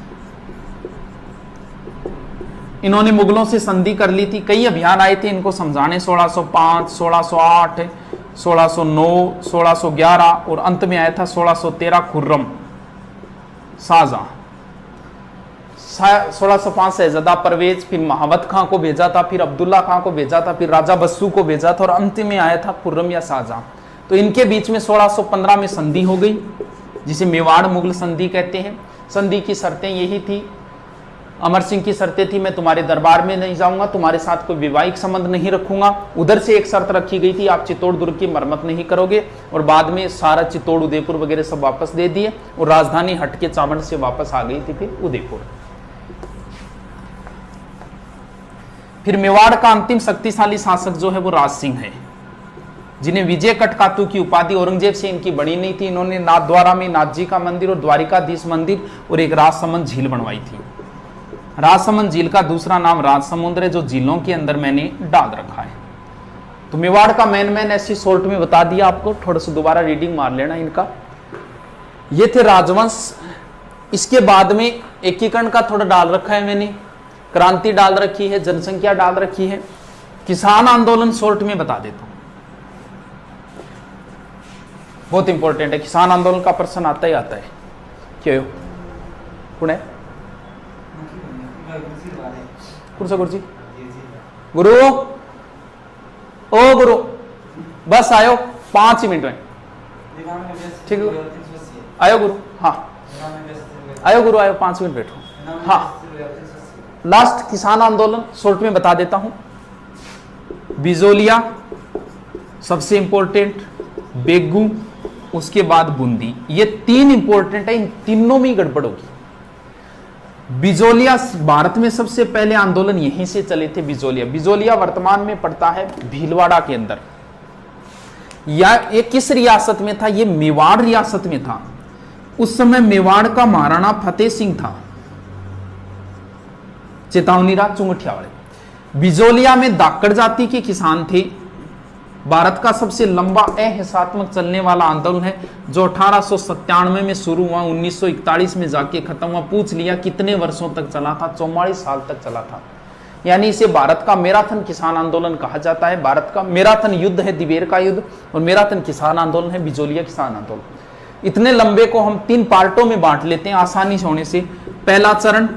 S1: इन्होंने मुगलों से संधि कर ली थी। कई अभियान आए थे इनको समझाने, 1605, 1608, 1609, 1611 और अंत में आया था 1613 खुर्रम शाहजहां। 1605 शहजादा परवेज, फिर महावत खां को भेजा था, फिर अब्दुल्ला खां को भेजा था, फिर राजा बस्सू को भेजा था और अंत में आया था खुर्रम या शाहजहां। तो इनके बीच में 1615 में संधि हो गई, जिसे मेवाड़ मुगल संधि कहते हैं। संधि की शर्तें यही थी, अमर सिंह की शर्तें थी, मैं तुम्हारे दरबार में नहीं जाऊंगा, तुम्हारे साथ कोई वैवाहिक संबंध नहीं रखूंगा। उधर से एक शर्त रखी गई थी, आप चित्तौड़ दुर्ग की मरम्मत नहीं करोगे। और बाद में सारा चित्तौड़ उदयपुर वगैरह सब वापस दे दिए और राजधानी हट के चावंड से वापस आ गई थी फिर उदयपुर। फिर मेवाड़ का अंतिम शक्तिशाली शासक जो है वो राज सिंह है, जिन्हें विजय कटकातु की उपाधि औरंगजेब से इनकी बनी नहीं थी। इन्होंने नाथद्वारा में नाथ जी का मंदिर और द्वारिकाधीश मंदिर और एक राजसमंद झील बनवाई थी। राजसमंद झील का दूसरा नाम राजसमुद्र है, जो झीलों के अंदर मैंने डाल रखा है। तो मेवाड़ का मैन ऐसी शॉर्ट में बता दिया आपको, थोड़ा सा दोबारा रीडिंग मार लेना इनका। ये थे राजवंश। इसके बाद में एकीकरण का थोड़ा डाल रखा है मैंने, क्रांति डाल रखी है, जनसंख्या डाल रखी है। किसान आंदोलन शॉर्ट में बता देता हूं, बहुत इंपॉर्टेंट है। किसान आंदोलन का प्रश्न आता ही आता है। क्यों कौन है गुरु गुरु ओ गुरु बस आयो 5 मिनट में, ठीक है आयो गुरु, हाँ आयो गुरु आयो, 5 मिनट बैठो। हाँ लास्ट किसान आंदोलन शॉर्ट में बता देता हूं। बिजोलिया सबसे इंपॉर्टेंट, बेगू, उसके बाद बूंदी, ये 3 इंपॉर्टेंट है। इन तीनों में ही गड़बड़ होगी। बिजोलिया भारत में सबसे पहले आंदोलन यहीं से चले थे। बिजोलिया वर्तमान में पड़ता है भीलवाड़ा के अंदर। या ये किस रियासत में था? ये मेवाड़ रियासत में था। उस समय मेवाड़ का महाराणा फतेह सिंह था, चेतावनी राज चुंगठिया वाले। बिजोलिया में दाकड़ जाति के किसान थे। भारत का सबसे लंबा अहिंसात्मक चलने वाला आंदोलन है, जो 1897 में शुरू हुआ, 1941 में जाके खत्म हुआ। पूछ लिया कितने वर्षों तक चला था? 44 साल तक चला था। यानी इसे भारत का मैराथन किसान आंदोलन कहा जाता है। भारत का मैराथन युद्ध है दिवेर का युद्ध, और मैराथन किसान आंदोलन है बिजोलिया किसान आंदोलन। इतने लंबे को हम 3 पार्टों में बांट लेते हैं आसानी से होने से। पहला चरण,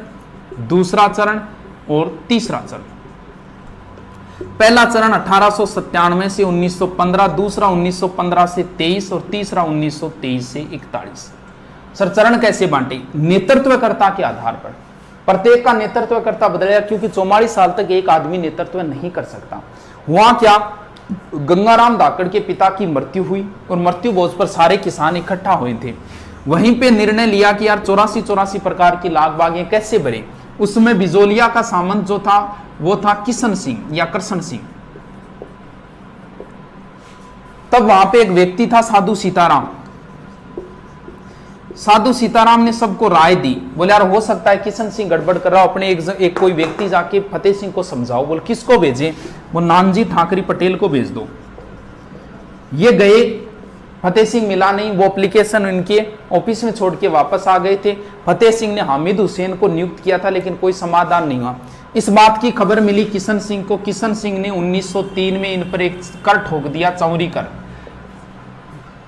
S1: दूसरा चरण और तीसरा चरण। पहला चरण 1897 से 1915, दूसरा 1915 से 23 और तीसरा 1923 से 41। सर चरण कैसे बांटे? नेतृत्वकर्ता के आधार पर। प्रत्येक का नेतृत्वकर्ता बदलेगा, क्योंकि 44 साल तक एक आदमी नेतृत्व नहीं कर सकता। हुआ क्या, गंगाराम धाकड़ के पिता की मृत्यु हुई और मृत्यु भोज पर सारे किसान इकट्ठा हुए थे। वहीं पे निर्णय लिया कि यार 84 प्रकार की लाग बागें कैसे भरे। उसमें बिजोलिया का सामंत जो था वो था किशन सिंह या कृष्ण सिंह। तब वहां पे एक व्यक्ति था साधु सीताराम। साधु सीताराम ने सबको राय दी, बोले यार हो सकता है किशन सिंह गड़बड़ कर रहा हो, अपने एक कोई व्यक्ति जाके फतेह सिंह को समझाओ। बोले किसको भेजें? वो नानजी ठाकरी पटेल को भेज दो। ये गए, फतेह सिंह मिला नहीं। वो एप्लीकेशन इनके ऑफिस में छोड़ के वापस आ गए थे। फतेह सिंह ने हामिद हुसैन को नियुक्त किया था, लेकिन कोई समाधान नहीं हुआ। इस बात की खबर मिली किशन सिंह को। किशन सिंह ने 1903 में इन पर एक कर ठोक दिया, चौरी कर,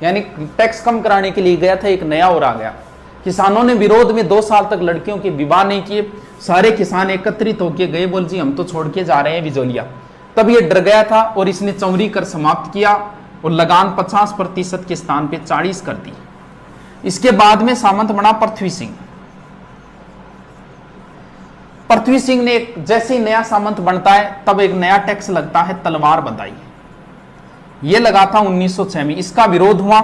S1: यानी टैक्स कम कराने के लिए गया था, एक नया और आ गया। किसानों ने विरोध में 2 साल तक लड़कियों के विवाह नहीं किए। सारे किसान एकत्रित होके गए, बोल जी हम तो छोड़ के जा रहे हैं बिजोलिया। तब ये डर गया था और इसने चौरी कर समाप्त किया और लगान 50% के स्थान पे 40 कर दी। इसके बाद में सामंत बना पृथ्वी सिंह। पृथ्वी सिंह ने जैसे ही नया सामंत बनता है तब एक नया टैक्स लगता है तलवार बंधाई। यह लगा था 1906 में। इसका विरोध हुआ।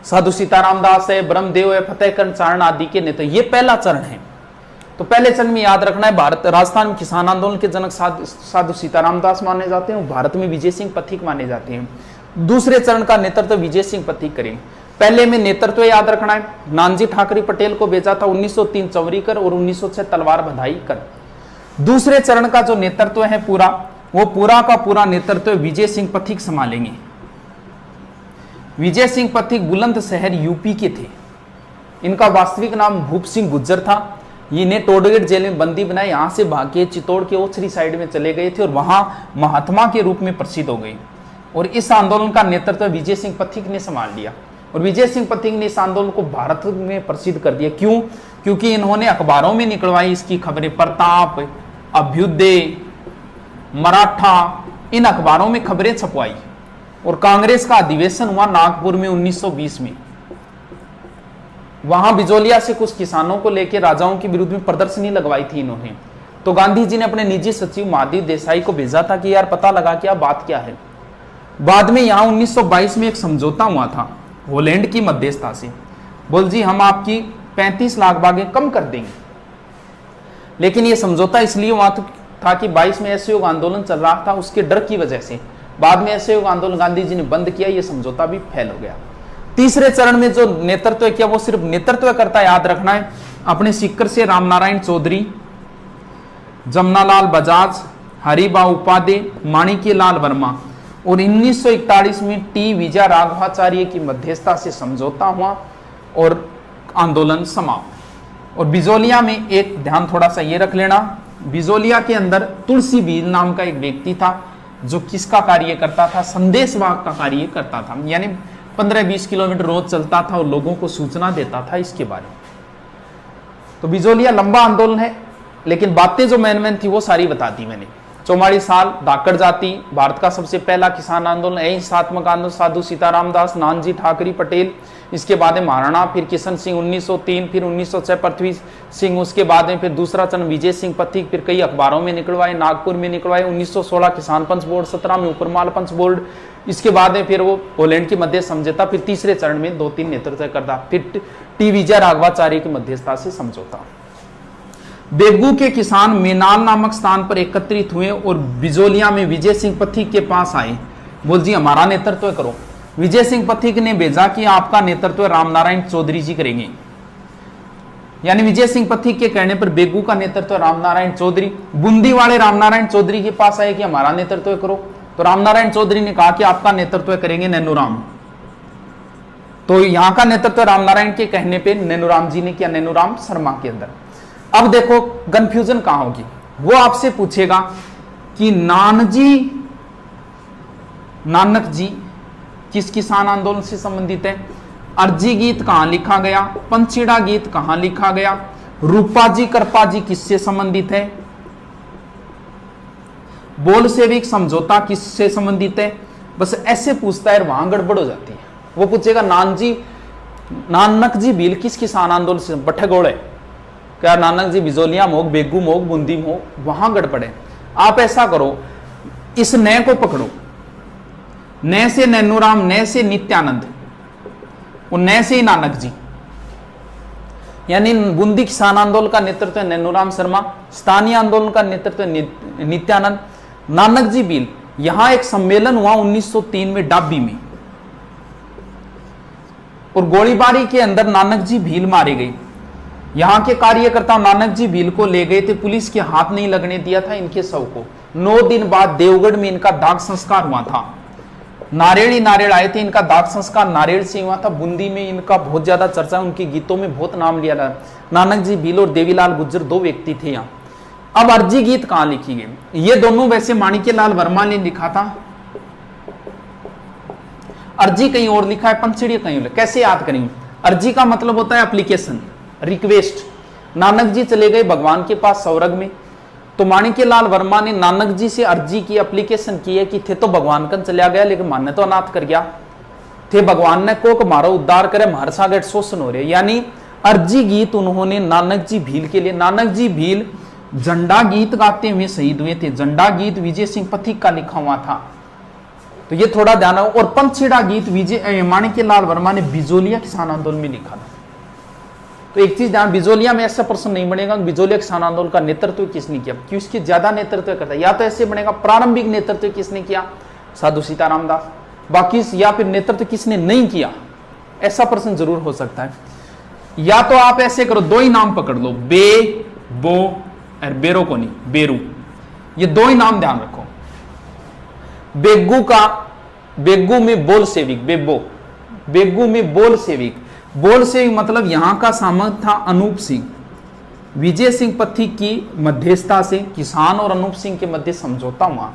S1: साधु सीताराम दास है, ब्रह्मदेव है, फतेहकरण चारण आदि के नेता। ये पहला चरण है। तो पहले चरण में याद रखना है, भारत राजस्थान में किसान आंदोलन के जनक साधु सीताराम दास माने जाते हैं, भारत में विजय सिंह पथिक माने जाते हैं। दूसरे चरण का नेतृत्व विजय सिंह पथिक करेंगे। पहले में नेतृत्व याद रखना है, नानजी ठाकरे पटेल को भेजा था 1903 चौरी कर और 1906 तलवार बंधाई कर। दूसरे चरण का जो नेतृत्व है पूरा, वो पूरा का पूरा नेतृत्व विजय सिंह पथिक संभालेंगे। विजय सिंह पथिक बुलंदशहर यूपी के थे। इनका वास्तविक नाम भूप सिंह गुज्जर था। इन्हें टोडगेट जेल में बंदी बनाए, यहां से भागे चित्तौड़ के ओछरी साइड में चले गए थे और वहां महात्मा के रूप में प्रसिद्ध हो गए। और इस आंदोलन का नेतृत्व विजय सिंह पथिक ने संभाल लिया। और विजय सिंह पथिक ने इस आंदोलन को भारत में प्रसिद्ध कर दिया। क्यों? क्योंकि इन्होंने अखबारों में निकलवाई इसकी खबरें। प्रताप, अभ्युदय, मराठा, इन अखबारों में खबरें छपवाई। और कांग्रेस का अधिवेशन हुआ नागपुर में 1920 में। वहां बिजोलिया से कुछ किसानों को लेकर राजाओं के विरुद्ध में प्रदर्शनी लगवाई थी इन्होंने। तो गांधी जी ने अपने निजी सचिव महादेव देसाई को भेजा था कि यार पता लगा क्या बात क्या है। बाद में यहां 1922 में एक समझौता हुआ था हॉलैंड की मध्यस्थता से। बोल जी हम आपकी 35 लाख बागें कम कर देंगे। लेकिन यह समझौता इसलिए हुआ था कि 22 में असहयोग आंदोलन चल रहा था, उसके डर की वजह से। बाद में असहयोग आंदोलन गांधी जी ने बंद किया, यह समझौता भी फेल हो गया। तीसरे चरण में जो नेतृत्व किया वो सिर्फ नेतृत्व करता, याद रखना है, अपने सीकर से रामनारायण चौधरी, जमनालाल बजाज, हरिबा उपाध्याय, माणिक्य लाल वर्मा। और 1941 में टी विजय राघवाचार्य की मध्यस्थता से समझौता हुआ और आंदोलन समाप्त। और बिजोलिया में एक ध्यान थोड़ा सा ये रख लेना, बिजोलिया के अंदर तुलसी भील नाम का एक व्यक्ति था जो किसका कार्य करता था? संदेशवाहक का कार्य करता था। यानी 15-20 किलोमीटर रोज चलता था और लोगों को सूचना देता था इसके बारे में। तो बिजोलिया लंबा आंदोलन है, लेकिन बातें जो मेन थी वो सारी बता दी मैंने। 44 साल, धाकड़ जाति, भारत का सबसे पहला किसान आंदोलन, अहिंसात्मक आंदोलन, साधु सीताराम दास, नानजी ठाकरे पटेल, इसके बाद में महाराणा, फिर किशन सिंह 1903, फिर 1906 पृथ्वी सिंह, उसके बाद में फिर दूसरा चरण विजय सिंह पथिक, फिर कई अखबारों में निकलवाए, नागपुर में निकलवाए, 1916 किसान पंच बोर्ड, 17 में उपरमाल पंच बोर्ड, इसके बाद में फिर वो हॉलैंड की मध्य समझौता, फिर तीसरे चरण में 2-3 नेतृत्व करता, फिर टी विजय राघवाचार्य की मध्यस्थता से समझौता। बेगू के किसान मेनाल नामक स्थान पर एकत्रित हुए और बिजोलिया में विजय सिंह पथिक के पास आए। बोल जी हमारा नेतृत्व करो। विजय सिंह पथिक ने भेजा कि आपका नेतृत्व रामनारायण चौधरी जी करेंगे। यानी विजय सिंह पथिक के कहने पर बेगू का नेतृत्व रामनारायण चौधरी, बूंदी वाले रामनारायण चौधरी के पास आए कि हमारा नेतृत्व करो। तो रामनारायण चौधरी ने कहा कि आपका नेतृत्व करेंगे नैनूराम। तो यहां का नेतृत्व रामनारायण के कहने पर नैनूराम जी ने किया, नैनूराम शर्मा के अंदर। अब देखो कंफ्यूजन कहां होगी, वो आपसे पूछेगा कि नानक जी किस किसान आंदोलन से संबंधित है, अर्जी गीत कहां लिखा गया, पंचीड़ा गीत कहां लिखा गया, रूपा जी कृपा जी किससे संबंधित है, बोलशेविक समझौता किससे संबंधित है। बस ऐसे पूछता है, वहां गड़बड़ हो जाती है। वो पूछेगा नानक जी भील किस किसान आंदोलन से, बठगोड़े, क्या नानक जी बिजोलिया मोग, बेगू मोग, बूंदी मोग, वहां गड़बड़े। आप ऐसा करो, इस नए को पकड़ो, नए से नैनूराम, नए से नित्यानंद और नए से ही नानक जी। यानी बूंदी किसान आंदोलन का नेतृत्व नैनूराम शर्मा, स्थानीय आंदोलन का नेतृत्व नित्यानंद, नानक जी भील। यहां एक सम्मेलन हुआ 1903 में डाबी में, और गोलीबारी के अंदर नानक जी भील मारे गए। यहां के कार्यकर्ता नानक जी भील को ले गए थे, पुलिस के हाथ नहीं लगने दिया था इनके शव को। 9 दिन बाद देवगढ़ में इनका दाग संस्कार हुआ था। नारेड़ आए थे, इनका दाग संस्कार नारेड़ से हुआ था। बूंदी में इनका बहुत ज्यादा चर्चा, उनके गीतों में बहुत नाम लिया था। नानक जी भील और देवीलाल गुज्जर 2 व्यक्ति थे यहाँ। अब अर्जी गीत कहां लिखी गई? ये दोनों वैसे माणिक्य लाल वर्मा ने लिखा था, अर्जी कहीं और लिखा है, पंचड़ी कहीं और। कैसे याद करेंगे? अर्जी का मतलब होता है एप्लीकेशन, रिक्वेस्ट। नानक जी चले गए भगवान के पास स्वर्ग में, तो माणिक्यलाल वर्मा ने नानक जी से अर्जी की, एप्लीकेशन की है कि थे तो भगवान कन चला गया लेकिन माने तो अनाथ कर गया, थे भगवान ने को मारो उद्धार करे, हमारे साथ शोषण हो रहे। यानी अर्जी गीत उन्होंने नानक जी भील के लिए, नानक जी भील झंडा गीत गाते हुए शहीद हुए थे। झंडा गीत विजय सिंह पथिक का लिखा हुआ था, तो ये थोड़ा ध्यान रखो। और पंचछेड़ा गीत विजय माणिक्यलाल वर्मा ने बिजोलिया किसान आंदोलन में लिखा था। तो एक चीज ध्यान, बिजोलिया में ऐसा प्रश्न नहीं बनेगा बिजोलिया किसान आंदोलन का नेतृत्व किसने किया, क्यों इसकी ज्यादा नेतृत्व करता है। या तो ऐसे बनेगा प्रारंभिक नेतृत्व किसने किया, साधु सीताराम दास, बाकी या फिर नेतृत्व किसने नहीं किया, ऐसा प्रश्न जरूर हो सकता है। या तो आप ऐसे करो, दो ही नाम पकड़ लो, बे बो और बेरो को नहीं, बेरू, ये दो ही नाम ध्यान रखो। बेगू का, बेगू में बोल सेविक, बेबो, बेगू में बोल सेविक, बोल सेविक मतलब यहां का सामंत था अनूप सिंह। विजय सिंह पथिक की मध्यस्थता से किसान और अनूप सिंह के मध्य समझौता हुआ।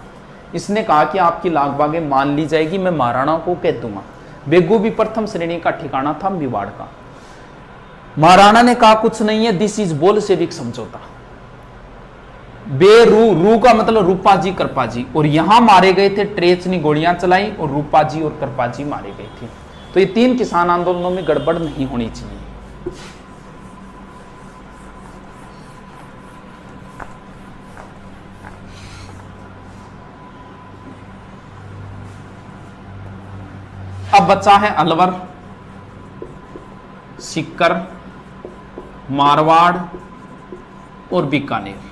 S1: इसने कहा कि आपकी लागबागे मान ली जाएगी, मैं महाराणा को कह दूंगा। बेगू भी प्रथम श्रेणी का ठिकाना था मेवाड़ का। महाराणा ने कहा कुछ नहीं है, दिस इज बोल सेविक समझौता। बेरू, रू का मतलब रूपा जी कृपा जी, और यहां मारे गए थे, ट्रेच ने गोलियां चलाई और रूपा जी और कृपा जी मारे गए थे। तो ये तीन किसान आंदोलनों में गड़बड़ नहीं होनी चाहिए। अब बचा है अलवर, सीकर, मारवाड़ और बीकानेर।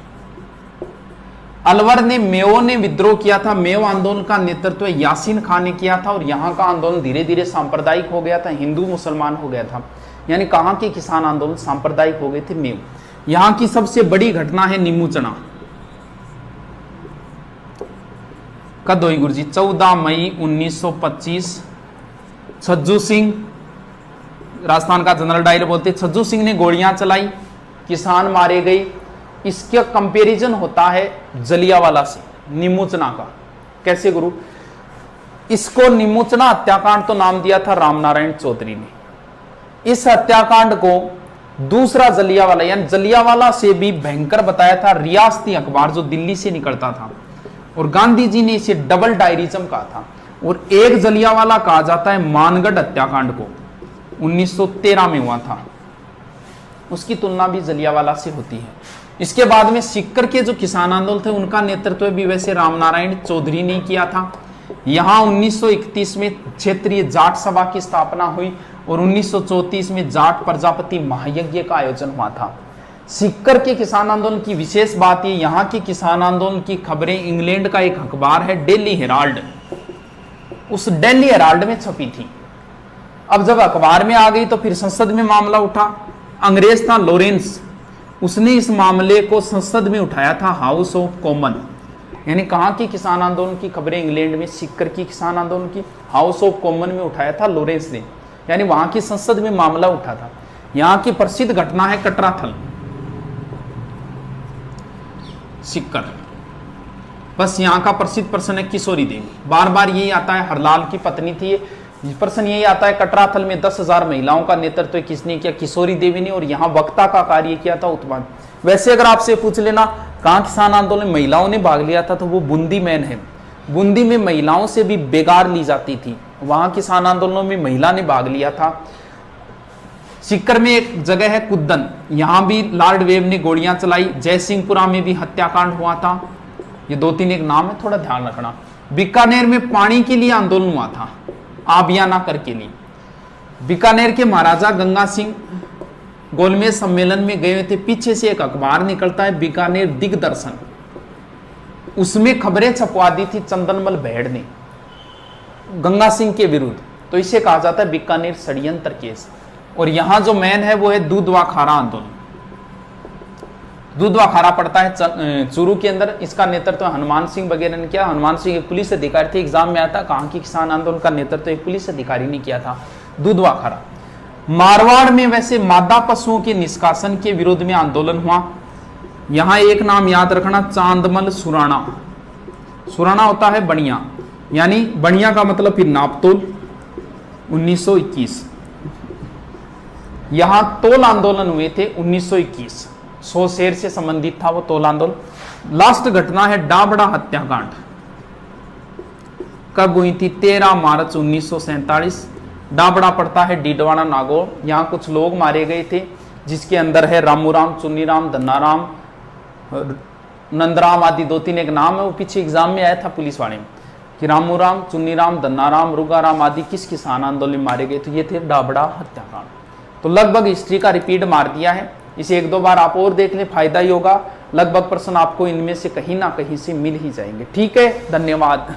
S1: अलवर ने मेयो ने विद्रोह किया था, मेयो आंदोलन का नेतृत्व यासीन खान ने किया था, और यहां का आंदोलन धीरे धीरे सांप्रदायिक हो गया था, हिंदू मुसलमान हो गया था। यानी कहां के किसान आंदोलन सांप्रदायिक हो गए थे, मेयो। यहां की सबसे बड़ी घटना है नीमूचना। कद हुई गुरुजी, 14 मई 1925। छज्जू सिंह, राजस्थान का जनरल डायर बोलते, छज्जू सिंह ने गोलियां चलाई, किसान मारे गए। इसका कंपैरिजन होता है जलियावाला से, नीमूचना का। कैसे गुरु, इसको नीमूचना हत्याकांड तो नाम दिया था रामनारायण चौधरी ने। इस हत्याकांड को दूसरा जलियावाला, यानी जलियावाला से भी भयंकर बताया था रियासती अखबार जो दिल्ली से निकलता था, और गांधी जी ने इसे डबल डायरिज्म कहा था। और एक जलियावाला कहा जाता है मानगढ़ हत्याकांड को, 1913 में हुआ था, उसकी तुलना भी जलियावाला से होती है। इसके बाद में सीकर के जो किसान आंदोलन थे उनका नेतृत्व भी वैसे रामनारायण चौधरी ने किया था। यहां 1931 में क्षेत्रीय जाट सभा की स्थापना हुई, और 1934 में जाट प्रजापति महायज्ञ का आयोजन हुआ था। सीकर के किसान आंदोलन की विशेष बात ये, यहां के किसान आंदोलन की खबरें इंग्लैंड का एक अखबार है डेली हेराल्ड, उस डेली हेराल्ड में छपी थी। अब जब अखबार में आ गई तो फिर संसद में मामला उठा। अंग्रेज था लॉरेंस, उसने इस मामले को संसद में उठाया था, हाउस ऑफ कॉमन। यानी कहां की किसान आंदोलन की खबरें इंग्लैंड में, सीकर की किसान आंदोलन की हाउस ऑफ कॉमन में उठाया था लॉरेंस ने, यानी वहां की संसद में मामला उठा था। यहां की प्रसिद्ध घटना है कटराथल, सीकर। बस यहां का प्रसिद्ध प्रश्न है किशोरी देवी, बार बार यही आता है, हरलाल की पत्नी थी। प्रश्न यही आता है कटराथल में 10,000 महिलाओं का नेतृत्व किसने किया, किशोरी देवी ने, और यहां वक्ता का कार्य किया था उत्तमान। वैसे अगर आपसे पूछ लेना कहां किसान आंदोलन में महिलाओं ने भाग लिया था, तो वो बूंदी में है। बूंदी में महिलाओं से भी बेगार ली जाती थी, वहां किसान आंदोलनों में महिला ने भाग लिया था। सीकर में एक जगह है कुद्दन, यहां भी लॉर्ड वेव ने गोलियां चलाई। जयसिंहपुरा में भी हत्याकांड हुआ था। ये 2-3 एक नाम है, थोड़ा ध्यान रखना। बीकानेर में पानी के लिए आंदोलन हुआ था, आबियाना कर के लिए। बीकानेर के महाराजा गंगा सिंह गोलमेज सम्मेलन में गए थे। पीछे से एक अखबार निकलता है बीकानेर दिग्दर्शन, उसमें खबरें छपवा दी थी चंदनमल भेड़ ने गंगा सिंह के विरुद्ध। तो इसे कहा जाता है बीकानेर षड्यंत्र केस। और यहां जो मैन है वो है दूधवा खारा आंदोलन। दूधवा खारा पड़ता है चूरू के अंदर। इसका नेतृत्व हनुमान सिंह वगैरह ने किया। हनुमान सिंह एक पुलिस अधिकारी थे, एग्जाम में आया था कहां की किसान आंदोलन का नेतृत्व एक पुलिस अधिकारी ने किया था, दूधवा खारा। मारवाड़ में वैसे मादा पशुओं के निष्कासन के विरोध में आंदोलन हुआ। यहां एक नाम याद रखना, चांदमल सुराणा। सुराणा होता है बनिया, यानी बनिया का मतलब फिर नापतोल, 1921। यहां तोल आंदोलन हुए थे 1921। 100 शेर से संबंधित था वो तोलांदोल। लास्ट घटना है डाबड़ा हत्याकांड। कब हुई थी? 13 मार्च 1947। डाबड़ा पड़ता है डीडवाना नागौर। यहाँ कुछ लोग मारे गए थे, जिसके अंदर है रामूराम, चुन्नीराम, धन्नाराम, नंदराम आदि 2-3 एक नाम है। वो पीछे एग्जाम में आया था पुलिस वाले में कि रामूराम, चुन्नीराम, धन्नाराम, रुगाराम आदि किस किसान आंदोलन में मारे गए। तो ये थे डाबड़ा हत्याकांड। तो लगभग हिस्ट्री का रिपीट मार दिया है। इसे 1-2 बार आप और देख लें, फायदा ही होगा। लगभग प्रश्न आपको इनमें से कहीं ना कहीं से मिल ही जाएंगे। ठीक है, धन्यवाद।